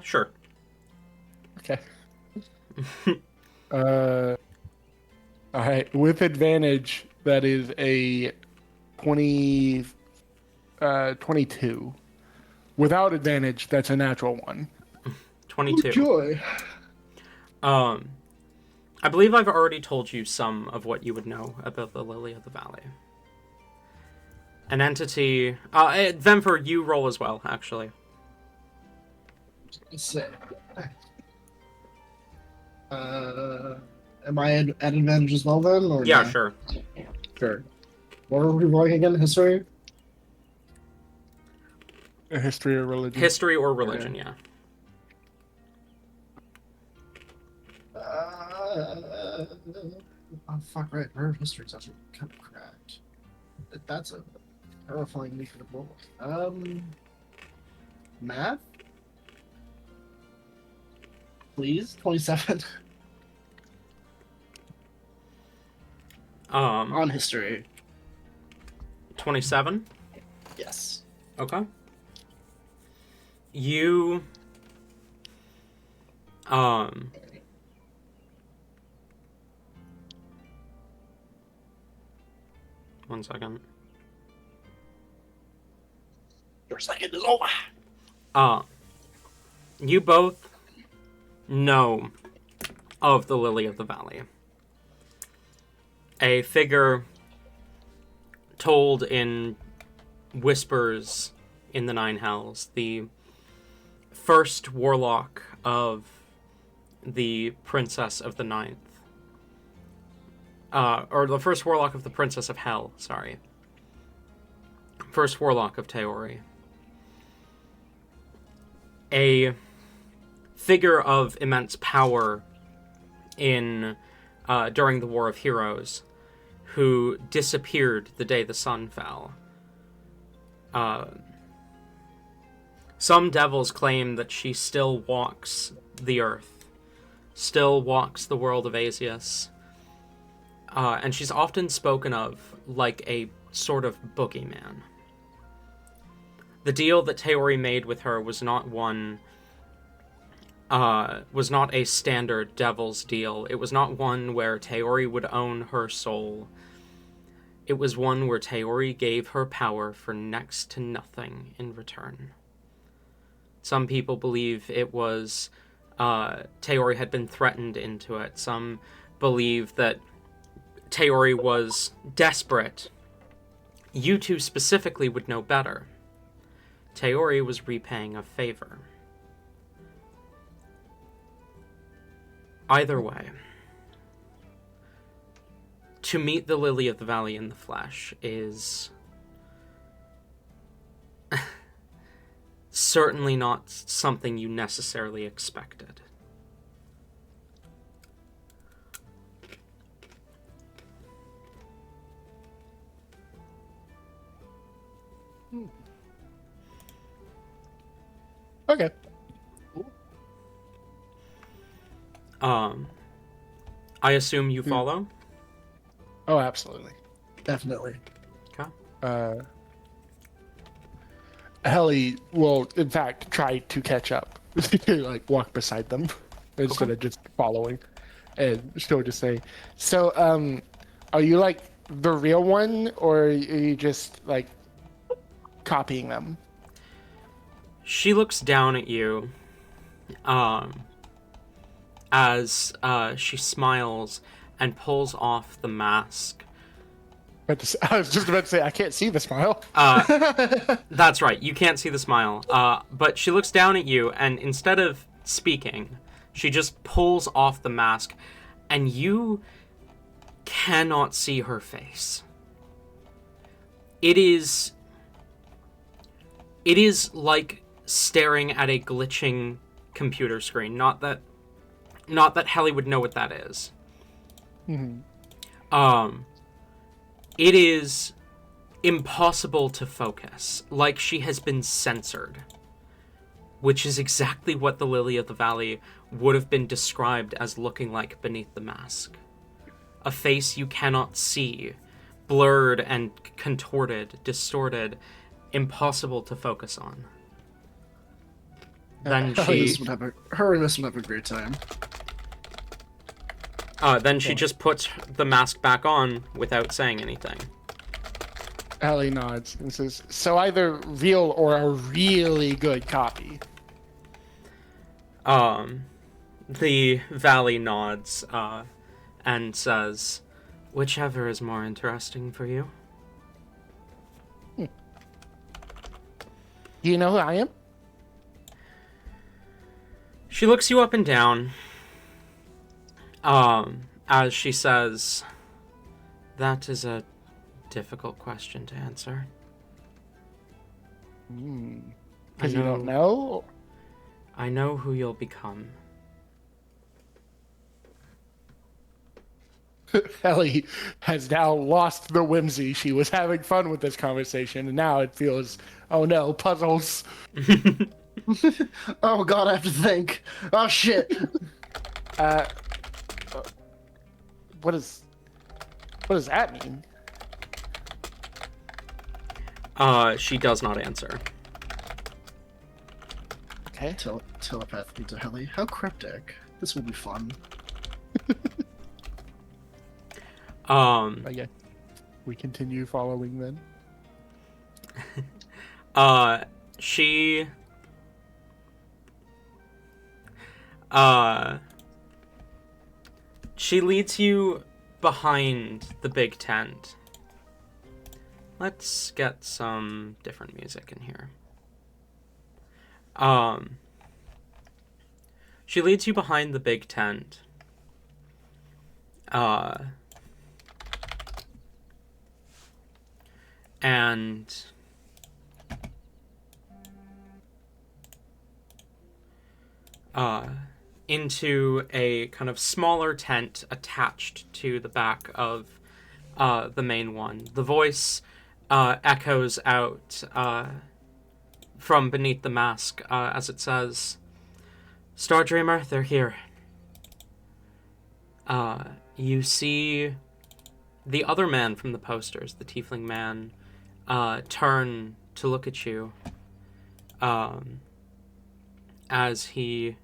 Sure. Okay. Alright, with advantage, that is a 22. Without advantage, that's a natural one. 22. Joy. I believe I've already told you some of what you would know about the Lily of the Valley. An entity... Vemfer, you roll as well, actually. Let's see. Am I at advantage as well then? Or Yeah, no? sure. Sure. What are we rolling again? History? A history or religion? History or religion, yeah. Oh, fuck, right. Her history's actually kind of cracked. That's a terrifying leap of the roll. Math? Please? 27. On history. 27? Yes. Okay. You... One second. Your second is over. You both know of the Lily of the Valley. A figure told in whispers in the Nine Hells, the first warlock of the Princess of the Ninth. Or the first warlock of the Princess of Hell, sorry. First warlock of Teori. A figure of immense power in during the War of Heroes, who disappeared the day the sun fell. Some devils claim that she still walks the earth, still walks the world of Azius, and she's often spoken of like a sort of boogeyman. The deal that Teori made with her was not a standard devil's deal. It was not one where Teori would own her soul. It was one where Teori gave her power for next to nothing in return. Some people believe it was Teori had been threatened into it. Some believe that Teori was desperate. You two specifically would know better. Teori was repaying a favor. Either way, to meet the Lily of the Valley in the flesh is certainly not something you necessarily expected. Okay. I assume you follow? Oh, absolutely. Definitely. Okay. Helly will, in fact, try to catch up. Like, walk beside them instead of just following. And she'll just say, so, are you, like, the real one, or are you just, like, copying them? She looks down at you, as she smiles and pulls off the mask. I was just about to say, I can't see the smile. That's right, you can't see the smile. But she looks down at you, and instead of speaking, she just pulls off the mask, and you cannot see her face. It is like staring at a glitching computer screen. Not that Helly would know what that is. Mm-hmm. It is impossible to focus, like she has been censored, which is exactly what the Lily of the Valley would have been described as looking like beneath the mask. A face you cannot see, blurred and contorted, distorted, impossible to focus on. Then she Her and this would have a great time. then she just puts the mask back on without saying anything. Helly nods and says, so either real or a really good copy. The Valley nods, and says, whichever is more interesting for you. Do you know who I am? She looks you up and down, as she says, that is a difficult question to answer. Because you don't know? I know who you'll become. Helly has now lost the whimsy. She was having fun with this conversation, and now it feels, oh no, puzzles. Oh god, I have to think. Oh shit. What does that mean? She does not answer. Okay. Telepathy to Helly. How cryptic. This will be fun. Yeah. We continue following then. She leads you behind the big tent. Let's get some different music in here. She leads you behind the big tent. And into a kind of smaller tent attached to the back of the main one. The voice echoes out from beneath the mask as it says, Stardreamer, they're here. You see the other man from the posters, the tiefling man, turn to look at you as he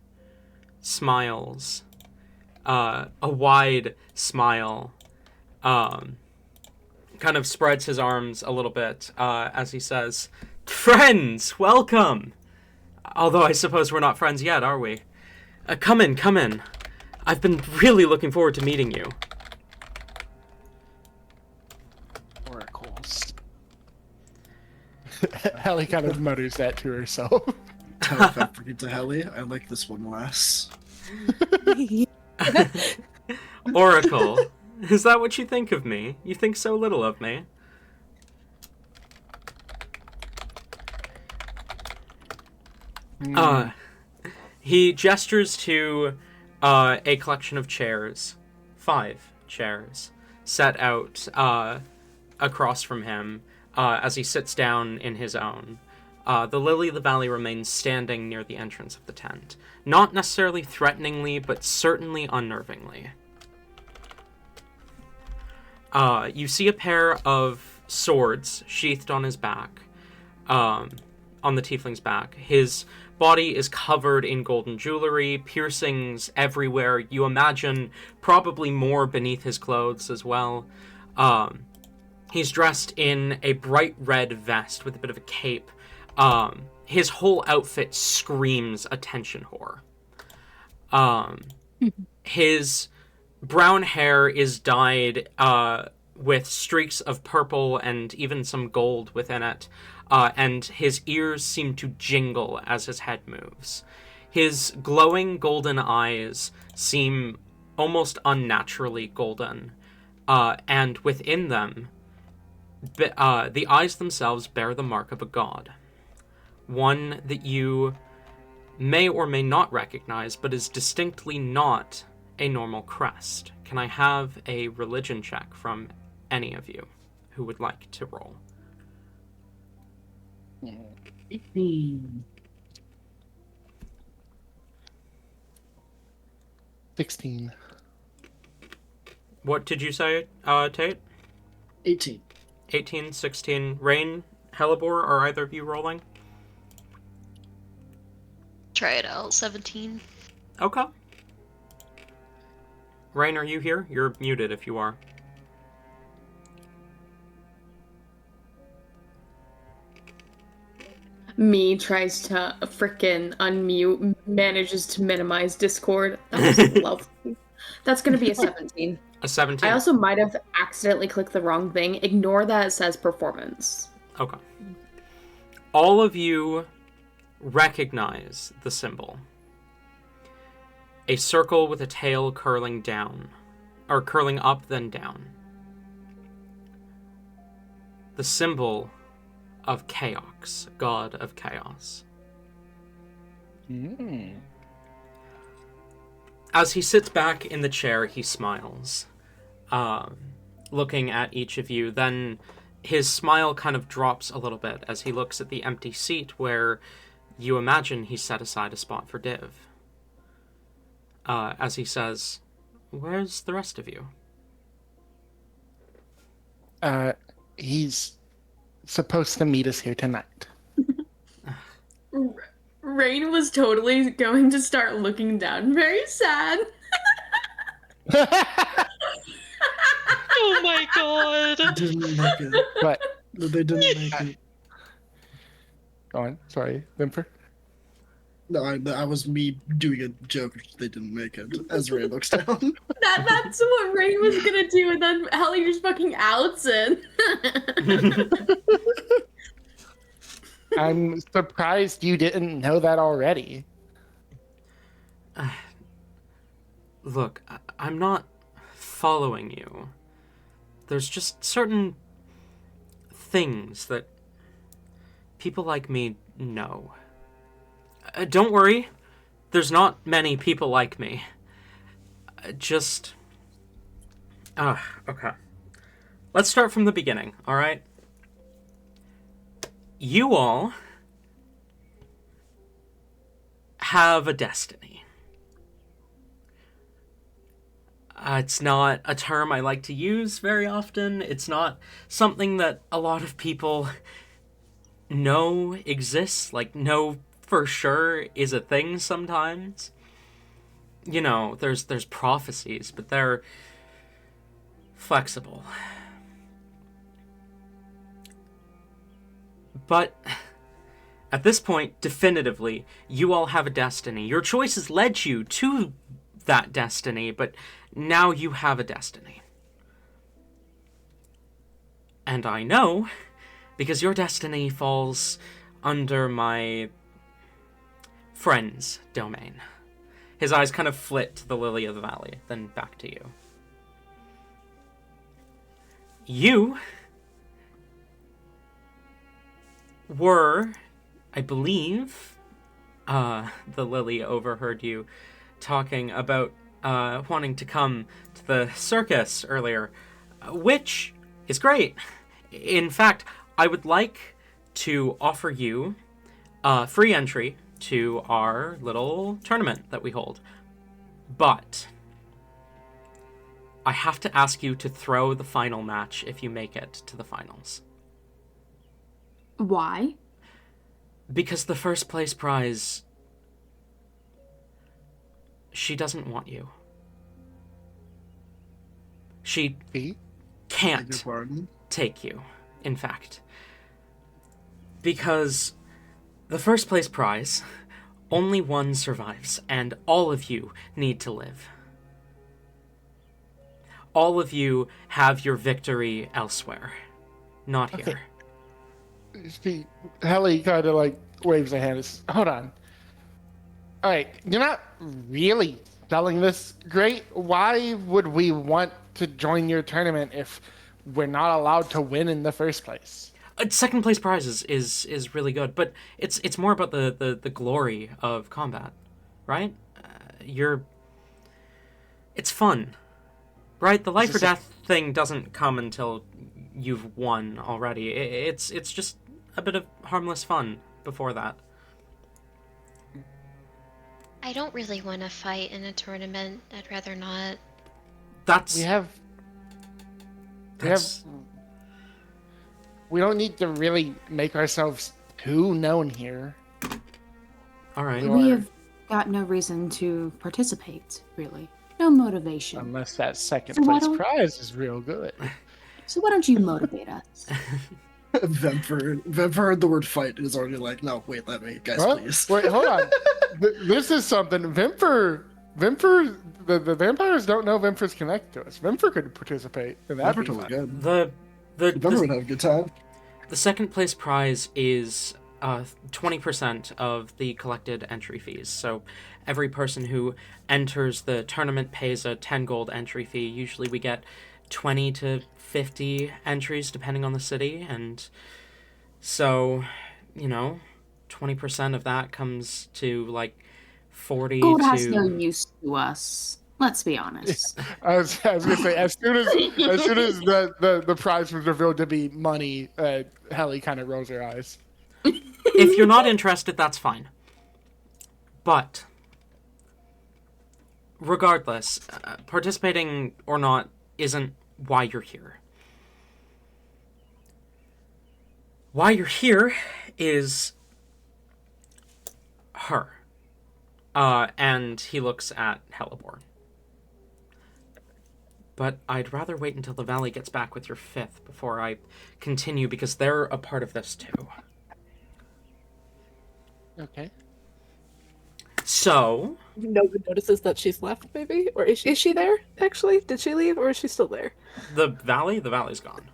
smiles, a wide smile, kind of spreads his arms a little bit as he says, friends, welcome! Although I suppose we're not friends yet, are we? Come in, come in. I've been really looking forward to meeting you. Oracles. Helly kind of mutters that to herself. Telepathy to Helly. I like this one less. Oracle, is that what you think of me? You think so little of me? He gestures to a collection of chairs, 5 chairs, set out across from him as he sits down in his own. The Lily of the Valley remains standing near the entrance of the tent. Not necessarily threateningly, but certainly unnervingly. You see a pair of swords sheathed on his back, on the tiefling's back. His body is covered in golden jewelry, piercings everywhere. You imagine probably more beneath his clothes as well. He's dressed in a bright red vest with a bit of a cape. His whole outfit screams attention whore. His brown hair is dyed with streaks of purple and even some gold within it, and his ears seem to jingle as his head moves. His glowing golden eyes seem almost unnaturally golden, and within them, the eyes themselves bear the mark of a god. One that you may or may not recognize, but is distinctly not a normal crest. Can I have a religion check from any of you who would like to roll? 16. What did you say, Tate? 18. 18, 16. Rain, Hellebore, are either of you rolling? Try it out. 17. Okay. Rain, are you here? You're muted if you are. Me tries to frickin' unmute, manages to minimize Discord. That was lovely. That's gonna be a 17. A 17? I also might have accidentally clicked the wrong thing. Ignore that, it says performance. Okay. All of you recognize the symbol. A circle with a tail curling down, or curling up then down. The symbol of Chaos, god of chaos. As he sits back in the chair, he smiles, looking at each of you. Then his smile kind of drops a little bit as he looks at the empty seat where you imagine he set aside a spot for Div. As he says, "Where's the rest of you?" He's supposed to meet us here tonight. Rain was totally going to start looking down, very sad. Oh my god. Didn't make it. But They didn't make it. go on. Sorry, Whimper. No, I was me doing a joke. They didn't make it. As Ray looks down. That's what Rain was gonna do, and then Ellie just fucking outs it. I'm surprised you didn't know that already. Look, I'm not following you. There's just certain things that people like me know. Don't worry, there's not many people like me. Okay. Let's start from the beginning, alright? You all have a destiny. It's not a term I like to use very often. It's not something that a lot of people know exists, like know for sure is a thing sometimes. You know, there's prophecies, but they're flexible. But at this point, definitively, you all have a destiny. Your choices led you to that destiny, but now you have a destiny. And I know, because your destiny falls under my friend's domain. His eyes kind of flit to the Lily of the Valley, then back to you. You were, I believe, the Lily overheard you talking about wanting to come to the circus earlier, which is great. In fact, I would like to offer you free entry to our little tournament that we hold. But I have to ask you to throw the final match if you make it to the finals. Why? Because the first place prize, she doesn't want you. She See? Beg your can't pardon? take you, in fact. Because the first place prize, only one survives, and all of you need to live. All of you have your victory elsewhere, not here. Okay. Helly kind of like waves a hand. Hold on. All right, you're not really selling this great. Why would we want to join your tournament if we're not allowed to win in the first place? Second place prize is really good, but it's more about the glory of combat, right? It's fun, right? The life or death thing doesn't come until you've won already. It's just a bit of harmless fun before that. I don't really want to fight in a tournament. I'd rather not. That's We don't need to really make ourselves too known here. all right. We We are- have got no reason to participate, really. No motivation. Unless that second So why place don't- prize is real good. So why don't you motivate us? Vemper heard the word fight and is already like, no, wait, let me, guys, Huh? please. Wait, hold on. This is something. Vimper, the vampires don't know Vimper's connected to us. Vimper could participate in that. Vemper totally good. The Vemper would have a good time. The second place prize is 20% of the collected entry fees. So every person who enters the tournament pays a 10 gold entry fee. Usually we get 20 to 50 entries depending on the city. And so, 20% of that comes to like 40 Gold to... has no use to us. Let's be honest. I was gonna say as soon as the prize was revealed to be money, Helly kind of rolls her eyes. If you're not interested, that's fine. But regardless, participating or not isn't why you're here. Why you're here is her. And he looks at Hellebore. But I'd rather wait until the Valley gets back with your fifth before I continue, because they're a part of this too. Okay. No So, one notices that she's left, maybe? Or is she there, actually? Did she leave, or is she still there? the Valley's gone.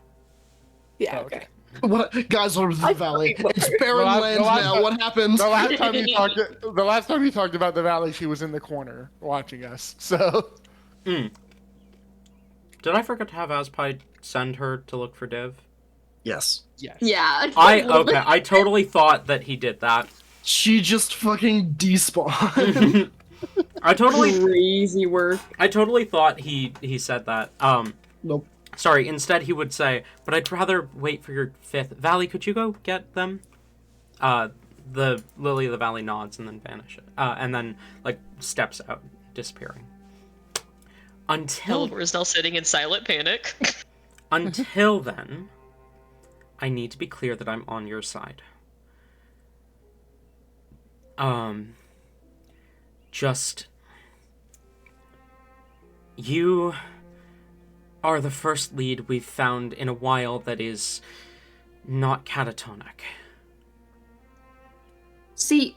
Yeah, Oh, okay. What, guys, what was the valley? It's barren The land last now. time- What happened? The last time you talked about the Valley, she was in the corner watching us. So Did I forget to have Azpai send her to look for Div? Yes. yes. Yeah. Okay, I totally thought that he did that. She just fucking despawned. I totally Crazy work. thought he said that. Nope. Sorry, instead he would say, but I'd rather wait for your fifth. Valley, could you go get them? The Lily of the Valley nods and then vanishes. And then, steps out, disappearing. Until Hellebore is now sitting in silent panic. Until then, I need to be clear that I'm on your side. You are the first lead we've found in a while that is not catatonic. See,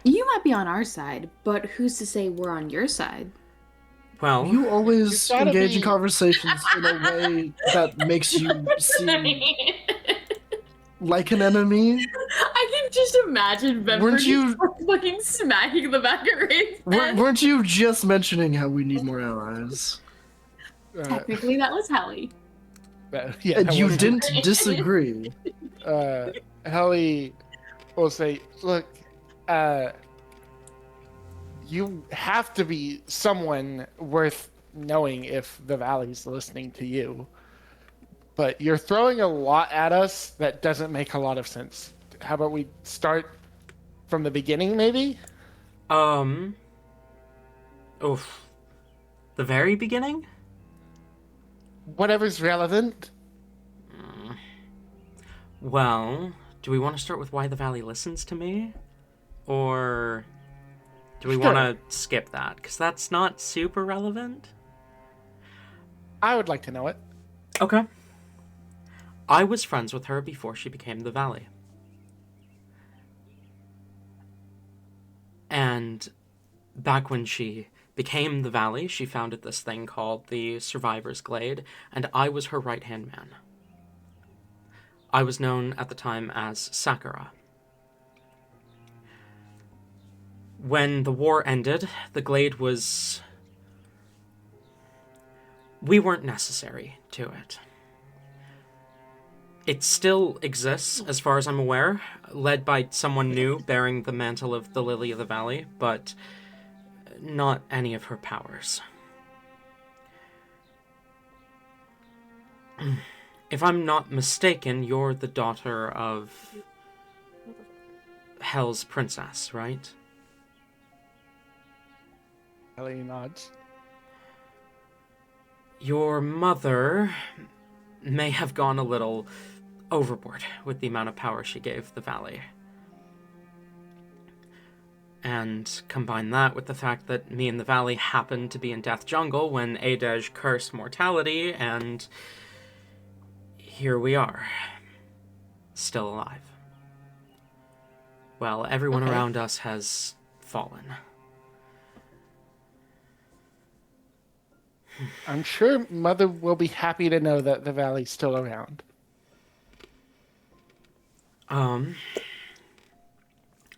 you might be on our side, but who's to say we're on your side? Well, You always You gotta engage in be- conversations in a way that makes you seem like an enemy. I can just imagine Vemper Weren't you- just fucking smacking the back of Ray's head. Weren't you just mentioning how we need more allies? Technically, that was Hallie. Yeah, And that you was- didn't disagree. Helly will say, look, you have to be someone worth knowing if the Valley's listening to you. But you're throwing a lot at us that doesn't make a lot of sense. how about we start from the beginning, maybe? Oof. The very beginning? Whatever's relevant. Well, do we want to start with why the Valley listens to me? Or do we Sure. want to skip that? Because that's not super relevant. I would like to know it. Okay. I was friends with her before she became the Valley. And back when she became the Valley, she founded this thing called the Survivor's Glade, and I was her right-hand man. I was known at the time as Sakura. When the war ended, the Glade was... We weren't necessary to it. It still exists, as far as I'm aware, led by someone new bearing the mantle of the Lily of the Valley, but not any of her powers. If I'm not mistaken, you're the daughter of Hell's princess, right? Ellie nods. Your mother may have gone a little overboard with the amount of power she gave the Valley. And combine that with the fact that me and the Valley happened to be in Death Jungle when Adej cursed mortality, and here we are, still alive. Well, everyone Okay. around us has fallen. I'm sure Mother will be happy to know that the Valley's still around.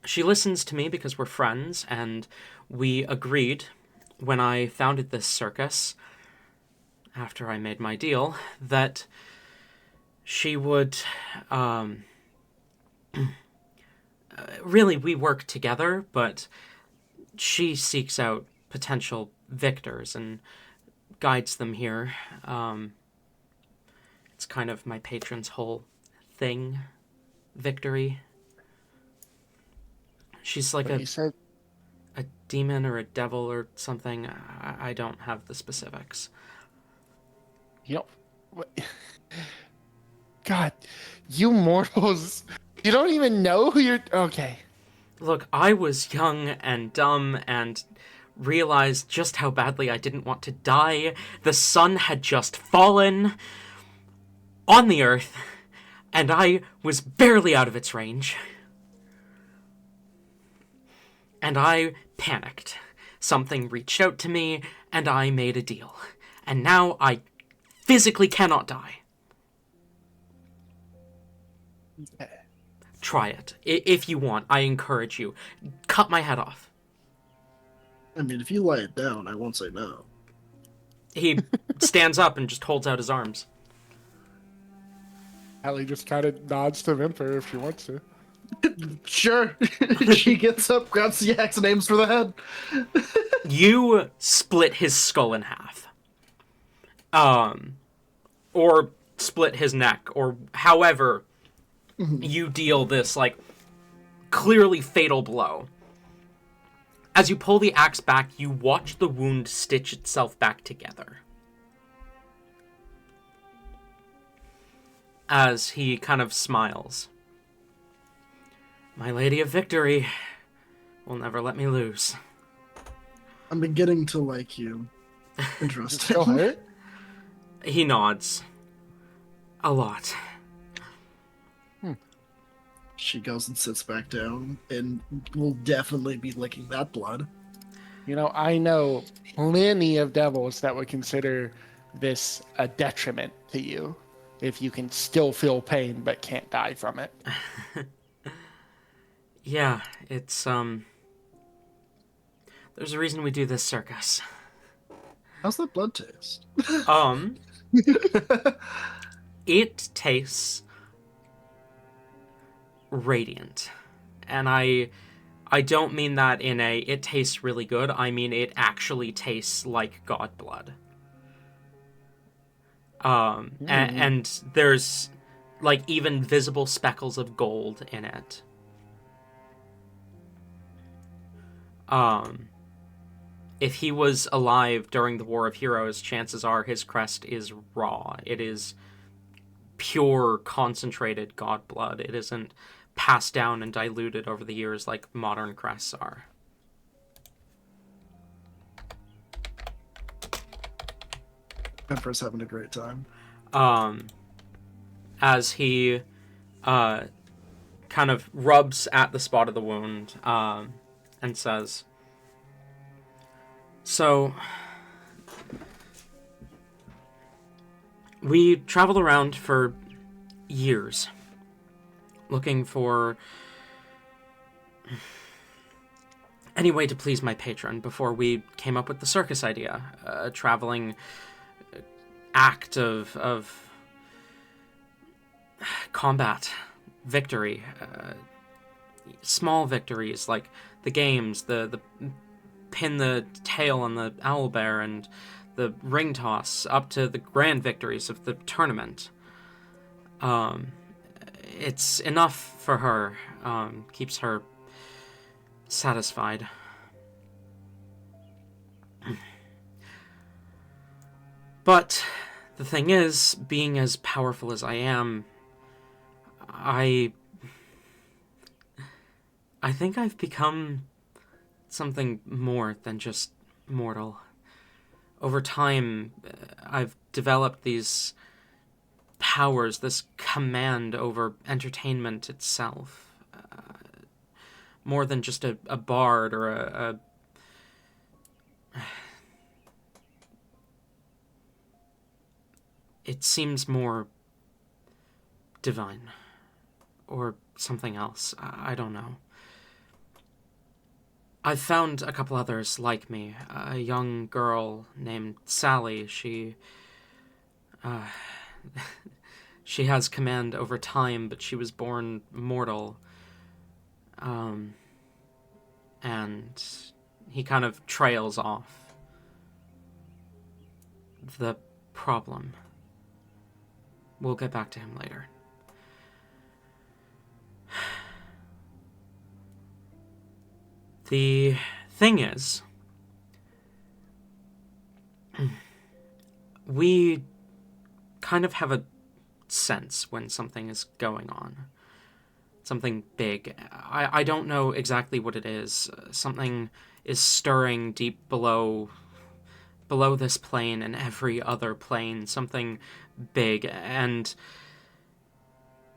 She listens to me because we're friends, and we agreed when I founded this circus, after I made my deal, that she would, really, we work together, but she seeks out potential victors and guides them here. It's kind of my patron's whole thing, victory. She's like But you said a demon or a devil or something. I don't have the specifics. you know. God, you mortals. You don't even know who you're. Okay. Look, I was young and dumb and realized just how badly I didn't want to die. The sun had just fallen on the earth, and I was barely out of its range. And I panicked. Something reached out to me, and I made a deal. And now I physically cannot die. Try it. If you want, I encourage you. Cut my head off. I mean, if you lay it down, I won't say no. He stands up and just holds out his arms. Ellie just kind of nods to Vimper if she wants to. Sure. She gets up, grabs the axe, and aims for the head. You split his skull in half. Or split his neck, or however you deal this, like, clearly fatal blow. As you pull the axe back, you watch the wound stitch itself back together. As he kind of smiles. My Lady of Victory will never let me lose. I'm beginning to like you. Interesting. Still hurt? He nods. A lot. She goes and sits back down, and will definitely be licking that blood. You know, I know plenty of devils that would consider this a detriment to you if you can still feel pain but can't die from it. Yeah, it's, there's a reason we do this circus. How's that blood taste? It tastes radiant. And I don't mean that in a, it tastes really good. I mean, it actually tastes like god blood. And there's like even visible speckles of gold in it. If he was alive during the War of Heroes, chances are his crest is raw. It is pure, concentrated god blood. It isn't passed down and diluted over the years like modern crests are. Emperor's having a great time. As he kind of rubs at the spot of the wound and says, "So, we traveled around for years looking for any way to please my patron before we came up with the circus idea. A traveling act of combat, victory, small victories like the games, the pin the tail on the owlbear and the ring toss, up to the grand victories of the tournament. It's enough for her, keeps her satisfied. But the thing is, being as powerful as I am, I think I've become something more than just mortal. Over time, I've developed these powers, this command over entertainment itself. More than just a bard or a it seems more divine. Or something else. I don't know. I've found a couple others like me. A young girl named Sally. She has command over time, but she was born mortal. And he kind of trails off. The problem. We'll get back to him later. The thing is, we kind of have a sense when something is going on. Something big. I don't know exactly what it is. Something is stirring deep below this plane and every other plane. Something big, and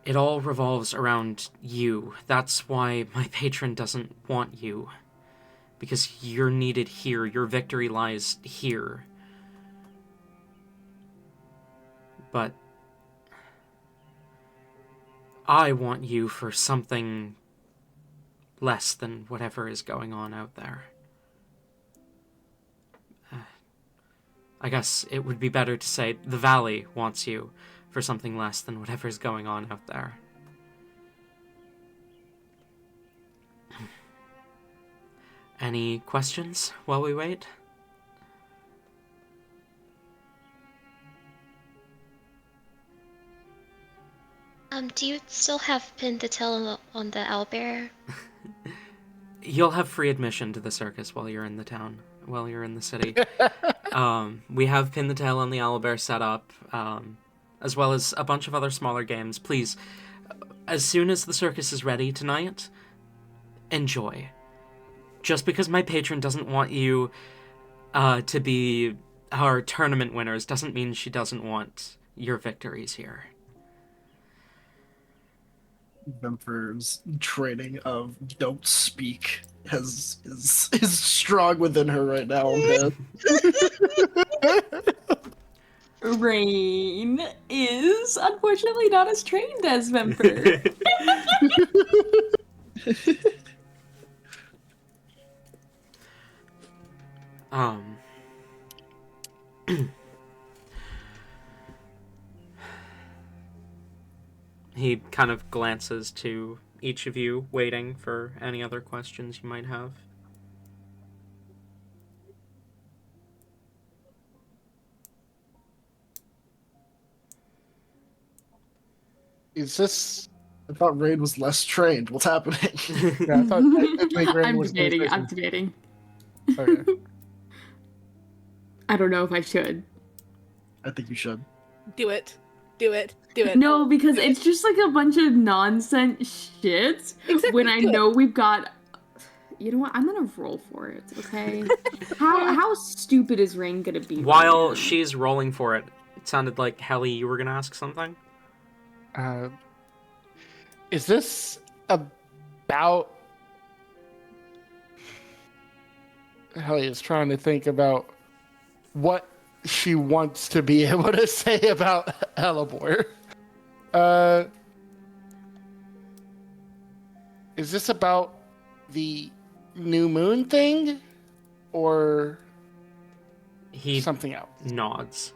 it all revolves around you. That's why my patron doesn't want you. Because you're needed here. Your victory lies here. But I want you for something less than whatever is going on out there. I guess it would be better to say the Valley wants you for something less than whatever is going on out there. Any questions while we wait? Do you still have pinned the tail on the owlbear? You'll have free admission to the circus while you're in the town, while you're in the city. We have Pin the Tail on the Owlbear set up, as well as a bunch of other smaller games. Please, as soon as the circus is ready tonight, enjoy. Just because my patron doesn't want you to be our tournament winners doesn't mean she doesn't want your victories here. Vemper's training of "don't speak" is strong within her right now a bit. Rain is unfortunately not as trained as Vemper. He kind of glances to each of you, waiting for any other questions you might have. Is this? I thought Rain was less trained. What's happening? Yeah, I thought Rain I'm was debating. I'm efficient. debating. Okay. I don't know if I should. I think you should. Do it. Do it. Do it. No, Oh, because do it. it's just like a bunch of nonsense shit. Exactly, When I do it. know we've got. You know what? I'm gonna roll for it. Okay. How stupid is Rain gonna be? While right now? she's rolling for it, it sounded like, Helly, you were going to ask something? Is this about? Helly is trying to think about what she wants to be able to say about Elabor. Is this about the new moon thing, or He something else? nods.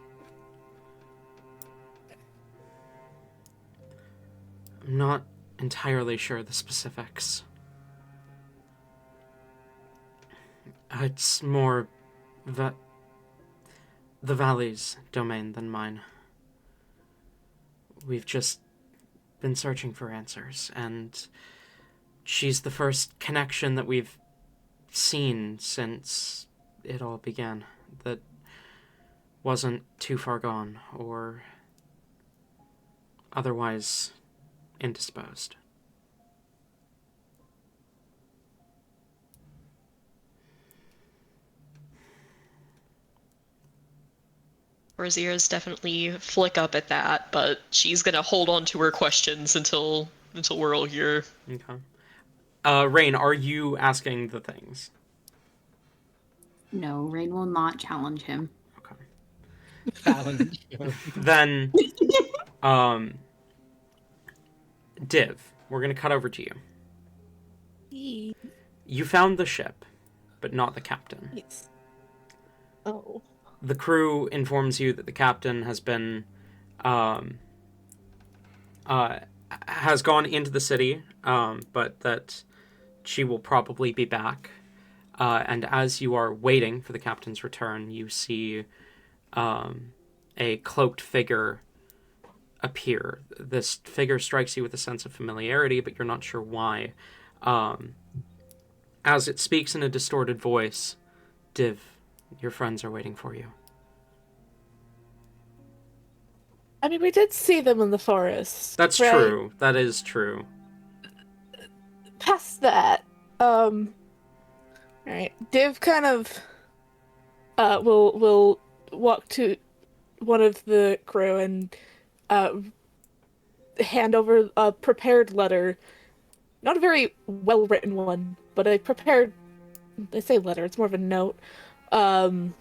I'm not entirely sure the specifics. It's more the Valley's domain than mine. We've just been searching for answers, and she's the first connection that we've seen since it all began that wasn't too far gone or otherwise indisposed. Rose's ears definitely flick up at that, but she's gonna hold on to her questions until we're all here. Okay. Rain, are you asking the things? No, Rain will not challenge him. Okay. Then, Div, we're gonna cut over to you. You found the ship, but not the captain. Yes. Oh. The crew informs you that the captain has been, has gone into the city, but that she will probably be back. And as you are waiting for the captain's return, you see a cloaked figure appear. This figure strikes you with a sense of familiarity, but you're not sure why. As it speaks in a distorted voice, Div, your friends are waiting for you. I mean, we did see them in the forest. That's right? true. That is true. Past that, alright. Div kind of will walk to one of the crew and hand over a prepared letter. Not a very well written one, but a prepared, I say letter, it's more of a note. In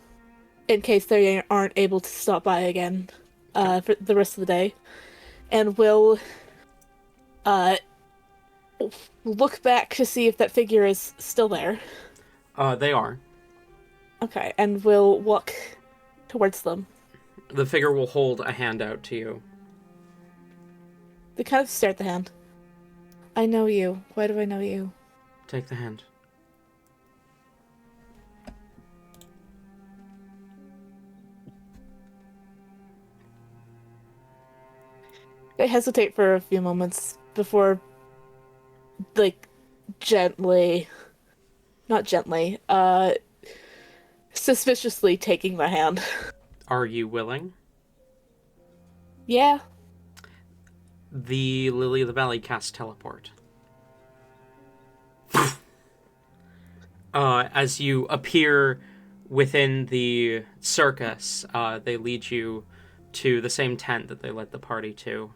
case they aren't able to stop by again for the rest of the day. And will look back to see if that figure is still there. They are. Okay, and we'll walk towards them. The figure will hold a hand out to you. They kind of stare at the hand. I know you. Why do I know you? Take the hand. I hesitate for a few moments before, like, not gently, suspiciously taking the hand. Are you willing? Yeah. The Lily of the Valley casts teleport. As you appear within the circus, they lead you to the same tent that they led the party to.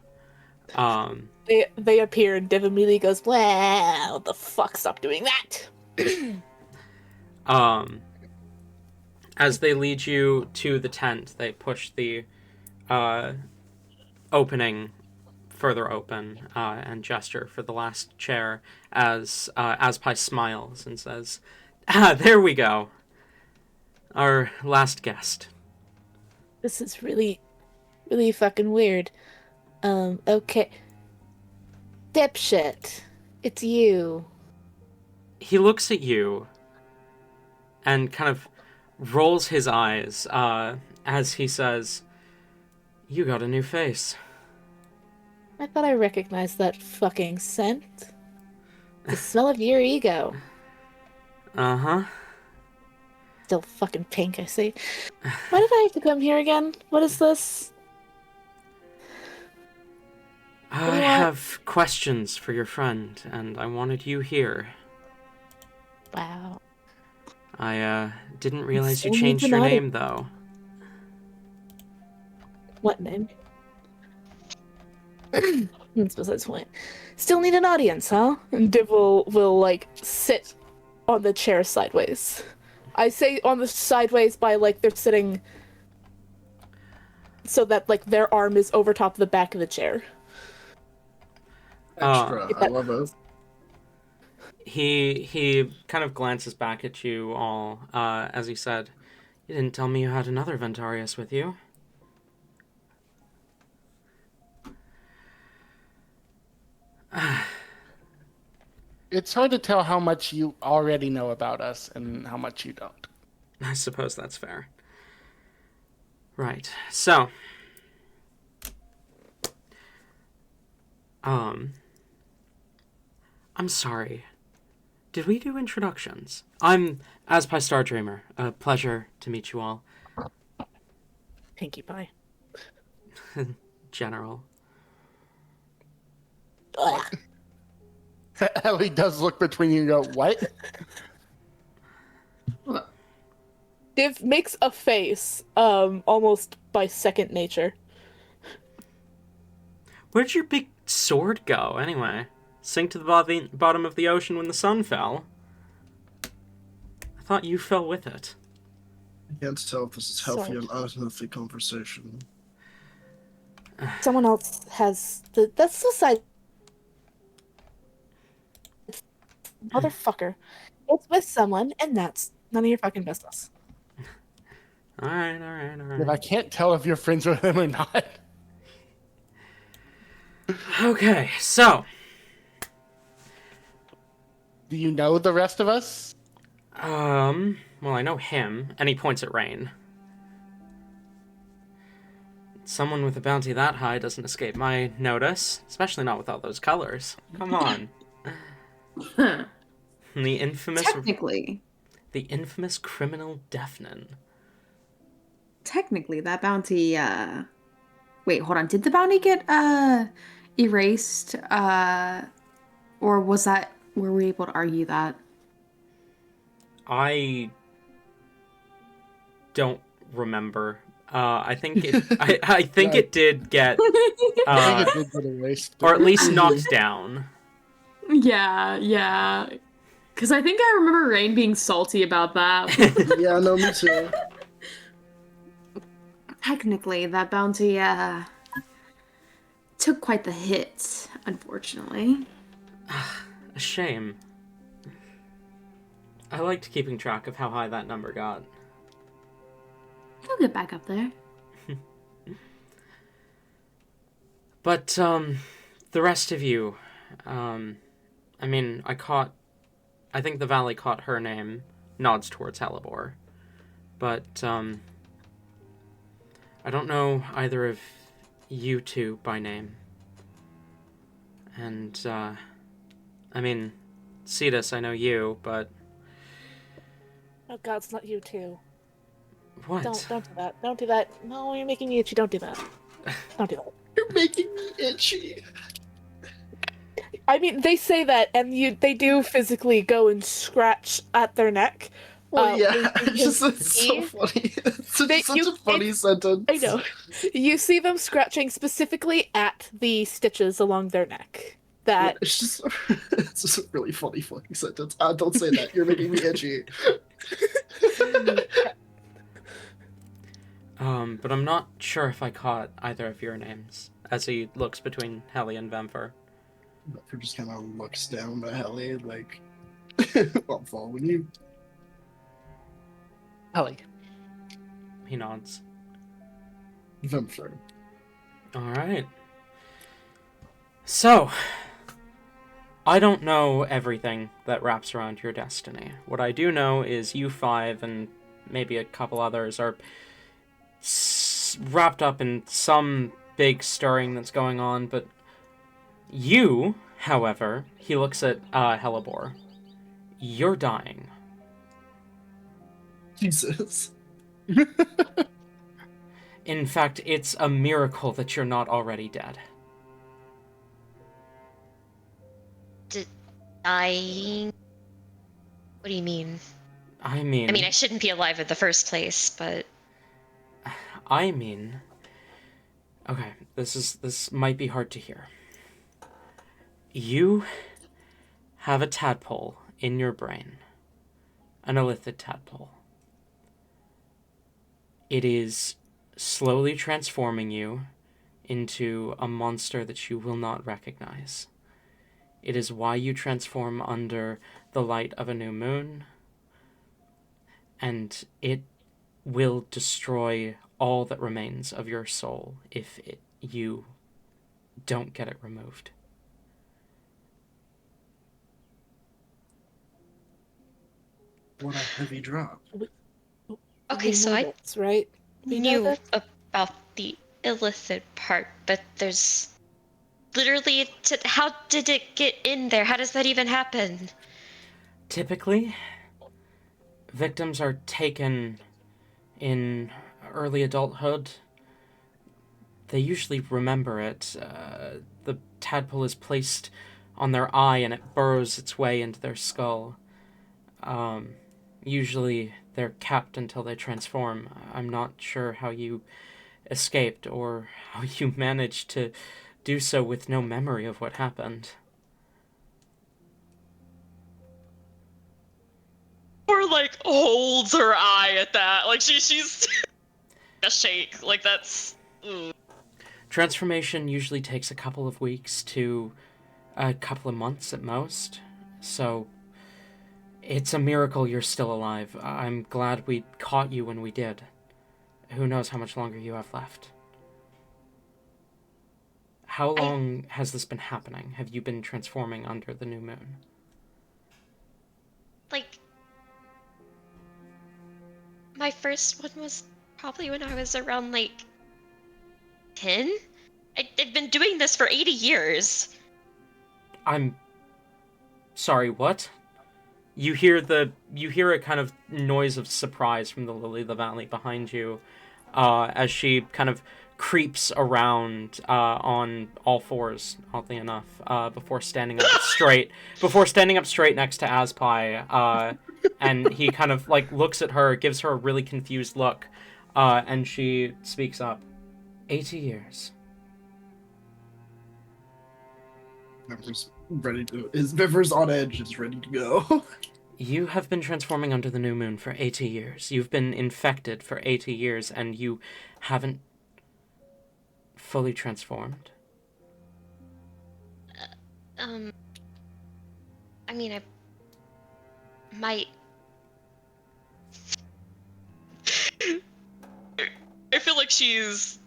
They appear and Div immediately goes, "Well, what the fuck, stop doing that." As they lead you to the tent, they push the opening further open and gesture for the last chair as Aspai smiles and says, there we go. Our last guest. This is really, really fucking weird. Okay. Dipshit. It's you. He looks at you and kind of rolls his eyes as he says, you got a new face. I thought I recognized that fucking scent. The smell of your ego. Uh-huh. Still fucking pink, I see. Why did I have to come here again? What is this? I do you want? have questions for your friend, and I wanted you here. Wow. I, didn't realize you Still changed needs your an name, though. What name? That's besides the point. Still need an audience, huh? And Div will like sit on the chair sideways. I say on the sideways by like they're sitting so that like their arm is over top of the back of the chair. Extra. I love it. He kind of glances back at you all, as he said, "You didn't tell me you had another Ventarius with you." It's hard to tell how much you already know about us and how much you don't. I suppose that's fair. Right. So, I'm sorry. Did we do introductions? I'm Aspi Star Dreamer. A pleasure to meet you all. Pinkie Pie. General. Ugh. Ellie does look between you and go, what? Div makes a face, almost by second nature. Where'd your big sword go, anyway? Sink to the bottom of the ocean when the sun fell? I thought you fell with it. I can't tell if this is healthy Sorry. and unhealthy conversation. Someone else has that's the side. Motherfucker. It's with someone, and that's none of your fucking business. Alright. If I can't tell if you're friends with him or not. Okay, so. Do you know the rest of us? Well, I know him, and he points at Rain. Someone with a bounty that high doesn't escape my notice, especially not with all those colors. Come on. The infamous criminal Defnin. Technically, that bounty, wait, hold on. Did the bounty get, erased, or was that, were we able to argue that? I don't remember. I think it. I think it did get, I think it did get erased. or at least knocked down. Yeah. Because I think I remember Rain being salty about that. Yeah, no, me too. Technically, that bounty, took quite the hit, unfortunately. A shame. I liked keeping track of how high that number got. He'll get back up there. But, the rest of you, I mean, I think the Valley caught her name, nods towards Halibor. But, I don't know either of you two by name. And, I mean, Cetus, I know you, but... Oh god, it's not you too. What? Don't do that. Don't do that. No, you're making me itchy. Don't do that. Don't do that. You're making me itchy. I mean, they say that, and they do physically go and scratch at their neck. Well, yeah, you it's so funny. It's such a funny sentence. I know. You see them scratching specifically at the stitches along their neck. That it's just a really funny fucking sentence. Don't say that. You're making me itchy. But I'm not sure if I caught either of your names, as he looks between Helly and Vemfer. He just kind of looks down at Helly, like, I'm following you. Ellie. He nods. Vemfer. Alright. So, I don't know everything that wraps around your destiny. What I do know is you five and maybe a couple others are wrapped up in some big stirring that's going on, but You, however, he looks at Hellebore. You're dying. Jesus. In fact, it's a miracle that you're not already dead. Dying? What do you mean? I mean, I shouldn't be alive in the first place, but okay, this might be hard to hear. You have a tadpole in your brain. An illithid tadpole. It is slowly transforming you into a monster that you will not recognize. It is why you transform under the light of a new moon, and it will destroy all that remains of your soul if you don't get it removed. What a heavy drop. okay, We so know I this, right? We know knew this? about the illicit part, but there's literally how did it get in there? How does that even happen? Typically, victims are taken in early adulthood. They usually remember it. The tadpole is placed on their eye and it burrows its way into their skull. Usually they're kept until they transform. I'm not sure how you escaped or how you managed to do so with no memory of what happened. Or like holds her eye at that. Like she's a shake. Like that's. Ugh. Transformation usually takes a couple of weeks to a couple of months at most, so it's a miracle you're still alive. I'm glad we caught you when we did. Who knows how much longer you have left? How long has this been happening? Have you been transforming under the new moon? Like, my first one was probably when I was around like 10. I've been doing this for 80 years. I'm sorry, what? You hear a kind of noise of surprise from the Lily of the Valley behind you, as she kind of creeps around on all fours, oddly enough, before standing up straight next to Azpai, and he kind of like looks at her, gives her a really confused look, and she speaks up. 80 years. Viver's on edge, is ready to go. You have been transforming under the new moon for 80 years. You've been infected for 80 years, and you haven't fully transformed. I might. I feel like she's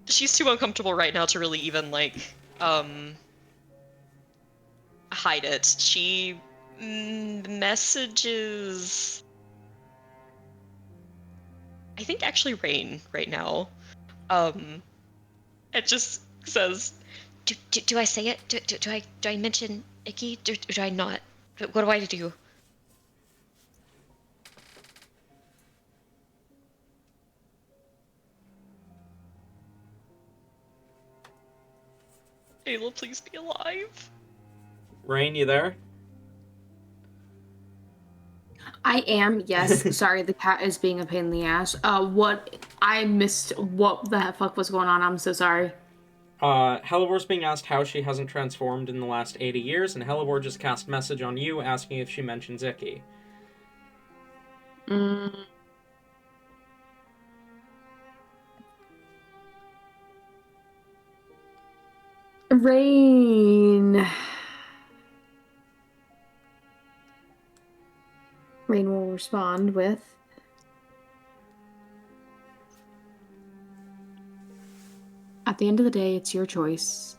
too uncomfortable right now to really even like hide it. She messages I think actually Rain right now. It just says Do I say it? Do I mention Icky? Do I not? What do I do? Ayla, please be alive. Rain, you there? I am, yes. Sorry, the cat is being a pain in the ass. What? I missed what the fuck was going on. I'm so sorry. Hellebor's being asked how she hasn't transformed in the last 80 years, and Hellebor just cast message on you asking if she mentions Icky. Rain. Rain will respond with, at the end of the day, it's your choice,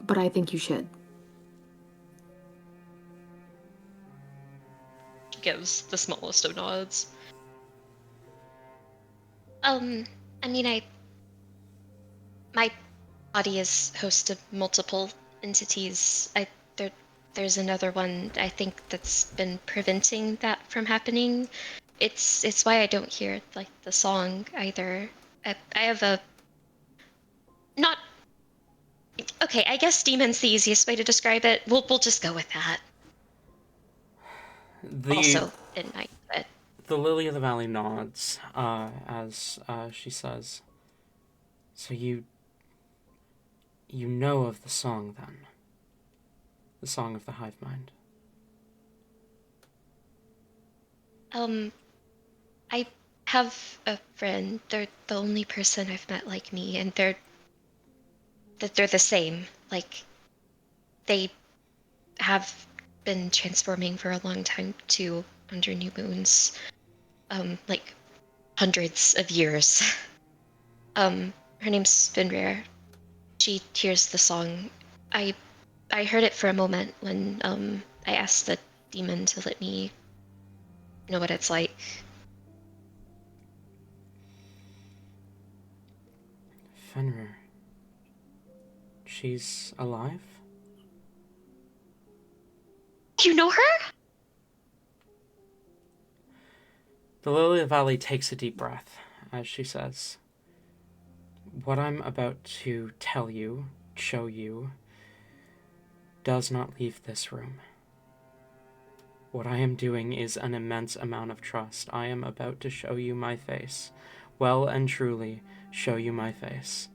but I think you should. She gives the smallest of nods. My body is host of multiple entities. There's another one I think that's been preventing that from happening. It's why I don't hear like the song either. I have a not okay. I guess demon's the easiest way to describe it. We'll just go with that. Also, in my bed. The Lily of the Valley nods as she says, "So you know of the song then? The song of the hive mind?" I have a friend. They're the only person I've met like me, and they're the same. Like they have been transforming for a long time too under new moons. Like hundreds of years. Her name's Finrare. She hears the song. I I heard it for a moment when I asked the demon to let me know what it's like. Fenrir. She's alive? You know her? The Lily of the Valley takes a deep breath as she says, "What I'm about to tell you, show you, does not leave this room. What I am doing is an immense amount of trust. I am about to show you my face. Well and truly show you my face.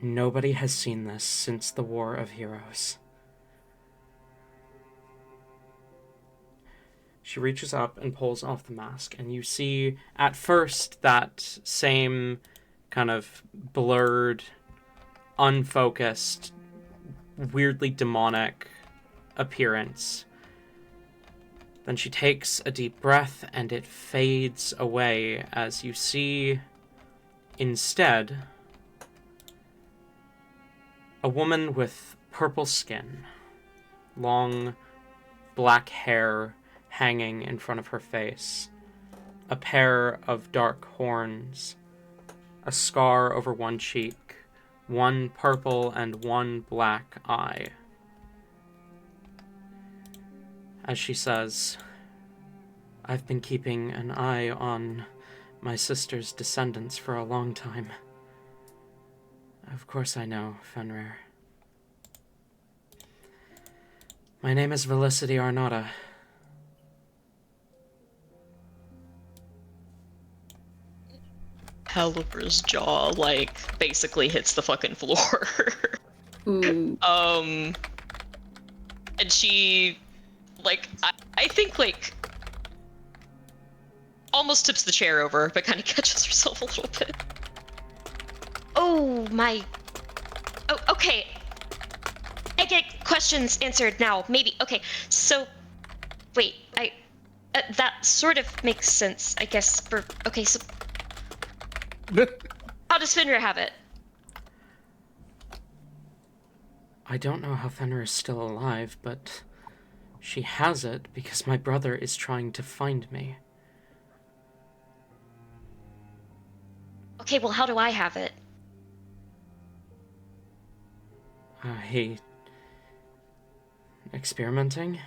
Nobody has seen this since the War of Heroes." She reaches up and pulls off the mask, and you see at first that same kind of blurred, unfocused, weirdly demonic appearance. Then she takes a deep breath and it fades away as you see instead a woman with purple skin, long black hair hanging in front of her face, a pair of dark horns, a scar over one cheek, one purple and one black eye. As she says, "I've been keeping an eye on my sister's descendants for a long time. Of course I know, Fenrir. My name is Felicity Arnauta." Caliber's jaw, like, basically hits the fucking floor. Ooh. And she, like, I think, like, almost tips the chair over, but kind of catches herself a little bit. Oh my. Oh, okay. I get questions answered now. Maybe. Okay. So, wait. That sort of makes sense, I guess. Okay. So, how does Fenrir have it? I don't know how Fenrir is still alive, but she has it because my brother is trying to find me. Okay. Well, how do I have it? He... experimenting?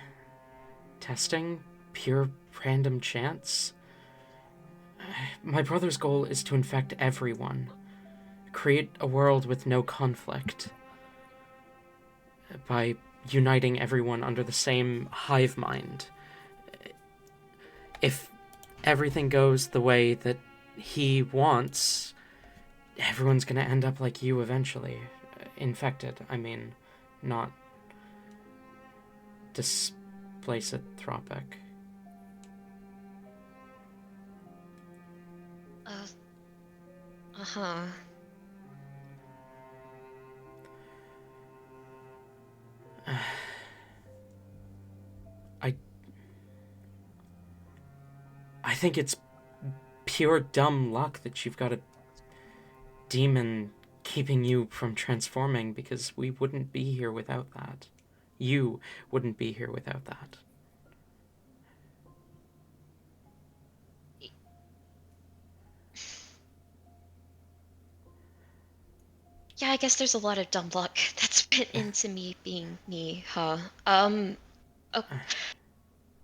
Testing? Pure random chance? My brother's goal is to infect everyone. Create a world with no conflict. By uniting everyone under the same hive mind. If everything goes the way that he wants, everyone's gonna end up like you eventually. Infected, I mean, not displacetropic. Uh-huh. I think it's pure dumb luck that you've got a demon keeping you from transforming, because we wouldn't be here without that. You wouldn't be here without that. Yeah, I guess there's a lot of dumb luck that's been into me being me, huh? Oh,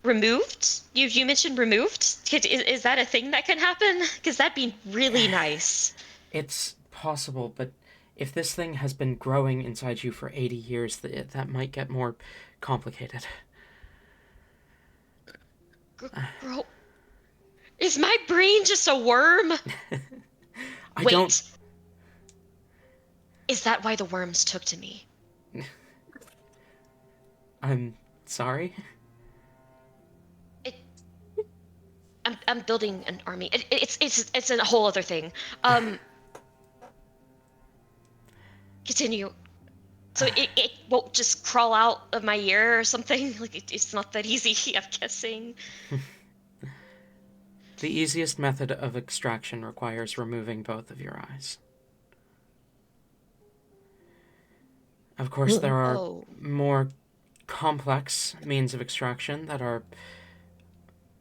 removed? You mentioned removed? Is that a thing that can happen? Because that'd be really nice. It's possible, but if this thing has been growing inside you for 80 years, that might get more complicated. Grow. Is my brain just a worm? I Wait. don't... Is that why the worms took to me? I'm sorry? It. I'm building an army. It's a whole other thing. Continue. So it won't just crawl out of my ear or something? Like, it's not that easy, I'm guessing. The easiest method of extraction requires removing both of your eyes. Of course, there are Oh. more complex means of extraction that are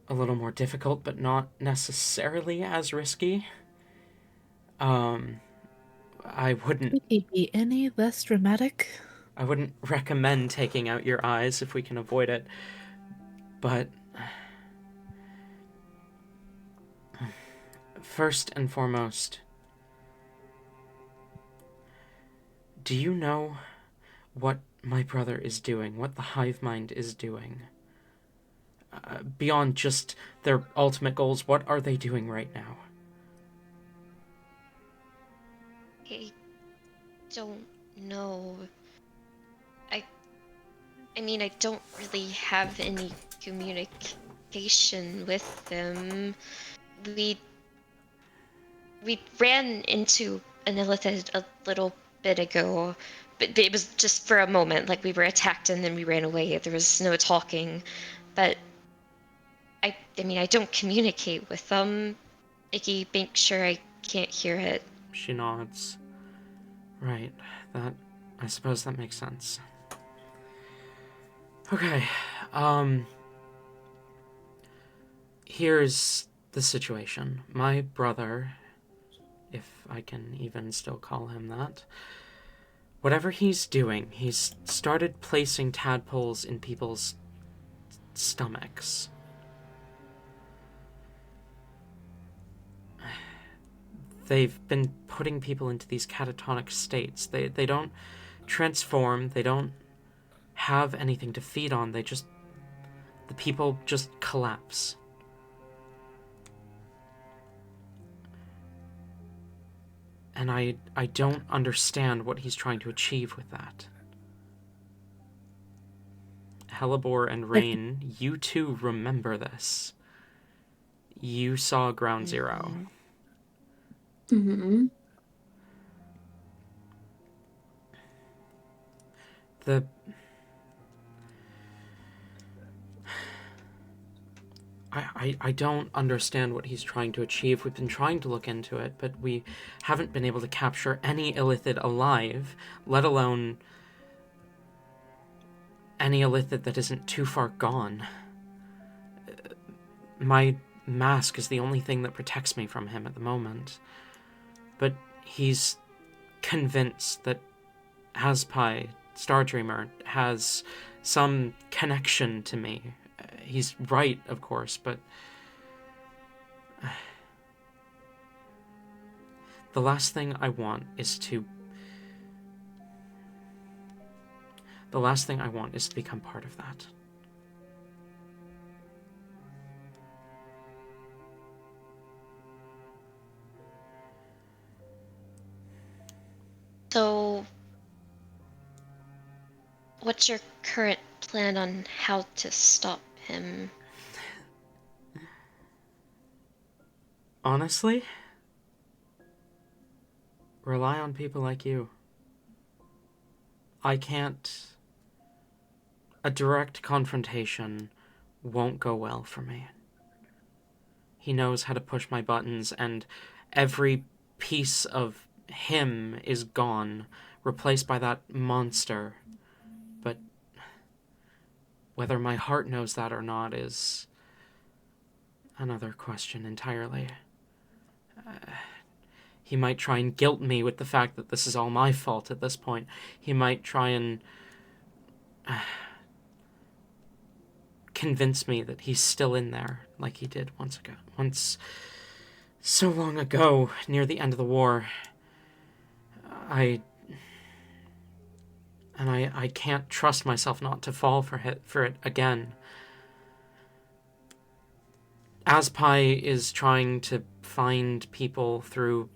a little more difficult, but not necessarily as risky. I wouldn't Could he be any less dramatic? I wouldn't recommend taking out your eyes if we can avoid it. But first and foremost, do you know what my brother is doing, what the hive mind is doing? Beyond just their ultimate goals, what are they doing right now? I don't know. I I mean, I don't really have any communication with them. We we ran into an illithid a little bit ago, but it was just for a moment. Like, we were attacked and then we ran away. There was no talking, but I mean, I don't communicate with them. Iggy, make sure I can't hear it. She nods. Right, I suppose that makes sense. Okay, here's the situation. My brother, if I can even still call him that, whatever he's doing, he's started placing tadpoles in people's stomachs. They've been putting people into these catatonic states. They don't transform, they don't have anything to feed on, the people just collapse. And I don't understand what he's trying to achieve with that. Hellebore and Rain, you two remember this. You saw Ground Zero. Mm-hmm. The... I don't understand what he's trying to achieve. We've been trying to look into it, but we haven't been able to capture any illithid alive, let alone any illithid that isn't too far gone. My mask is the only thing that protects me from him at the moment. But he's convinced that Aspai, Stardreamer, has some connection to me. He's right, of course, but the last thing I want is to become part of that. So, what's your current plan on how to stop him? Honestly, rely on people like you. I can't... A direct confrontation won't go well for me. He knows how to push my buttons, and every piece of him is gone, replaced by that monster. But whether my heart knows that or not is another question entirely. He might try and guilt me with the fact that this is all my fault at this point. He might try and convince me that he's still in there, like he did once so long ago, near the end of the war. I can't trust myself not to fall for it again. Aspai is trying to find people through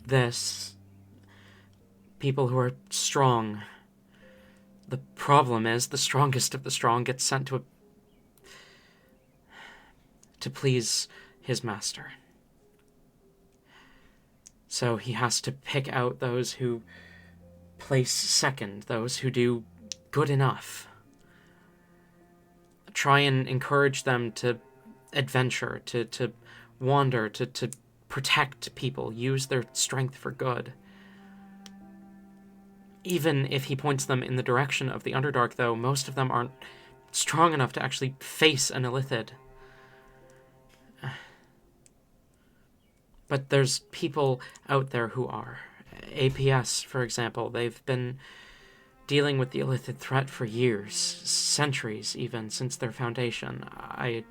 this, people who are strong. The problem is the strongest of the strong gets sent to please his master. So he has to pick out those who place second, those who do good enough. Try and encourage them to adventure, to wander, to protect people, use their strength for good. Even if he points them in the direction of the Underdark, though, most of them aren't strong enough to actually face an Illithid. But there's people out there who are. APS, for example, they've been dealing with the Illithid threat for years, centuries even, since their foundation. I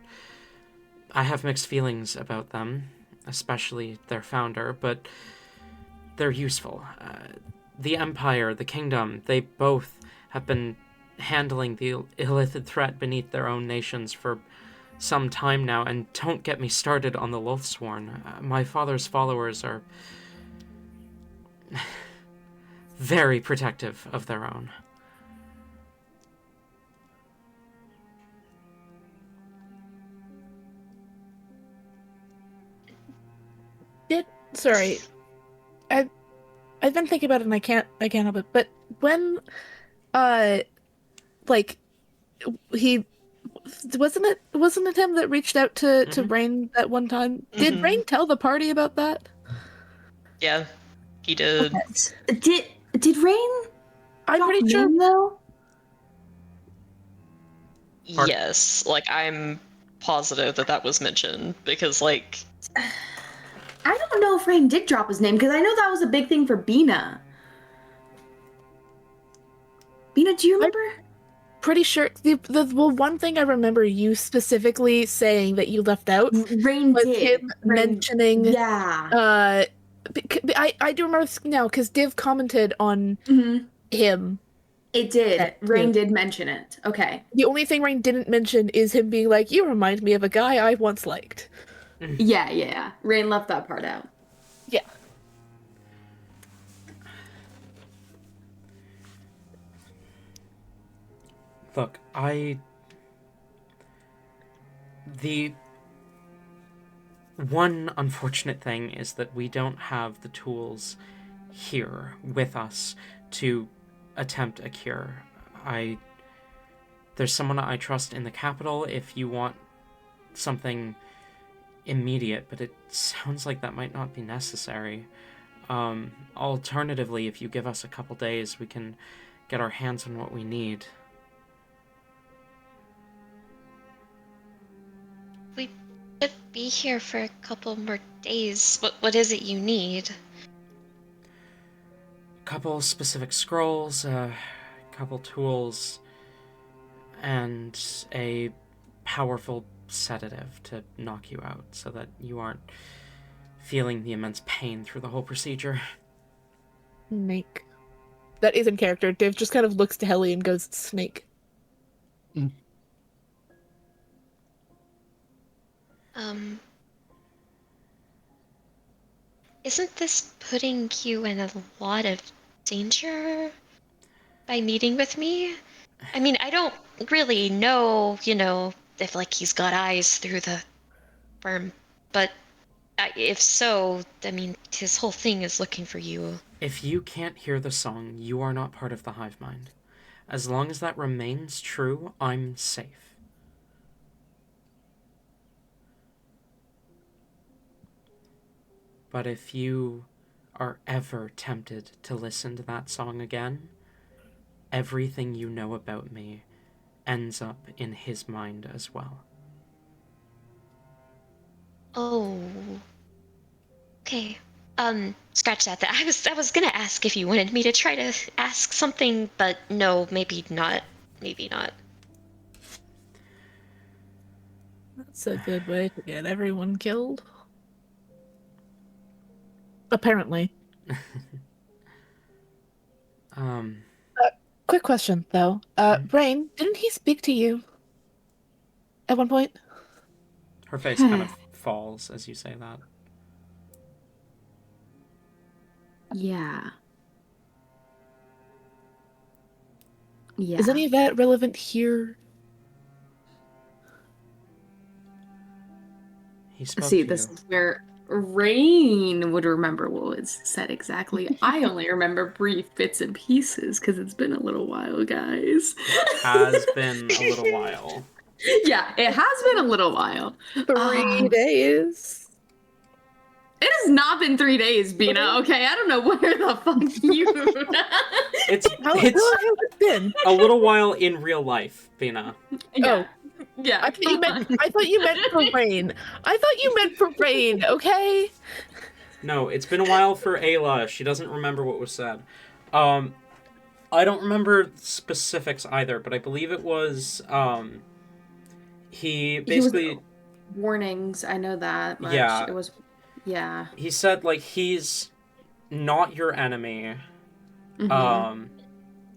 have mixed feelings about them, especially their founder, but they're useful. The Empire, the Kingdom, they both have been handling the Illithid threat beneath their own nations for some time now, and don't get me started on the Loathsworn. My father's followers are very protective of their own. Sorry. I've been thinking about it and I can't help it. But when like he wasn't it him that reached out to Rain that one time? Did Rain tell the party about that? Yeah, he did. Okay. Did Rain? I'm drop pretty sure. name, though. Yes, like I'm positive that was mentioned because like I don't know if Rain did drop his name because I know that was a big thing for Bina. Bina, do you remember? Pretty sure the one thing I remember you specifically saying that you left out Rain was did. him Rain, mentioning. Yeah. I do remember now because Div commented on him. It did. Rain did mention it. Okay. The only thing Rain didn't mention is him being like, "You remind me of a guy I once liked." Yeah. Rain left that part out. Yeah. Look, the one unfortunate thing is that we don't have the tools here with us to attempt a cure. There's someone I trust in the capital if you want something immediate, but it sounds like that might not be necessary. Alternatively, if you give us a couple days, we can get our hands on what we need. We could be here for a couple more days. What is it you need? Couple specific scrolls, couple tools, and a powerful sedative to knock you out so that you aren't feeling the immense pain through the whole procedure. Snake. That is in character. Div just kind of looks to Helly and goes, "Snake." Isn't this putting you in a lot of danger by meeting with me? I mean, I don't really know, if like he's got eyes through the firm, but if so, I mean, his whole thing is looking for you. If you can't hear the song, you are not part of the hive mind. As long as that remains true, I'm safe. But if you are ever tempted to listen to that song again, everything you know about me ends up in his mind as well. Oh. Okay. Scratch that. I was gonna ask if you wanted me to try to ask something, but no, maybe not. Maybe not. That's a good way to get everyone killed. Apparently. Um, Quick question, though. Rain, didn't he speak to you at one point? her face kind of falls as you say that. Yeah. Yeah. Is any of that relevant here? He spoke See, to this you. is where Rain would remember what was said exactly. I only remember brief bits and pieces because it's been a little while, guys. Has been a little while. Yeah, it has been a little while. 3 days. It has not been 3 days, Bina. Okay, I don't know where the fuck you. It's How has it been? a little while in real life, Bina. Yeah. Yeah. I thought you meant for Rain. I thought you meant for Rain, okay? No, it's been a while for Ayla. She doesn't remember what was said. I don't remember specifics either, but I believe it was he basically warnings. I know that much. Yeah. It was. Yeah. He said like he's not your enemy. Mhm.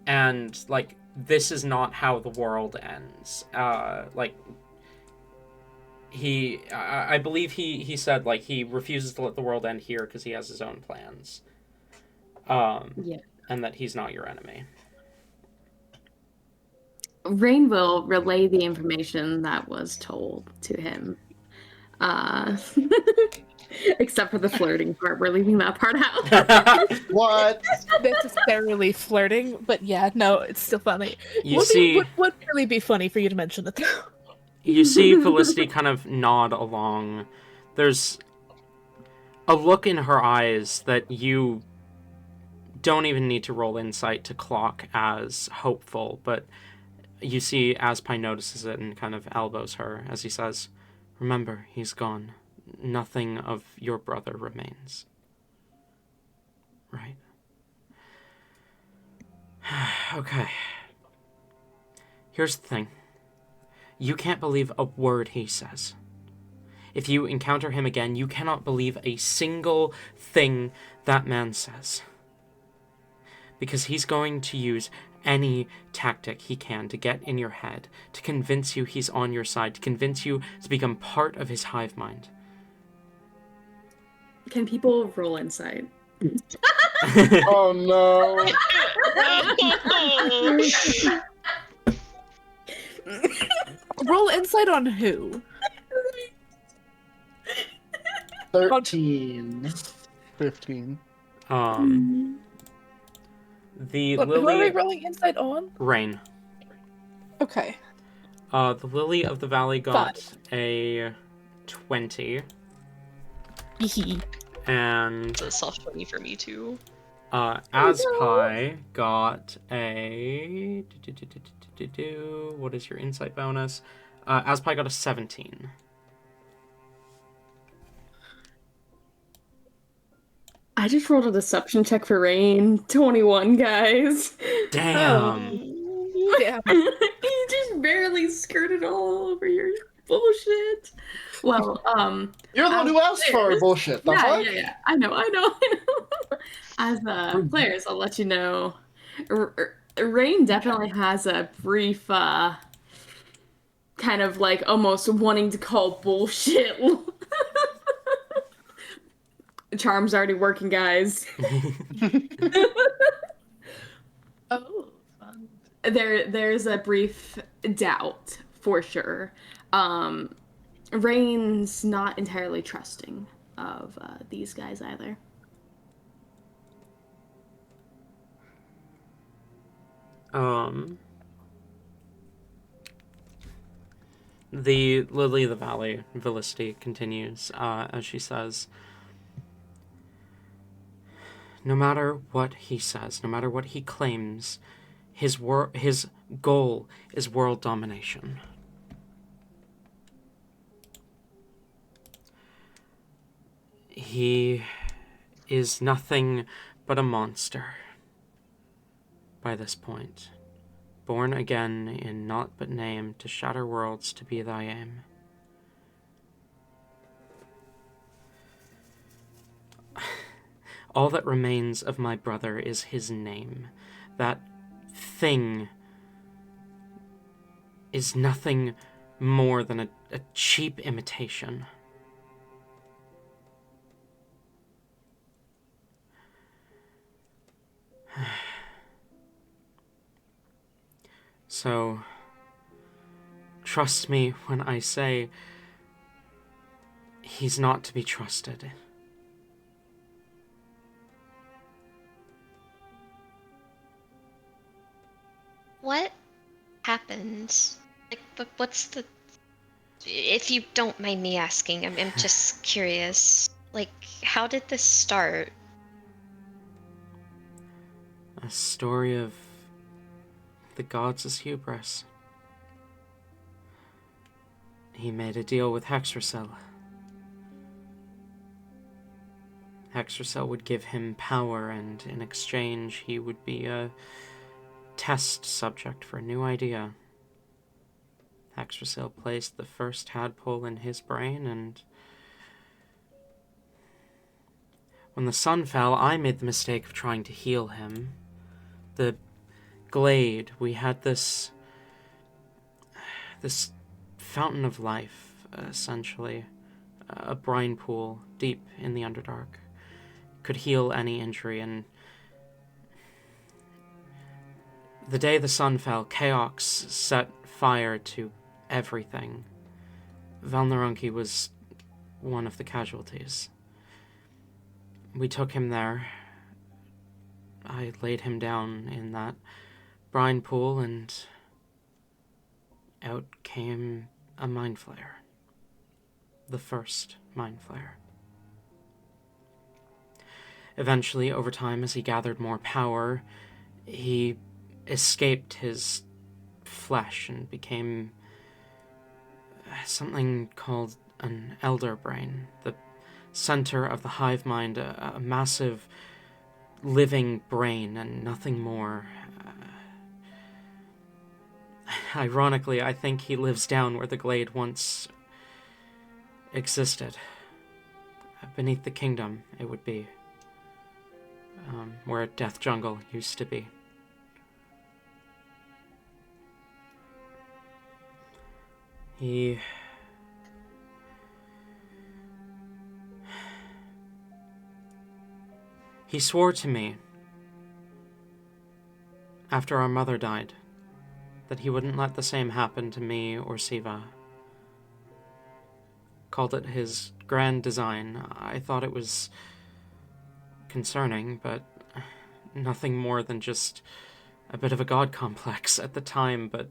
And like this is not how the world ends. Like I believe he said like he refuses to let the world end here because he has his own plans. Yeah. And that he's not your enemy. Rain will relay the information that was told to him. Except for the flirting part. We're leaving that part out. What? Necessarily flirting, but yeah, no, it's still funny. Would really be funny for you to mention it. You see Felicity kind of nod along. There's a look in her eyes that you don't even need to roll insight to clock as hopeful, but you see Aspi notices it and kind of elbows her as he says, "Remember, he's gone. Nothing of your brother remains." Right. Okay. Here's the thing. You can't believe a word he says. If you encounter him again, you cannot believe a single thing that man says. Because he's going to use any tactic he can to get in your head, to convince you he's on your side, to convince you to become part of his hive mind. Can people roll insight? Oh no. Roll insight on who? 13. 15. The Who are we lily rolling insight on? Rain. Okay. The lily of the valley got a 20. And It's a soft 20 for me too. Aspi got a what is your insight bonus? Aspi got a 17. I just rolled a deception check for Rain. 21, guys. Damn. Yeah. You just barely skirted all over your bullshit. Well, You're the one who asked for bullshit. The fuck? yeah. I know. As players, I'll let you know. Rain definitely has a brief, kind of like almost wanting to call bullshit. Charm's already working, guys. Oh, fun. There's a brief doubt for sure. Rain's not entirely trusting of these guys either. The Lily of the Valley, Felicity, continues as she says, no matter what he says, no matter what he claims, his goal is world domination. He is nothing but a monster by this point, born again in naught but name, to shatter worlds to be thy aim. All that remains of my brother is his name. That thing is nothing more than a cheap imitation. So, trust me when I say he's not to be trusted. What happened? Like, what's the... If you don't mind me asking, I'm just curious. Like, how did this start? A story of the gods' hubris. He made a deal with Hexracel. Hexracel would give him power, and in exchange he would be a test subject for a new idea. Hexracel placed the first tadpole in his brain, and when the sun fell, I made the mistake of trying to heal him. The glade, we had this fountain of life, essentially, a brine pool deep in the Underdark. Could heal any injury, and the day the sun fell, Chaos set fire to everything. Valnarunki was one of the casualties. We took him there. I laid him down in that brine pool, and out came a mind flayer. The first mind flayer. Eventually, over time, as he gathered more power, he escaped his flesh and became something called an elder brain, the center of the hive mind, a massive living brain and nothing more. Ironically, I think he lives down where the glade once existed. Beneath the kingdom, it would be. Where Death Jungle used to be. He swore to me, after our mother died, that he wouldn't let the same happen to me or Siva. Called it his grand design. I thought it was concerning, but nothing more than just a bit of a god complex at the time, but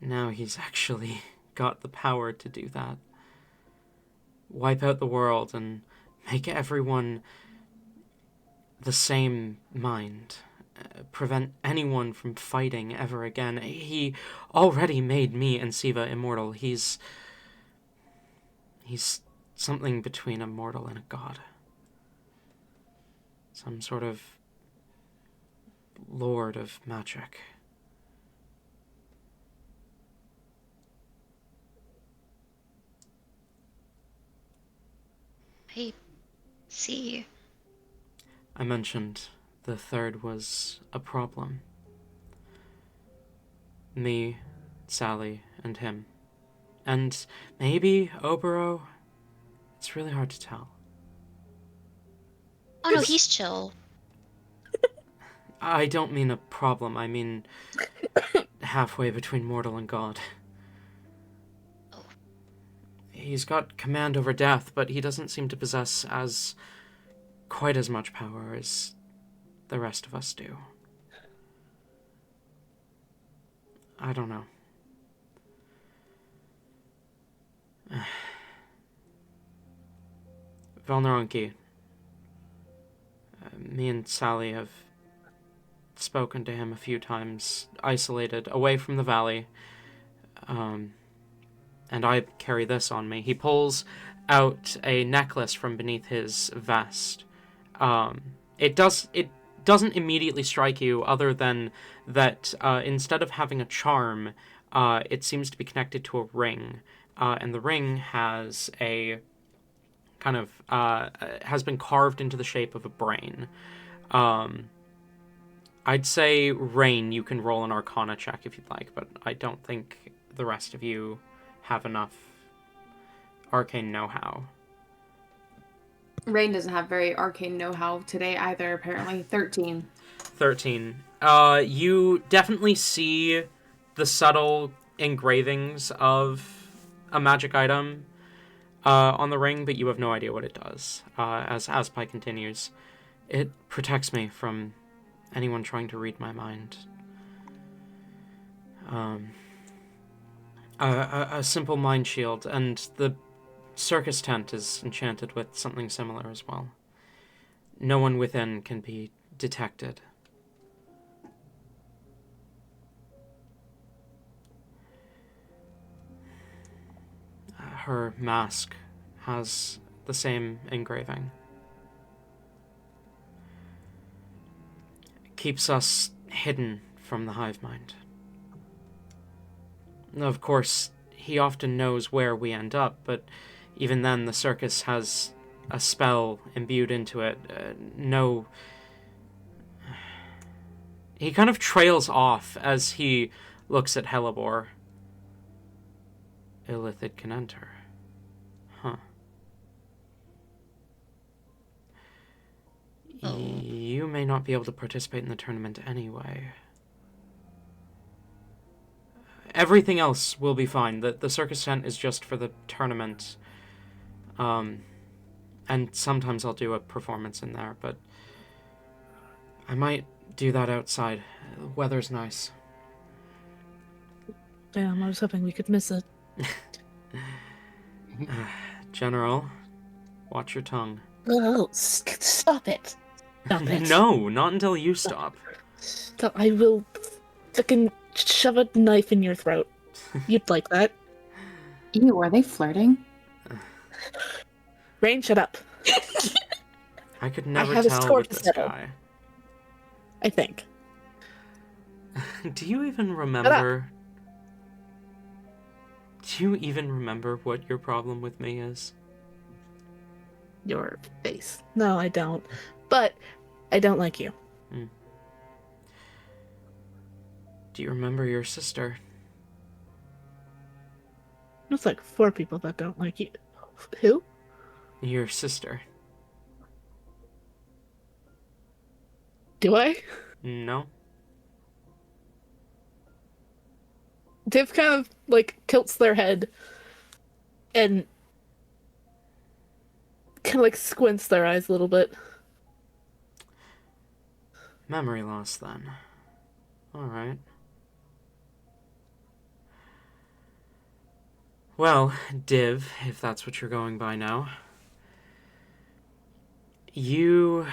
now he's actually got the power to do that. Wipe out the world and make everyone the same mind. Prevent anyone from fighting ever again. He already made me and Siva immortal. He's something between a mortal and a god. Some sort of lord of magic. I see. I mentioned the third was a problem. Me, Sally, and him. And maybe Obero. It's really hard to tell. Oh no, he's chill. I don't mean a problem, I mean halfway between mortal and god. Oh. He's got command over death, but he doesn't seem to possess quite as much power as the rest of us do. I don't know. Valnarunki. Me and Sally have spoken to him a few times, isolated, away from the valley. and I carry this on me. He pulls out a necklace from beneath his vest. It doesn't immediately strike you, other than that instead of having a charm, it seems to be connected to a ring, and the ring has a kind of has been carved into the shape of a brain. I'd say Rain, you can roll an Arcana check if you'd like, but I don't think the rest of you have enough arcane know-how. Rain doesn't have very arcane know-how today either, apparently. 13. 13. You definitely see the subtle engravings of a magic item on the ring, but you have no idea what it does. As Aspai continues, it protects me from anyone trying to read my mind. A simple mind shield, and the circus tent is enchanted with something similar as well. No one within can be detected. Her mask has the same engraving. It keeps us hidden from the hive mind. Of course, he often knows where we end up, but even then the circus has a spell imbued into it. He kind of trails off as he looks at Hellebore. Illithid can enter. Huh. Oh. You may not be able to participate in the tournament anyway. Everything else will be fine. The circus tent is just for the tournament. And sometimes I'll do a performance in there, but I might do that outside. The weather's nice. Damn, I was hoping we could miss it. General, watch your tongue. Oh, stop it. Stop it. No, not until you stop. Stop. I will fucking shove a knife in your throat. You'd like that. Ew, are they flirting? Rain, shut up. I could never have a tell score with to this settle. guy. I think. Do you even remember... Do you even remember what your problem with me is? Your face. No, I don't. But I don't like you. Do you remember your sister? There's like 4 people that don't like you. Who? Your sister. Do I? No? Div kind of like tilts their head and kind of like squints their eyes a little bit. Memory loss, then. Alright. Well, Div, if that's what you're going by now. You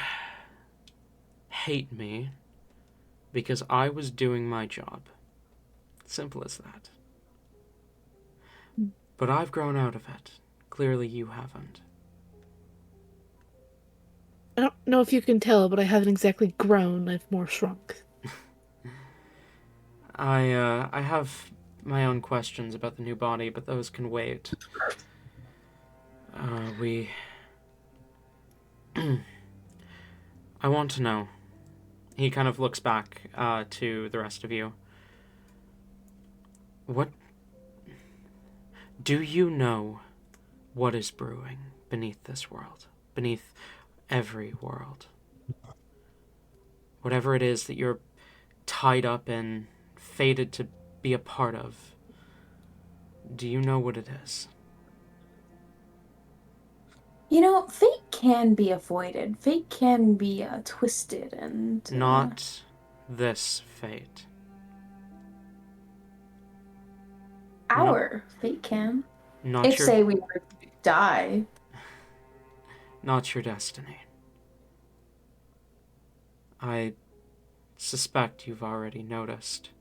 hate me because I was doing my job. Simple as that. But I've grown out of it. Clearly you haven't. I don't know if you can tell, but I haven't exactly grown. I've more shrunk. I have my own questions about the new body, but those can wait. I want to know. He kind of looks back to the rest of you. What... Do you know what is brewing beneath this world? Beneath every world? Whatever it is that you're tied up in, fated to be a part of. Do you know what it is? You know, fate can be avoided. Fate can be twisted and... Not this fate. Our fate can. Not If, your... say, we were to die. Not your destiny. I suspect you've already noticed.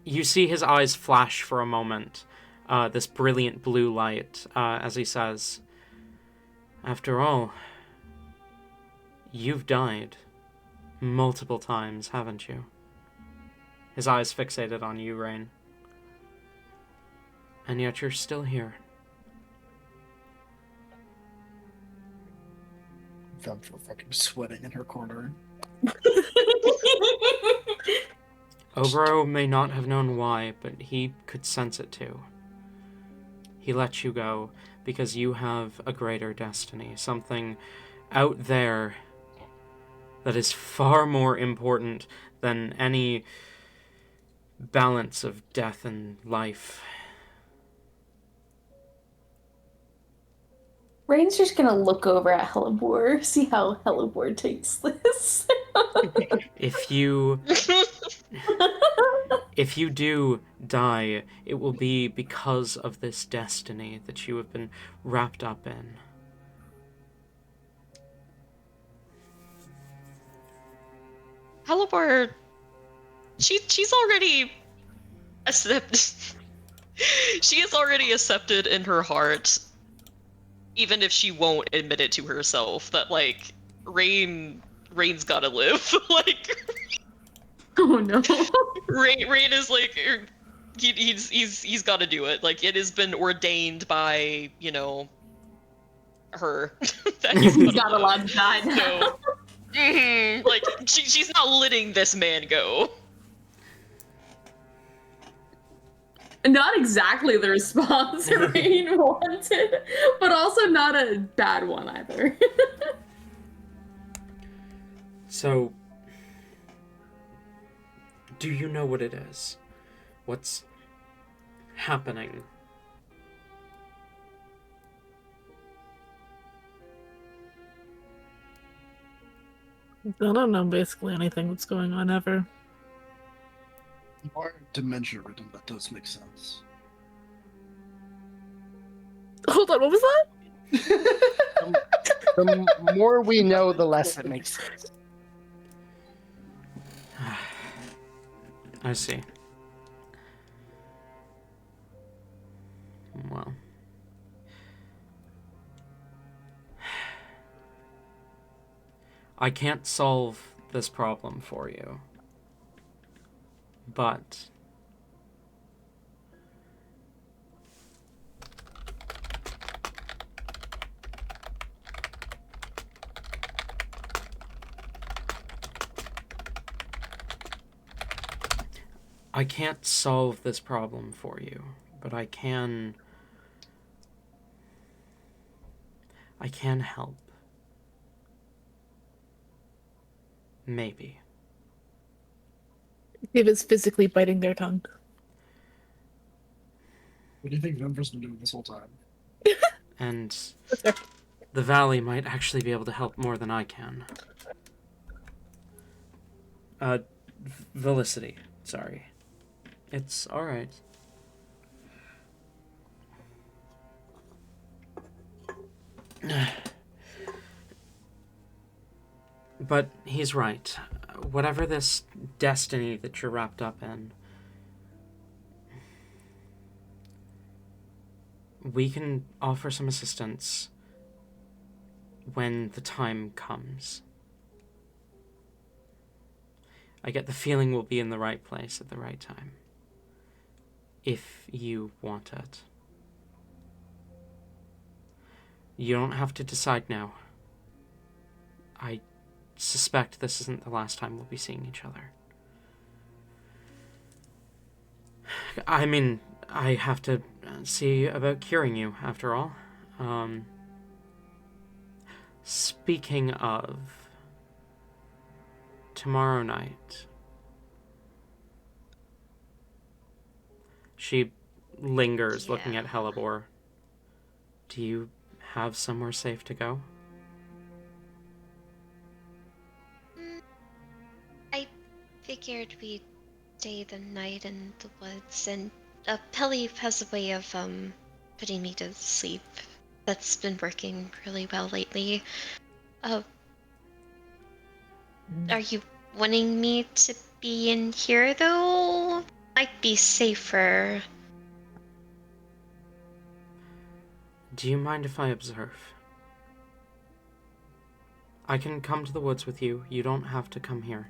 you see his eyes flash for a moment, this brilliant blue light, as he says, "After all, you've died multiple times, haven't you?" His eyes fixated on you, Rain. "And yet you're still here." Vamp fucking sweating in her corner. Obro may not have known why, but he could sense it too. He let you go because you have a greater destiny, something out there that is far more important than any balance of death and life. Rain's just gonna look over at Hellebore, see how Hellebore takes this. If you do die, it will be because of this destiny that you have been wrapped up in. Halibur, she's already accepted. She is already accepted in her heart, even if she won't admit it to herself. That like Rain's gotta live. Like Oh no. Rain is like he's got to do it. Like it has been ordained by her that he's Not live. allowed to die now. So, like she's not letting this man go. Not exactly the response Rain wanted, but also not a bad one either. So, do you know what it is? What's happening? I don't know basically anything that's going on ever. You are dementia ridden, that does make sense. Hold on, what was that? The more we know, the less it makes sense. I see. Well. I can't solve this problem for you. But I can't solve this problem for you, but I can help. Maybe. Steve is physically biting their tongue. What do you think Vamper's been doing this whole time? And the Valley might actually be able to help more than I can. Felicity, sorry. It's alright. But he's right. Whatever this destiny that you're wrapped up in, we can offer some assistance when the time comes. I get the feeling we'll be in the right place at the right time. If you want it. You don't have to decide now. I suspect this isn't the last time we'll be seeing each other. I mean, I have to see about curing you, after all. Speaking of, tomorrow night, she lingers, looking at Hellebore. Do you have somewhere safe to go? I figured we'd stay the night in the woods, and Pelly has a way of putting me to sleep. That's been working really well lately. Are you wanting me to be in here though? might be safer. Do you mind if I observe? I can come to the woods with you. You don't have to come here.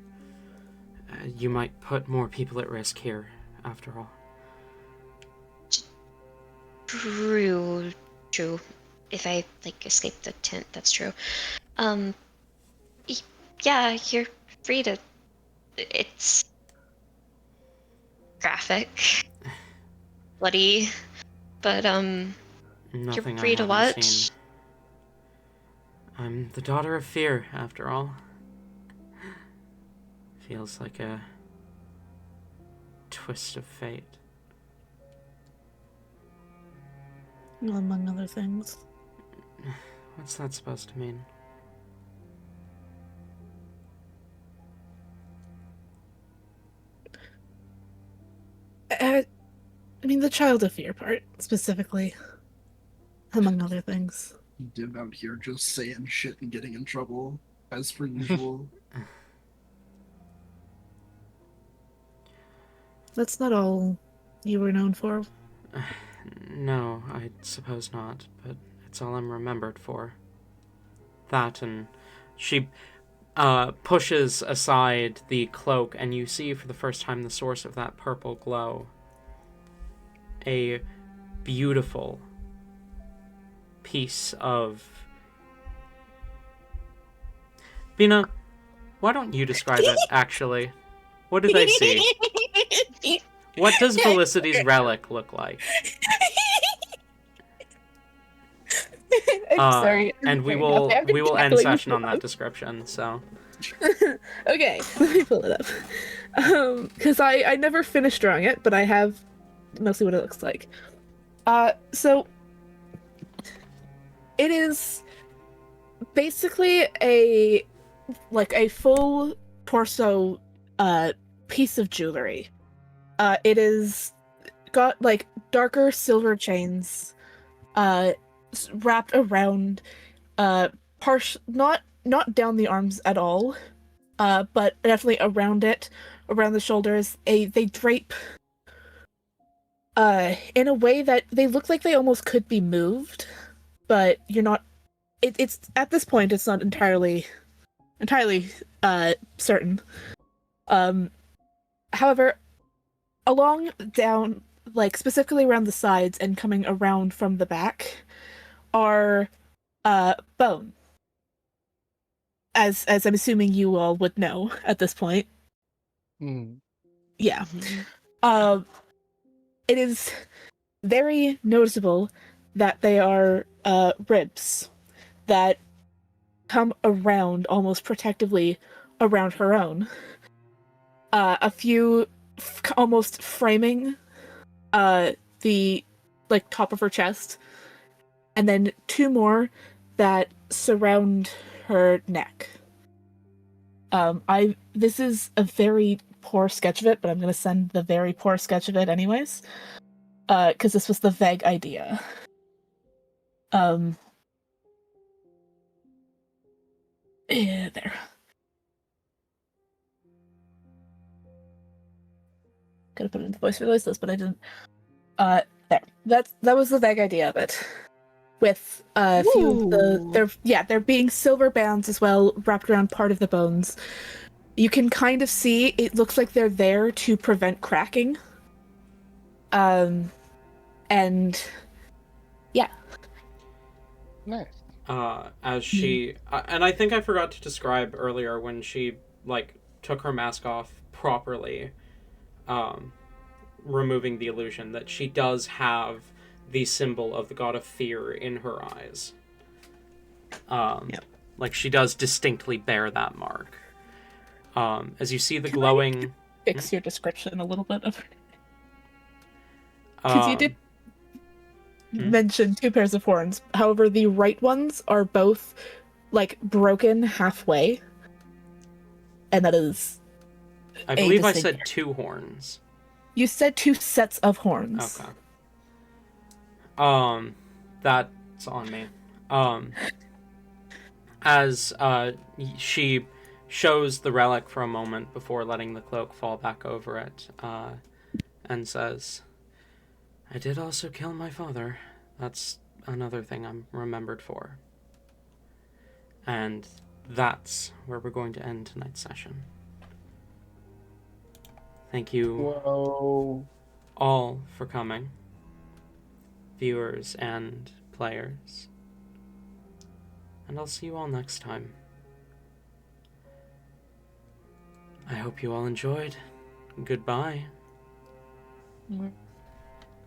You might put more people at risk here, after all. True. If I, escape the tent, that's true. Um, yeah, you're free to... It's... graphic. Bloody. But, Nothing you're free I to haven't watch. seen. I'm the daughter of fear, after all. Feels like a twist of fate. Among other things. What's that supposed to mean? I mean, the child of fear part, specifically. Among other things. Div out here just saying shit and getting in trouble, as per usual. That's not all you were known for. No, I suppose not, but it's all I'm remembered for. That, and she pushes aside the cloak, and you see for the first time the source of that purple glow. A beautiful piece of... Bina, why don't you describe it, actually? What do they see? What does Felicity's relic look like? I'm sorry. And we will end session on that description, so... Okay, let me pull it up. Because I never finished drawing it, but I have mostly what it looks like. So it is basically a full torso piece of jewelry. It is got darker silver chains wrapped around not down the arms at all, but definitely around it, around the shoulders. They drape in a way that they look like they almost could be moved, but you're not. It's at this point it's not entirely certain. However, along down, specifically around the sides and coming around from the back, are bone. As I'm assuming you all would know at this point. Mm. Yeah. It is very noticeable that they are ribs that come around almost protectively around her own. A few almost framing the top of her chest, and then two more that surround her neck. This is a very poor sketch of it, but I'm going to send the very poor sketch of it anyways, because this was the vague idea. Yeah, there. Could have put it into voice release list, but I didn't. There. That was the vague idea of it. With a few of they're being silver bands as well, wrapped around part of the bones. You can kind of see it looks like they're there to prevent cracking. And yeah. Nice. As she and I think I forgot to describe earlier when she took her mask off properly, removing the illusion, that she does have the symbol of the god of fear in her eyes. She does distinctly bear that mark. As you see the glowing... Fix your description a little bit of it. Because you did mention two pairs of horns. However, the right ones are both broken halfway. And that is... I believe I said two horns. You said two sets of horns. Okay. That's on me. As she shows the relic for a moment before letting the cloak fall back over it, and says, I did also kill my father. That's another thing I'm remembered for. And that's where we're going to end tonight's session. Thank you Whoa. all for coming, viewers and players. And I'll see you all next time. I hope you all enjoyed. Goodbye. Mm.